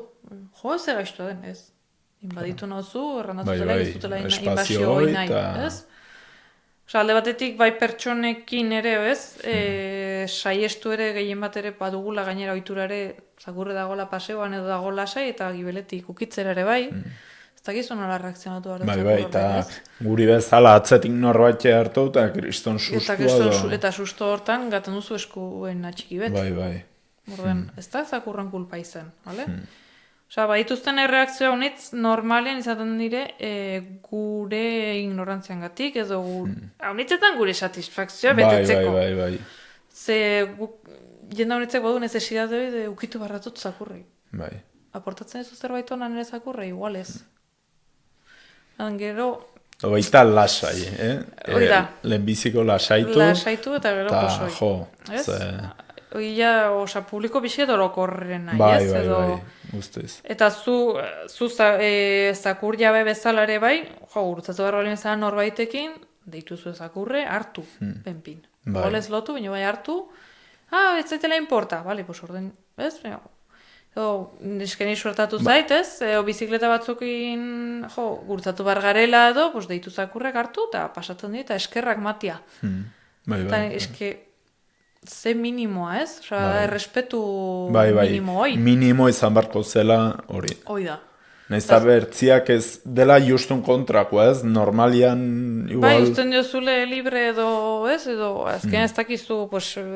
ez egaistu den, ez? Inbaditu nauzu, errandazutela, ez dutela inbazio hori nahi, ez? Alde batetik, bai pertsonekin ere, ez? Saiestu ere, gehien bat ere, badugula gainera ohitura ere, zakurre dagoela paseoan edo dago lasai, eta gibeletik ukitzera ere bai, ez dakizu nola reakzionatu behar dut. Bai, eta guri bezala atzetik norbait hartu, eta kriston sustua do. Eta susto hortan, gaten duzu eskuen atxiki bet. Bai. Orden, ez da zakurren kulpa izan, bale? Baituzten erreakzioa honitz, normalean izaten dire gure ignorantziangatik edo honitzetan gure satisfakzioa betetzeko. Bai. Ze jenda honitzek badu necesidade de ukitu barratut zakurrei. Bai. Aportatzen ez zerbait honan ere zakurrei, igual ez. Gero... Baita lasai, Oida. Lehenbiziko lasaitu. Lasaitu eta gero posoi. Jo, Oia, publiko bixe dorokorren nahi, ez? Bai, guztiz. Eta zu zakur jabe bezala ere bai, gurutzatu behar balien zara norbaitekin, deitu zu zakurre, hartu, penpin. Golez lotu, baina bai hartu, ez zaitela importa, bale, pues orden, ez? Neskeni suertatu zait, ez? Bizikleta batzukin, gurutzatu behar garela edo, deitu zakurrek hartu, eta pasatzen dira, eta eskerrak matia. Eta eske... Ze minimoa, ez? Errespetu minimo hoi. Minimo izan barko zela hori. Hoi da. Naiz bertziak ez dela justun kontrako, ez? Normalian igual... Bai, usten diozule libre edo, ez? Edo, azken ez dakizu,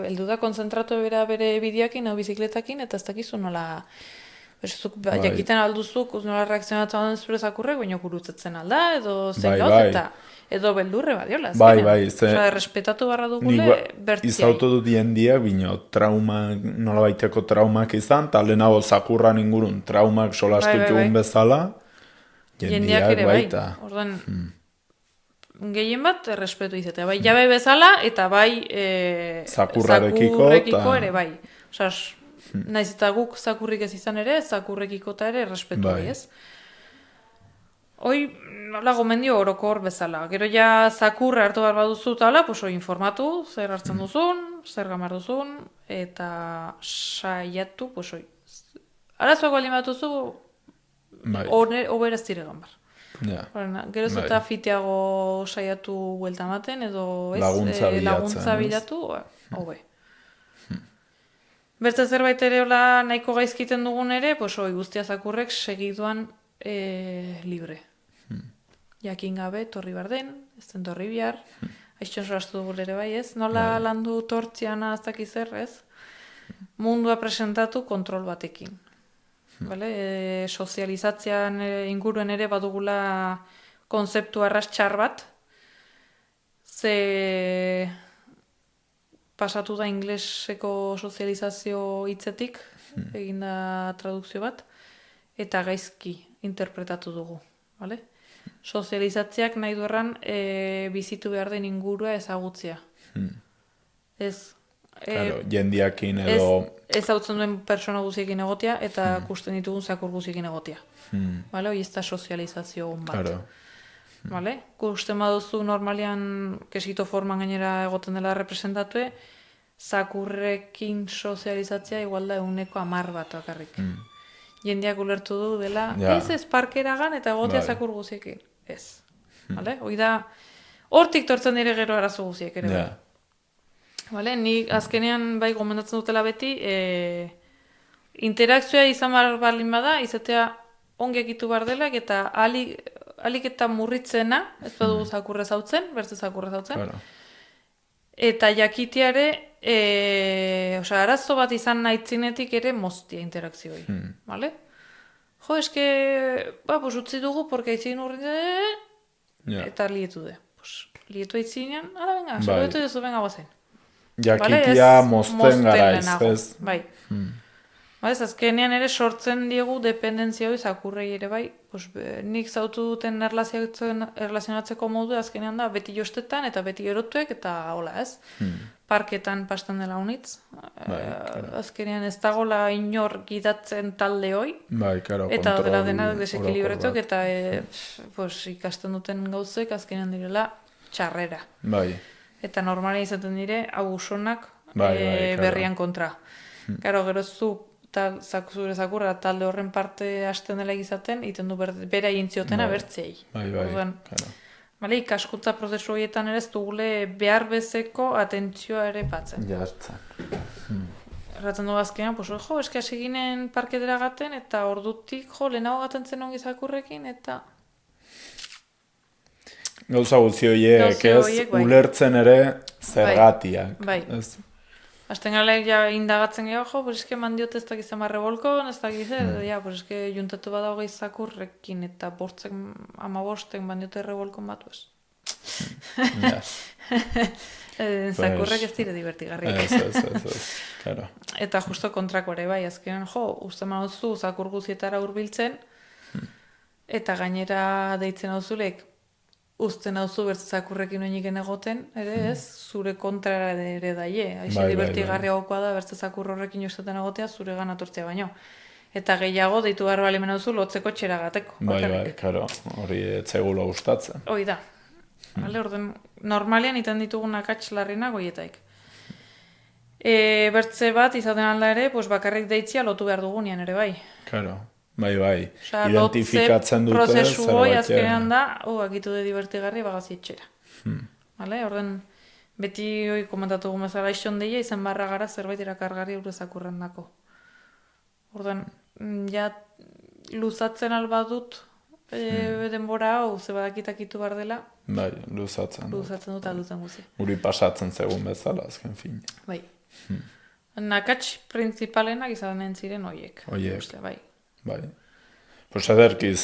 eldu da konzentratu bere bideakin, edo bizikletakin, eta ez dakizu nola... Jakiten alduzuk, nola reakzionatzen den zure zakurrek, baina gurutzetzen alda, edo zein gauz, eta... Edo beldurre badiola, azkenean. Bai. Respetatu barra dugule bertziai. Izautu dut diendia, bino nola baiteko traumak izan, eta lehenago zakurran ingurun traumak solastu txugun bezala, jendiak ere baita. Orduan, gehien bat errespetu izatea. Bai, jabe bezala, eta bai zakurrekiko ere bai. Naiz eta guk zakurrik ez izan ere, zakurrekiko eta ere errespetu bai, ez? hoi, nola gomendio orokor bezala. Gero ja zakurra hartu behar baduzu tala, pues hoi informatu, zer hartzen duzun, zer gamar duzun, eta saiatu, pues hoi. Arazoak baldin batuzu, oberaz dire gambar. Gero ez eta fiteago saiatu buelta ematen, edo laguntza bilatu, hobe. Bertze zerbait ere nahiko gaizkiten dugun ere, pues hoi guztia zakurrek segiduan libre. Jakin gabe, torri barden, ez den torri bihar, aixon sorastu dugu ere bai ez, nola landu tortziana ez dakiz ez, mundua presentatu kontrol batekin. Sozializatzean inguruen ere badugula konzeptu arrastxar bat, ze pasatu da ingleseko sozializazio hitzetik, eginda tradukzio bat, eta gaizki interpretatu dugu. Sozializatzeak nahi duerran bizitu behar den ingurua ezagutzea. Ez. Jendiakin edo... Ez hautzen duen persona guziekin egotea, eta kusten ditugun zakur guziekin egotea. Hoi ez da sozializazio hon bat. Kusten baduzu normalian kesito forman gainera egoten dela representatue, zakurrekin sozializatzea igual da 10% bat akarrik. Jendeak ulertu du dela, ez parkeragan eta egotea zakur guziekin. Ez. Hoi da, hortik tortzen dire gero arazo guziek ere. Ni azkenean bai gomendatzen dutela beti, interakzioa izan baldin bada, izatea ongi egitu behar dela, eta alik eta murritzena, ez badugu zakurrez hautzen, bertze zakurrez hautzen, eta jakiteare, arazo bat izan nahitzinetik ere moztia interakzioi. Jo, eske, utzi dugu, porque aitzin urritzen, eta lietu de. Lietu aitzinean, ara venga, saluetu duzu, venga guazen. Jakitia mozten gara ez. Bai. Azkenean ere sortzen diegu dependentzia hori zakurrei ere bai. Nik zautu duten erlazionatzeko modu azkenean da beti jostetan eta beti erotuek eta hola ez. Parketan pasten dela unitz. Azkenean ez dagoela inor gidatzen talde hoi. Eta dela dena desekilibretok eta ikasten duten gauzek azkenean direla txarrera. Eta normalen izaten dire, hau usonak berrian kontra. Gero zu zure zakurra talde horren parte hasten dela izaten, iten du bera jintziotena bertzei. Ikaskutza prozesu horietan ere ez dugule behar bezeko atentzioa ere batzen. Erratzen du azkenean, eske hasi ginen parketera gaten, eta ordutik lehenago gaten zen ongi zakurrekin, eta... Gauza guzti horiek, ez, ulertzen ere zergatiak. Azten gala indagatzen gehiago, eske mandiot ez dakiz ama rebolkon, ez dakiz, eske juntatu bada hogei zakurrekin eta bortzen amabosten bandiote rebolkon batu ez. Zakurrek ez dire divertigarriak. Eta justo kontrako ere bai, azkenean uste manuzu zakur guzietara hurbiltzen, eta gainera deitzen hauzulek, uzten hauzu bertzakurrekin oiniken egoten, ere ez, zure kontrara ere daie. Aixe divertigarriagokoa da bertzakur horrekin jostetan egotea, zure gana tortzea baino. Eta gehiago, deitu behar balimen hauzu, lotzeko txeragateko. Karo, hori etzegula gustatzen. Hoi da. Normalian iten ditugun akats larrina goietaik. Bertze bat, izaten alda ere, bakarrik deitzia lotu behar dugunean ere bai. Karo. Bai, identifikatzen dute prozesu hoi azkenean da, akitu de divertigarri bagazi etxera. Beti hoi komentatu gumezala izan deia, izan barra gara zerbait irakargarri urrezakurren dako. Luzatzen albadut denbora hau, ze badakitakitu behar dela. Bai, luzatzen dut aldutzen guzi. Uri pasatzen zegoen bezala, azken fin. Bai. Nakatx principalenak izanen ziren hoiek. Bai. Ederki,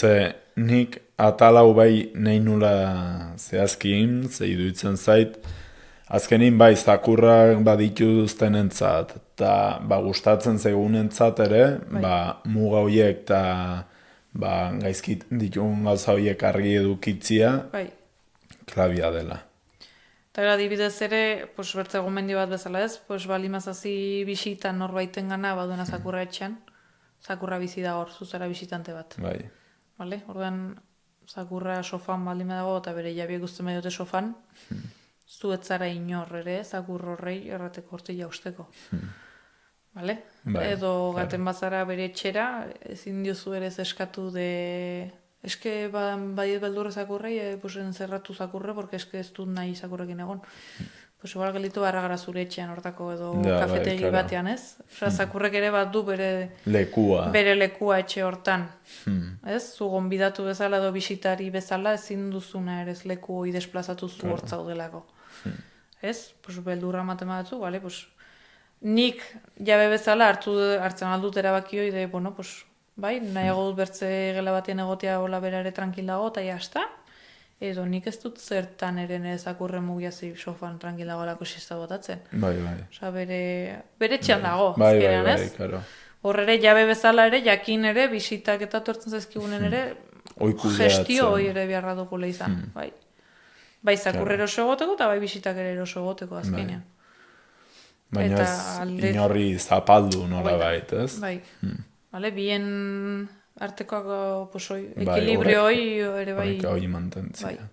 nik atalau bai nahi nula zehazkin, ze iduitzen zait, azkenin bai zakurrak badituzten entzat, eta gustatzen zegoen entzat ere, muga horiek eta gaizkit ditugun gauza horiek argi edukitzia, klabia dela. Eta adibidez ere, bertze gomendio bat bezala ez, balimazazi bisitan norbaiten gana baduena zakurra etxean, zakurra bizi da hor, zuzera bisitante bat. Bai. Orduan, zakurra sofan baldin dago eta bere jabiek guztien badiote sofan, zuetzara inor ere, zakur horrei errateko horti jausteko. Vale? Edo gaten bazara bere etxera, ezin diozu ere eskatu de... Eske badiet beldurre zakurrei, pues encerratu zakurre, porque eske ez dut nahi zakurrekin egon. Pues igual gelitu barra gara zure etxean hortako edo kafetegi batean, ez? Osa, zakurrek ere bat du bere lekua etxe hortan. Ez? Zu gonbidatu bezala edo bisitari bezala ezin duzuna ere ez leku hori desplazatu zu hortzaudelako. Ez? Pues beldurra matematzu, vale, pues nik jabe bezala hartzen aldut erabaki hori de, bueno, pues bai, nahiago dut bertze gela batean egotea hola berare tranquilago eta jazta. Edo nik ez dut zertan ere zakurren mugiazi sofan tranquilago alako xista botatzen. Bai. Osa, bere txan dago. Bai, karo. Hor ere, jabe bezala ere, jakin ere, bisitak eta tortzen zaizkigunen ere, gestio hori ere beharra dukule izan. Bai, zakurre eroso egoteko eta bai bisitak ere eroso egoteko azkenean. Baina ez inorri zapaldu nora bait, ez? Bai. Bien artekoak ekilibrio hori ere bai. Hori mantentzia.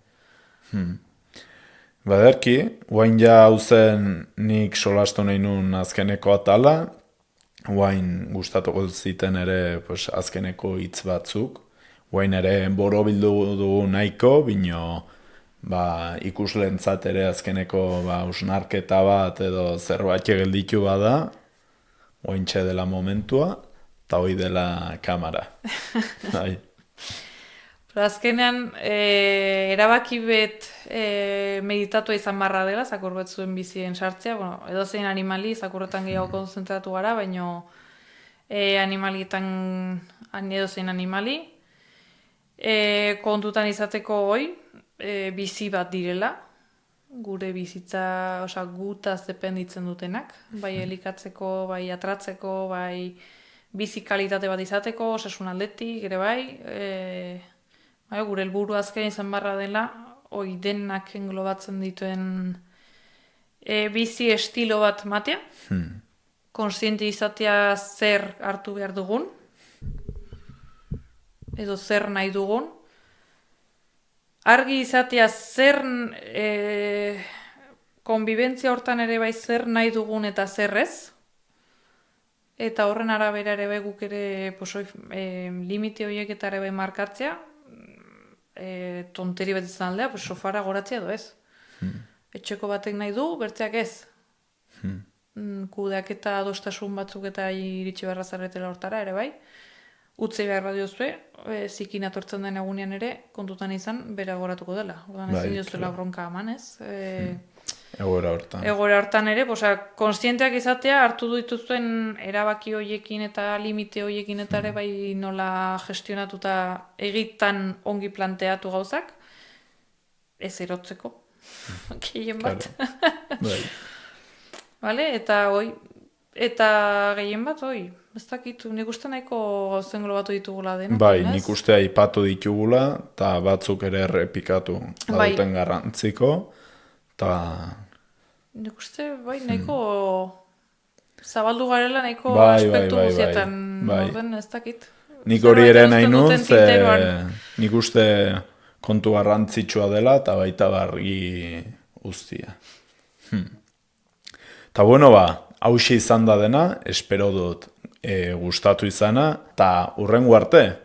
Baderki, guain ja hauzen nik solastu nahi nun azkeneko atala, guain gustatuko ziten ere azkeneko hitz batzuk, guain ere borobildu dugu nahiko, bino ikuslentzat ere azkeneko usnarketa bat edo zerbait gelditu bada, guain txe dela momentua, eta hoi dela kamara. Azkenean, erabaki bet meditatua izan barra dela, zakur batzuen bizien sartzea, edo zein animali, zakurretan gehiago konzentratu gara, baino animalietan edo zein animali, kontutan izateko hoi, bizi bat direla, gure bizitza, gutaz dependitzen dutenak, bai elikatzeko, bai atratzeko, bai bizi kalitate bat izateko, osasun aldetik, ere bai, gure helburu azken izan barra dela, hoi denak englobatzen dituen bizi estilo bat matea, konsiente izatea zer hartu behar dugun, edo zer nahi dugun, argi izatea zer konbibentzia hortan ere bai zer nahi dugun eta zer ez, eta horren arabera ere bai guk ere limite horiek eta ere bai markatzea, tonteri bat izan aldea, sofara goratzea edo ez. Etxeko batek nahi du, bertzeak ez. Kudeak eta adostasun batzuk eta iritsi beharra zarretela hortara ere bai. Utzi behar badiozue, zikin atortzen den egunean ere, kontutan izan, bera goratuko dela. Ordan ezin diozuela bronka eman, ez? Egoera hortan. Egoera hortan ere, konstienteak izatea, hartu dituzuen erabaki horiekin eta limite horiekin eta ere bai nola gestionatuta egitan ongi planteatu gauzak, ez erotzeko, gehien bat. Vale, eta gehien bat, ez dakit, nik uste nahiko gauzen globatu ditugula dena. Bai, nik uste aipatu ditugula, eta batzuk ere errepikatu baduten garrantziko, eta... Nik uste, nahiko zabaldu garela, nahiko aspektu guzietan, orden ez dakit. Nik hori ere nahi nun, nik uste kontu garrantzitsua dela, eta baita bargi guztia. Eta bueno, hauxe izan da dena, espero dut gustatu izana, eta hurrengo arte.